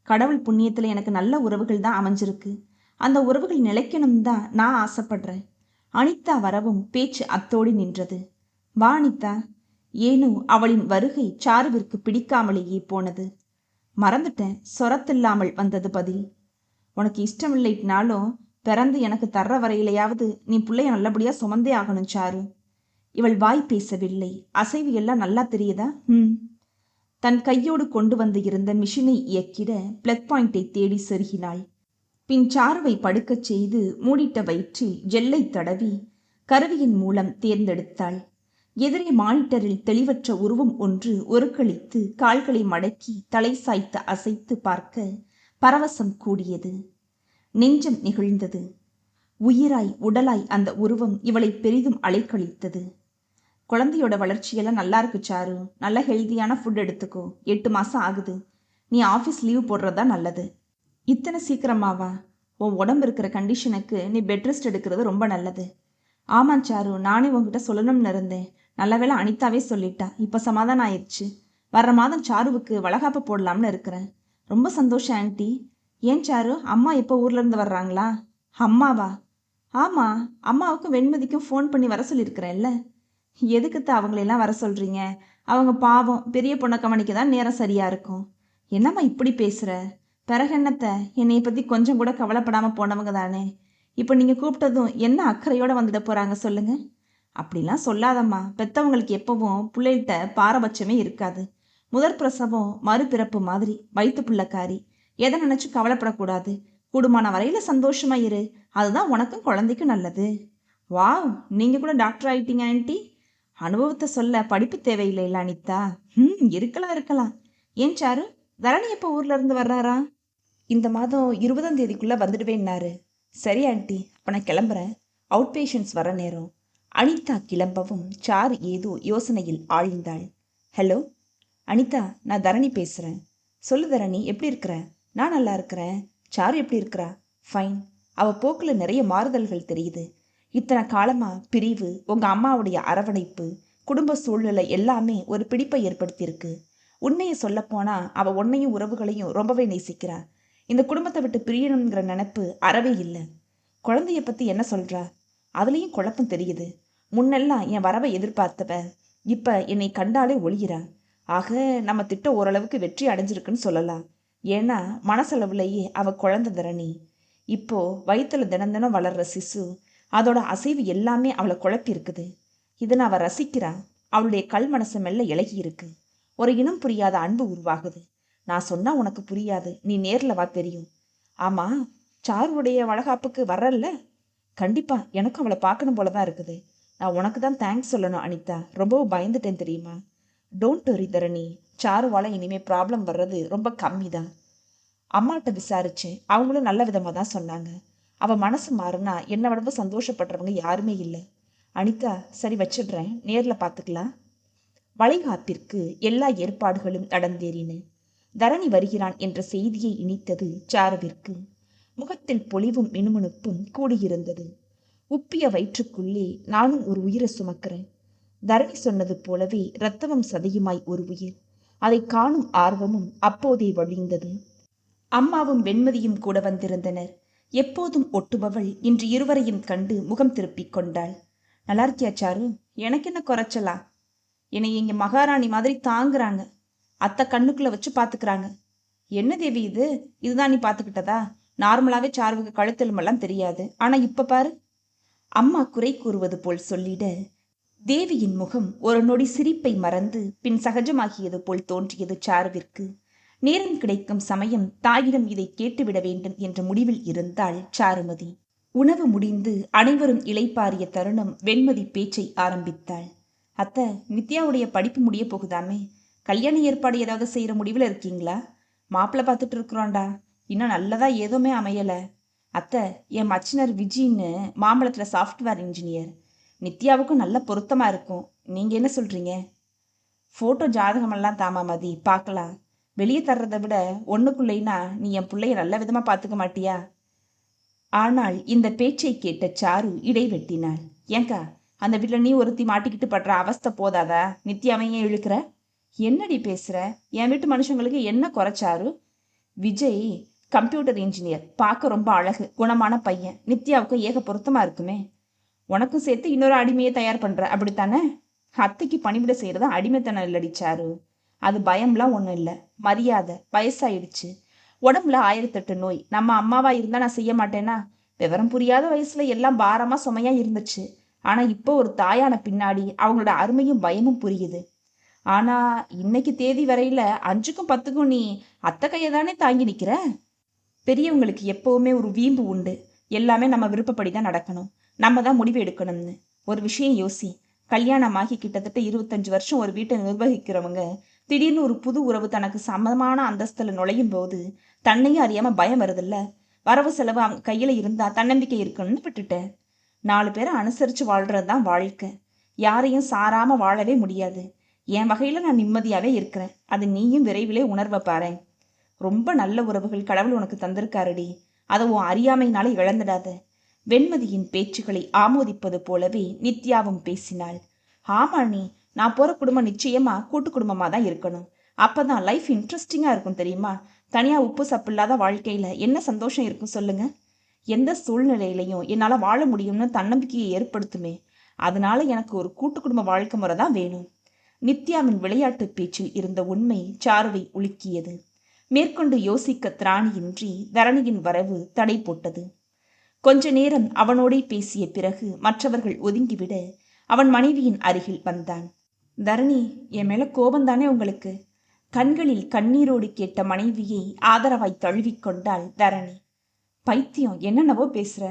கடவுள் புண்ணியத்தில் எனக்கு நல்ல உறவுகள் தான் அமைஞ்சிருக்கு. அந்த உறவுகள் நிலைக்கணும் தான் நான் ஆசைப்படுறேன். அனிதா வரவும் பேச்சு அத்தோடி நின்றது. வா அனிதா. ஏனோ அவளின் வருகை சாருவிற்கு பிடிக்காமலேயே போனது. மறந்துட்டேன், சொரத்தில்லாமல் வந்தது பதில். உனக்கு இஷ்டமில்லைனாலும் பிறந்து எனக்கு தர்ற வரையிலையாவது நீ பிள்ளைய நல்லபடியா சுமந்தே ஆகணும் சாரு. இவள் வாய் பேசவில்லை. அசைவு எல்லாம் நல்லா தெரியுதா? தன் கையோடு கொண்டு வந்து இருந்த மிஷினை இயக்கிட பிளக் பாயிண்டை தேடி செருகினாள். பின் சாருவை படுக்கச் செய்து மூடிட்ட வயிற்றில் ஜெல்லை தடவி கருவியின் மூலம் தேர்ந்தெடுத்தாள். எதிரே மானிட்டரில் தெளிவற்ற உருவம் ஒன்று ஒருக்களித்து கால்களை மடக்கி தலை சாய்த்து அசைத்து பார்க்க பரவசம் கூடியது. நெஞ்சம் நெகிழ்ந்தது. உயிராய் உடலாய் அந்த உருவம் இவளை பெரிதும் அலைக்கழித்தது. குழந்தையோட வளர்ச்சியெல்லாம் நல்லா இருக்கு சாரு. நல்ல ஹெல்தியான ஃபுட் எடுத்துக்கோ. 8 மாதம் ஆகுது. நீ ஆஃபீஸ் லீவ் போடுறதா நல்லது. இத்தனை சீக்கிரமாவா? உன் உடம்பு இருக்கிற கண்டிஷனுக்கு நீ பெட் ரெஸ்ட் எடுக்கிறது ரொம்ப நல்லது. ஆமாம் சாரு, நானே உங்ககிட்ட சொல்லணும்னு இருந்தேன். நல்ல வேளை அனிதாவே சொல்லிட்டா. இப்போ சமாதானம் ஆயிடுச்சு. வர்ற மாதம் சாருவுக்கு வளகாப்பு போடலாம்னு இருக்கிறேன். ரொம்ப சந்தோஷம் ஆன்ட்டி. ஏன் சாரு, அம்மா எப்போ ஊர்லேருந்து வர்றாங்களா? அம்மாவா? ஆமாம், அம்மாவுக்கும் வெண்மதிக்கும் ஃபோன் பண்ணி வர சொல்லியிருக்கிறேன்ல. எதுக்குத்தான் அவங்களெல்லாம் வர சொல்கிறீங்க? அவங்க பாவம், பெரிய பொண்ணை கவனிக்க தான் நேரம் சரியாக இருக்கும். என்னம்மா இப்படி பேசுகிற? பிறகு என்னத்தை, என்னையை பற்றி கொஞ்சம் கூட கவலைப்படாமல் போனவங்க தானே. இப்போ நீங்கள் கூப்பிட்டதும் என்ன அக்கறையோடு வந்துட போகிறாங்க சொல்லுங்க. அப்படிலாம் சொல்லாதம்மா. பெற்றவங்களுக்கு எப்பவும் பிள்ளைகிட்ட பாரபட்சமே இருக்காது. முதற் பிரசவம் மறுபிறப்பு மாதிரி. வயிற்று பிள்ளைக்காரி. எதை நினச்சி கவலைப்படக்கூடாது. கூடுமான வரையில் சந்தோஷமா இரு. அதுதான் உனக்கும் குழந்தைக்கும் நல்லது. வாவ், நீங்கள் கூட டாக்டர் ஆயிட்டீங்க ஆன்ட்டி. அனுபவத்தை சொல்ல படிப்பு தேவையில்லைல்ல அனிதா? இருக்கலாம். ஏன் சாரு, தரணி எப்போ ஊர்ல இருந்து வர்றாரா? இந்த மாதம் 20ஆம் தேதிக்குள்ளே வந்துடுவேன்னாரு. சரி ஆன்ட்டி, அப்போ நான் கிளம்புறேன். அவுட் பேஷண்ட்ஸ் வர நேரம். அனிதா கிளம்பவும் சாரு ஏதோ யோசனையில் ஆழ்ந்தாள். ஹலோ அனிதா, நான் தரணி பேசுகிறேன். சொல்லு தரணி, எப்படி இருக்கிற? நான் நல்லா இருக்கிறேன். சாரு எப்படி இருக்கிறா? ஃபைன். அவள் போக்கில் நிறைய மாறுதல்கள் தெரியுது. இத்தனை காலமாக பிரிவு, உங்கள் அம்மாவுடைய அரவணைப்பு, குடும்ப சூழ்நிலை எல்லாமே ஒரு பிடிப்பை ஏற்படுத்தியிருக்கு. உண்மையை சொல்லப்போனால் அவள் உன்னையும் உறவுகளையும் ரொம்பவே நேசிக்கிறா. இந்த குடும்பத்தை விட்டு பிரியணுங்கிற நினைப்பு அறவே இல்லை. குழந்தைய பற்றி என்ன சொல்கிறா? அதுலேயும் குழப்பம் தெரியுது. முன்னெல்லாம் என் வரவை எதிர்பார்த்தவ இப்போ என்னை கண்டாலே ஒளிகிறா. ஆக நம்ம திட்டம் ஓரளவுக்கு வெற்றி அடைஞ்சிருக்குன்னு சொல்லலாம். ஏன்னா மனசளவுலேயே அவள் குழந்தை தரணி. இப்போ வயிற்றுல தினம் தினம் வளர்ற சிசு, அதோட அசைவு எல்லாமே அவளை குழப்பி இருக்குது. இதனை அவள் ரசிக்கிறா. அவளுடைய கல் மனசு மெல்ல இலகி இருக்கு. ஒரு இனம் புரியாத அன்பு உருவாகுது. நான் சொன்னா உனக்கு புரியாது. நீ நேரில் வா, தெரியும். ஆமா, சாருடைய வளகாப்புக்கு வர்றல்ல? கண்டிப்பா, எனக்கும் அவளை பார்க்கணும் போலதான் இருக்குது. நான் உனக்கு தான் தேங்க்ஸ் சொல்லணும் அனிதா. ரொம்பவும் பயந்துட்டேன் தெரியுமா? டோன்ட் வரி தரணி. சாருவால இனிமே ப்ராப்ளம் வர்றது ரொம்ப கம்மி தான். அம்மாட்ட விசாரிச்சேன். அவங்களும் நல்ல விதமாக தான் சொன்னாங்க. அவள் மனசு மாறுனா என்னை விடவும் சந்தோஷப்படுறவங்க யாருமே இல்லை. அனிதா, சரி வச்சிடுறேன். நேரில் பார்த்துக்கலாம். வளைகாப்பிற்கு எல்லா ஏற்பாடுகளும் நடந்தேறின. தரணி வருகிறான் என்ற செய்தியை இனித்தது சாருவிற்கு. முகத்தில் பொலிவும் மினுமினுப்பும் கூடியிருந்தது. உப்பிய வயிற்றுக்குள்ளே நானும் ஒரு உயிரை சுமக்கிறேன். தரணி சொன்னது போலவே இரத்தமும் சதையுமாய் ஒரு உயிர். அதை காணும் ஆர்வமும் அப்போதே வழிந்தது. அம்மாவும் வெண்மதியும் கூட வந்திருந்தனர். எப்போதும் ஒட்டுபவள் இன்று இருவரையும் கண்டு முகம் திருப்பிக் கொண்டாள். நல்லா இருக்கியா சாரு? எனக்கு என்ன குறைச்சலா? என்னை இங்க மகாராணி மாதிரி தாங்குறாங்க. அத்தை கண்ணுக்குள்ள வச்சு பாத்துக்கிறாங்க. என்ன தேவி இது? இதுதான் நீ பாத்துக்கிட்டதா? நார்மலாவே சாருவுக்கு கழுத்தெலும்பெல்லாம் தெரியாது. ஆனா இப்ப பாரு. அம்மா குறை கூறுவது போல் சொல்லிட தேவியின் முகம் ஒரு நொடி சிரிப்பை மறந்து பின் சகஜமாகியது போல் தோன்றியது சாருவிற்கு. நேரம் கிடைக்கும் சமயம் தாயிடம் இதை கேட்டுவிட வேண்டும் என்ற முடிவில் இருந்தாள் சாருமதி. உணவு முடிந்து அனைவரும் இளைப்பாரிய தருணம் வெண்மதி பேச்சை ஆரம்பித்தாள். அத்தை, நித்யாவுடைய படிப்பு முடிய போகுதாமே. கல்யாண ஏற்பாடு ஏதாவது செய்யற முடிவில் இருக்கீங்களா? மாப்பிள்ளை பார்த்துட்டு இருக்கிறோண்டா. இன்னும் நல்லதா ஏதுமே அமையல. அத்தை, என் மச்சினர் விஜின்னு மாம்பழத்துல சாஃப்ட்வேர் இன்ஜினியர். நித்யாவுக்கும் நல்ல பொருத்தமா இருக்கும். நீங்க என்ன சொல்றீங்க? போட்டோ ஜாதகமெல்லாம் தாமா மதி, பார்க்கலாம். வெளியே தர்றதை விட ஒன்றுக்குள்ளேனா நீ என் பிள்ளைய நல்ல விதமாக பார்த்துக்க மாட்டியா? ஆனால் இந்த பேச்சை கேட்ட சாரு இடைவெட்டினாள். ஏங்கா, அந்த வீட்டில் நீ ஒருத்தி மாட்டிக்கிட்டு படுற அவஸ்தை போதாதா? நித்யாவையே இழுக்கிற? என்னடி பேசுற? என் வீட்டு மனுஷங்களுக்கு என்ன குறைச்சாரு? விஜய் கம்ப்யூட்டர் இன்ஜினியர், பார்க்க ரொம்ப அழகு, குணமான பையன். நித்யாவுக்கும் ஏக பொருத்தமா இருக்குமே. உனக்கும் சேர்த்து இன்னொரு அடிமையை தயார் பண்ற, அப்படித்தானே? அத்தைக்கு பணிவிட செய்யறது அடிமைத்தனம் இல்லடி சாரு. அது பயம்லாம் ஒன்றும் இல்லை, மரியாதை. வயசாயிடுச்சு, உடம்புல 1008 நோய். நம்ம அம்மாவா இருந்தா நான் செய்ய மாட்டேன்னா? விவரம் புரியாத வயசுல எல்லாம் பாரமா சுமையா இருந்துச்சு. ஆனா இப்போ ஒரு தாயான பின்னாடி அவங்களோட அருமையும் பயமும் புரியுது. ஆனா இன்னைக்கு தேதி வரையில 5க்கும் 10க்கும் நீ அத்தை கையை தானே தாங்கி நிக்கிற. பெரியவங்களுக்கு எப்பவுமே ஒரு வீம்பு உண்டு. எல்லாமே நம்ம விருப்பப்படி தான் நடக்கணும், நம்ம தான் முடிவு எடுக்கணும்னு. ஒரு விஷயம் யோசி. கல்யாணமாகி கிட்டத்தட்ட 25 வருஷம் ஒரு வீட்டை நிர்வகிக்கிறவங்க திடீர்னு ஒரு புது உறவு தனக்கு சமமான அந்தஸ்துல நுழையும் போது தன்னையும் அறியாம பயம் வருதில்ல. வரவு செலவு அவங்க கையில இருந்தா தன்னம்பிக்கை இருக்கணும்னு விட்டுட்டேன். 4 பேரை அனுசரிச்சு வாழ்றதுதான் வாழ்க்கை. யாரையும் சாராம வாழவே முடியாது. என் வகையில நான் நிம்மதியாவே இருக்கிறேன். அது நீயும் விரைவிலே உணர்வை பாரு. ரொம்ப நல்ல உறவுகள் கடவுள் உனக்கு தந்திருக்காருடி. அதை உன் அறியாமையினால இழந்துடாத. வெண்மதியின் பேச்சுக்களை ஆமோதிப்பது போலவே நித்யாவும் பேசினாள். ஆமா நீ, நான் போற குடும்பம் நிச்சயமா கூட்டு குடும்பமா தான் இருக்கணும். அப்பதான் லைஃப் இன்ட்ரெஸ்டிங்கா இருக்கும் தெரியுமா? தனியா உப்பு சப்பு இல்லாத வாழ்க்கையில என்ன சந்தோஷம் இருக்கும் சொல்லுங்க? எந்த சூழ்நிலையிலையும் என்னால வாழ முடியும்னு தன்னம்பிக்கையை ஏற்படுத்துமே. அதனால எனக்கு ஒரு கூட்டு குடும்ப வாழ்க்கை முறை தான் வேணும். நித்யாவின் விளையாட்டு பேச்சில் இருந்த உண்மை சாருவை உலுக்கியது. மேற்கொண்டு யோசிக்க திராணியின்றி தரணியின் வரவு தடை போட்டது. கொஞ்ச நேரம் அவனோடே பேசிய பிறகு மற்றவர்கள் ஒதுங்கிவிட அவன் மனைவியின் அருகில் வந்தான். தரணி, என் மேல கோபந்தானே உங்களுக்கு? கண்களில் கண்ணீரோடு கேட்ட மனைவியை ஆதரவாய் தழுவிக்கொண்டாள் தரணி. பைத்தியம், என்னென்னவோ பேசுற.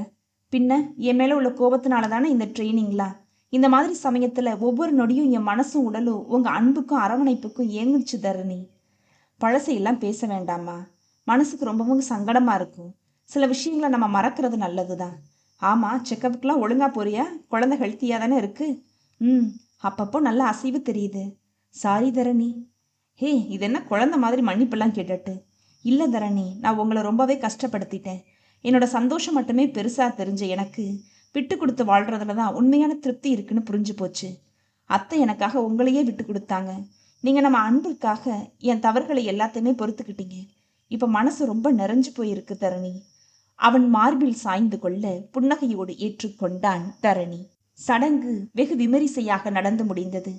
பின்ன என் மேல உள்ள கோபத்தினால தானே இந்த ட்ரைனிங்லாம். இந்த மாதிரி சமயத்துல ஒவ்வொரு நொடியும் என் மனசும் உடலும் உங்க அன்புக்கும் அரவணைப்புக்கும் ஏங்குச்சு தரணி. பழசையெல்லாம் பேச வேண்டாமா? மனசுக்கு ரொம்பவும் சங்கடமா இருக்கும். சில விஷயங்களை நம்ம மறக்கிறது நல்லதுதான். ஆமா, செக்கப்புக்கெல்லாம் ஒழுங்கா போறியா? குழந்தை ஹெல்த்தியா தானே இருக்கு? அப்பப்போ நல்ல அசைவு தெரியுது. சாரி தரணி. ஹே, இது என்ன குழந்தை மாதிரி மன்னிப்பெல்லாம் கேட்டுட்டு? இல்லை தரணி, நான் உங்களை ரொம்பவே கஷ்டப்படுத்திட்டேன். என்னோட சந்தோஷம் மட்டுமே பெருசா தெரிஞ்ச எனக்கு விட்டு கொடுத்து வாழ்றதுல தான் உண்மையான திருப்தி இருக்குன்னு புரிஞ்சு போச்சு. அத்தை எனக்காக உங்களையே விட்டு கொடுத்தாங்க. நீங்க நம்ம அன்பிற்காக என் தவறுகளை எல்லாத்தையுமே பொறுத்துக்கிட்டீங்க. இப்ப மனசு ரொம்ப நிறைஞ்சு போயிருக்கு தரணி. அவன் மார்பில் சாய்ந்து கொள்ள புன்னகையோடு ஏற்றுக்கொண்டான் தரணி. சடங்கு வெகு விமரிசையாக நடந்து முடிந்தது.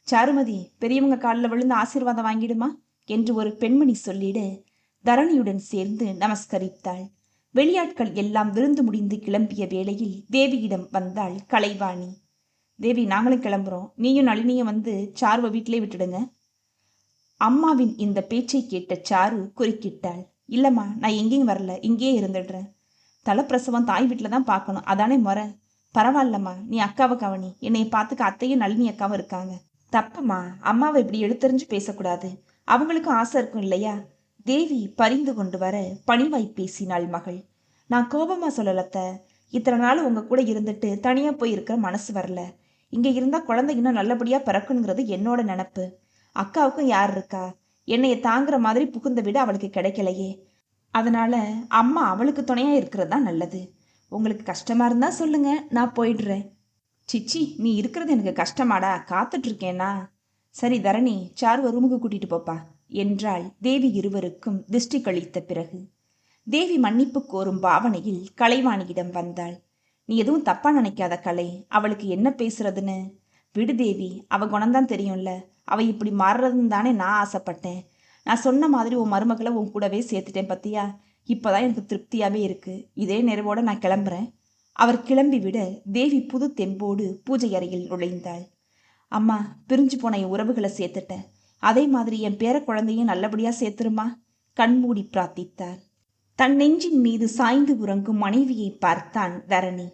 சாருமதி, பெரியவங்க காலில் விழுந்து ஆசீர்வாதம் வாங்கிடுமா என்று ஒரு பெண்மணி சொல்லிட தரணியுடன் சேர்ந்து நமஸ்கரித்தாள். வெளியாட்கள் எல்லாம் விருந்து முடிந்து கிளம்பிய வேளையில் தேவியிடம் வந்தாள் கலைவாணி. தேவி, நாங்களும் கிளம்புறோம். நீயும் நளினியும் வந்து சாருவை வீட்டிலே விட்டுடுங்க. அம்மாவின் இந்த பேச்சை கேட்ட சாரு குறுக்கிட்டாள். இல்லம்மா, நான் எங்கேயும் வரல, இங்கேயே இருந்துடுறேன். தலைப்பிரசவம் தாய் வீட்டில் தான் பார்க்கணும், அதானே முறை. பரவாயில்லம்மா, நீ அக்காவை கவனி. என்னைய பார்த்துக்க அத்தையும் நளினி அக்காவும் இருக்காங்க. தப்புமா, அம்மாவை இப்படி எடுத்தறிஞ்சு பேசக்கூடாது. அவங்களுக்கும் ஆசை இருக்கும் இல்லையா? தேவி பரிந்து கொண்டு வர பணிவாய் பேசினாள் மகள். நான் கோபமா சொல்லலத்த. இத்தனை நாள் உங்க கூட இருந்துட்டு தனியா போய் இருக்கிற மனசு வரல. இங்க இருந்தா குழந்தை இன்னும் நல்லபடியா பிறக்கணுங்கிறது என்னோட நினப்பு. அக்காவுக்கும் யார் இருக்கா? என்னைய தாங்குற மாதிரி புகுந்த வீடு அவளுக்கு கிடைக்கலையே. அதனால அம்மா அவளுக்கு துணையா இருக்கிறது தான் நல்லது. உங்களுக்கு கஷ்டமா இருந்தா சொல்லுங்க, நான் போயிடுறேன். சிச்சி, நீ இருக்கிறது எனக்கு கஷ்டமாடா, காத்துட்டு இருக்கேனா? சரி தரணி, சாருவ ரூமுக்கு கூட்டிட்டு போப்பா என்றாள் தேவி இருவருக்கும் திருஷ்டி கழித்த பிறகு. தேவி மன்னிப்பு கோரும் பாவனையில் கலைவாணியிடம் வந்தாள். நீ எதுவும் தப்பா நினைக்காத கலை, அவளுக்கு என்ன பேசுறதுன்னு விடு தேவி. அவ குணம்தான் தெரியும்ல. அவ இப்படி மாறுறதுன்னு தானே நான் ஆசைப்பட்டேன். நான் சொன்ன மாதிரி உன் மருமகளை உன் கூடவே சேர்த்துட்டேன் பத்தியா. இப்போதான் எனக்கு திருப்தியாவே இருக்கு. இதே நிறைவோட நான் கிளம்புறேன். அவர் கிளம்பி விட தேவி புது தெம்போடு பூஜை அறையில் நுழைந்தாள். அம்மா, பிரிஞ்சு போன என் உறவுகளை சேர்த்துட்டேன். அதே மாதிரி என் பேர குழந்தையும் நல்லபடியா சேர்த்துருமா. கண்மூடி பிரார்த்தித்தார். தன் நெஞ்சின் மீது சாய்ந்து உறங்கும் மனைவியை பார்த்தான் தரணி.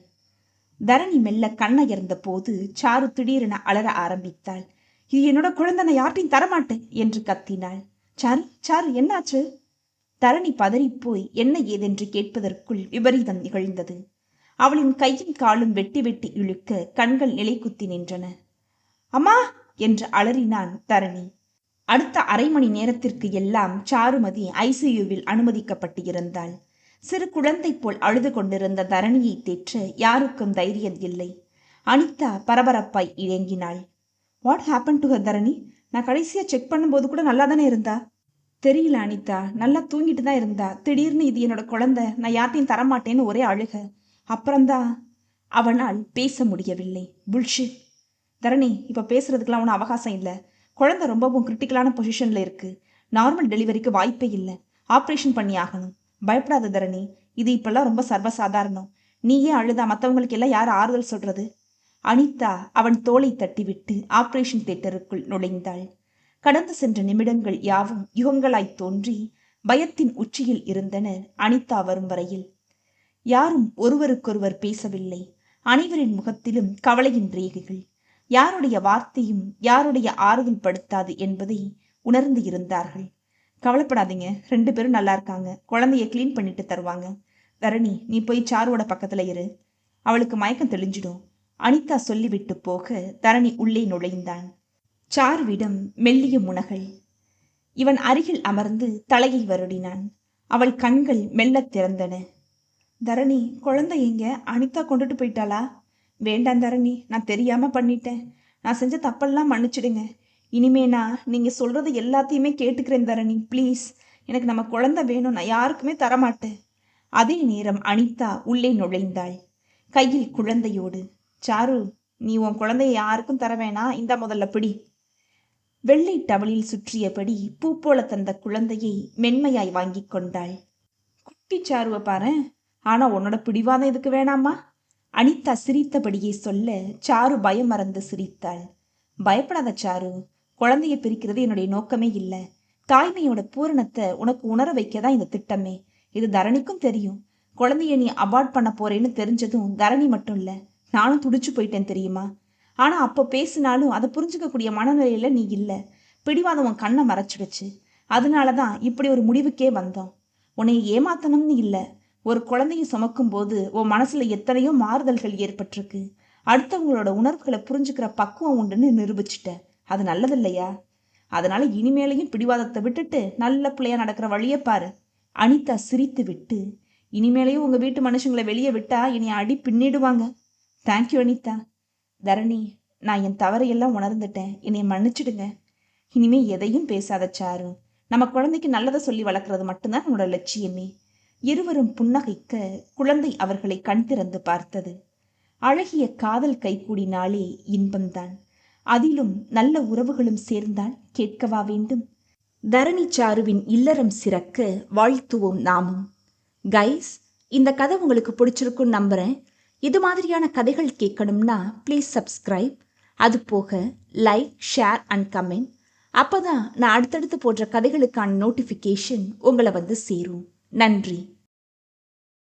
தரணி மெல்ல கண்ணயர்ந்த போது சாரு திடீரென அலற ஆரம்பித்தாள். இது என்னோட குழந்தை, நான் யார்ட்டையும் தரமாட்டேன் என்று கத்தினாள். சாரு, சாரு, என்னாச்சு? தரணி பதறிப்போய் என்ன ஏதென்று கேட்பதற்குள் விபரீதம் நிகழ்ந்தது. அவளின் கையும் காலும் வெட்டி வெட்டி இழுக்க கண்கள் நிலை குத்தி நின்றன. அம்மா என்று அலறினான் தரணி. அடுத்த அரை மணி நேரத்திற்கு எல்லாம் சாருமதி ஐசியூவில் அனுமதிக்கப்பட்டு இருந்தாள். சிறு குழந்தை போல் அழுது கொண்டிருந்த தரணியை தேற்ற யாருக்கும் தைரியம் இல்லை. அனிதா பரபரப்பாய் இயங்கினாள். What happen to her Dharani? நான் கடைசியாக செக் பண்ணும்போது கூட நல்லா தானே இருந்தா. தெரியல அனிதா, நல்லா தூங்கிட்டு தான் இருந்தா. திடீர்னு இது என்னோட குழந்தை, நான் யார்ட்டையும் தரமாட்டேன்னு ஒரே அழுக. அப்புறம்தான் அவனால் பேச முடியவில்லை. புல்ஷிட் தரணி, இப்போ பேசுறதுக்கெல்லாம் ஒன்றும் அவகாசம் இல்லை. குழந்தை ரொம்பவும் கிரிட்டிக்கலான பொசிஷனில் இருக்கு. நார்மல் டெலிவரிக்கு வாய்ப்பே இல்லை. ஆப்ரேஷன் பண்ணி ஆகணும். பயப்படாத தரணி, இது இப்பெல்லாம் ரொம்ப சர்வசாதாரணம். நீயே அழுதா மற்றவங்களுக்கு எல்லாம் யார் ஆறுதல் சொல்றது? அனிதா அவன் தோளை தட்டிவிட்டு ஆபரேஷன் தியேட்டருக்குள் நுழைந்தாள். கடந்து சென்ற நிமிடங்கள் யாவும் யுகங்களாய் தோன்றி பயத்தின் உச்சியில் இருந்தனர். அனிதா வரும் வரையில் யாரும் ஒருவருக்கொருவர் பேசவில்லை. அனைவரின் முகத்திலும் கவலையின் ரேகைகள். யாருடைய வார்த்தையும் யாருடைய ஆறுதல் படுத்தாது என்பதை உணர்ந்து இருந்தார்கள். கவலைப்படாதீங்க, 2 பேரும் நல்லா இருக்காங்க. குழந்தைய கிளீன் பண்ணிட்டு தருவாங்க. தரணி, நீ போய் சாருவோட பக்கத்துல இரு. அவளுக்கு மயக்கம் தெளிஞ்சிடும். அனிதா சொல்லிவிட்டு போக தரணி உள்ளே நுழைந்தான். சாருவிடம் மெல்லிய முனகல். இவன் அருகில் அமர்ந்து தலையை வருடினான். அவள் கண்கள் மெல்ல திறந்தன. தரணி, குழந்தை எங்க? அனிதா கொண்டுட்டு போயிட்டாளா? வேண்டாம் தரணி, நான் தெரியாம பண்ணிட்டேன். நான் செஞ்ச தப்பெல்லாம் மன்னிச்சிடுங்க. இனிமே நான் நீங்க சொல்றது எல்லாத்தையுமே கேட்டுக்கிறேன் தரணி, ப்ளீஸ். எனக்கு நம்ம குழந்தை வேணும், நான் யாருக்குமே தரமாட்டேன். அதே நேரம் அனிதா உள்ளே நுழைந்தாள், கையில் குழந்தையோடு. சாரு, நீ உன் குழந்தைய யாருக்கும் தர வேணாம், இந்த முதல்ல பிடி. வெள்ளை டவலில் சுற்றியபடி பூ போல தந்த குழந்தையை மென்மையாய் வாங்கி கொண்டாள். குட்டி சாருவை பாரு, ஆனா உன்னோட பிடிவாதம் எதுக்கு வேணாமா? அனிதா சிரித்தபடியே சொல்ல சாரு பயம் மறந்து சிரித்தாள். பயப்படாத சாரு, குழந்தைய பிரிக்கிறது என்னுடைய நோக்கமே இல்லை. தாய்மையோட பூரணத்தை உனக்கு உணர வைக்கதான் இந்த திட்டமே. இது தரணிக்கும் தெரியும். குழந்தைய நீ அபார்ட் பண்ண போறேன்னு தெரிஞ்சதும் தரணி மட்டும் இல்லை, நானும் துடிச்சு போயிட்டேன் தெரியுமா? ஆனா அப்போ பேசினாலும் அதை புரிஞ்சுக்கக்கூடிய மனநிலையில நீ இல்லை. பிடிவாதம் உன் கண்ணை மறைச்சிடுச்சு. அதனாலதான் இப்படி ஒரு முடிவுக்கே வந்தோம். உன்னை ஏமாத்தணும்னு இல்லை. ஒரு குழந்தைய சுமக்கும் போது உன் மனசுல எத்தனையோ மாறுதல்கள் ஏற்பட்டிருக்கு. அடுத்தவங்களோட உணர்வுகளை புரிஞ்சுக்கிற பக்குவம் உண்டுன்னு நிரூபிச்சுட்ட. அது நல்லதில்லையா? அதனால இனிமேலையும் பிடிவாதத்தை விட்டுட்டு நல்ல பிள்ளையா நடக்கிற வழியை பாரு. அனிதா சிரித்து விட்டு, இனிமேலையும் உங்க வீட்டு மனுஷங்களை வெளியே விட்டா இனி அடி பின்னிடுவாங்க. தேங்க்யூ அனிதா. தரணி, நான் என் தவறையெல்லாம் உணர்ந்துட்டேன். என்னை மன்னிச்சிடுங்க. இனிமே எதையும் பேசாத சாரு. நம்ம குழந்தைக்கு நல்லதை சொல்லி வளர்க்கறது மட்டும்தான் உன்னோட லட்சியமே. இருவரும் புன்னகைக்க குழந்தை அவர்களை கண் திறந்து பார்த்தது. அழகிய காதல் கைகூடினாலே இன்பம்தான். அதிலும் நல்ல உறவுகளும் சேர்ந்தால் கேட்கவா வேண்டும்? தரணி சாருவின் இல்லறம் சிறக்க வாழ்த்துவோம் நாமும். கைஸ், இந்த கதை உங்களுக்கு பிடிச்சிருக்குன்னு நம்புறேன். இது மாதிரியான கதைகள் கேட்கணும்னா ப்ளீஸ் சப்ஸ்கிரைப். அது போக லைக், ஷேர் அண்ட் கமெண்ட். அப்போதான் நான் அடுத்தடுத்து போடுற கதைகளுக்கான நோட்டிஃபிகேஷன் உங்களை வந்து சேரும். நன்றி.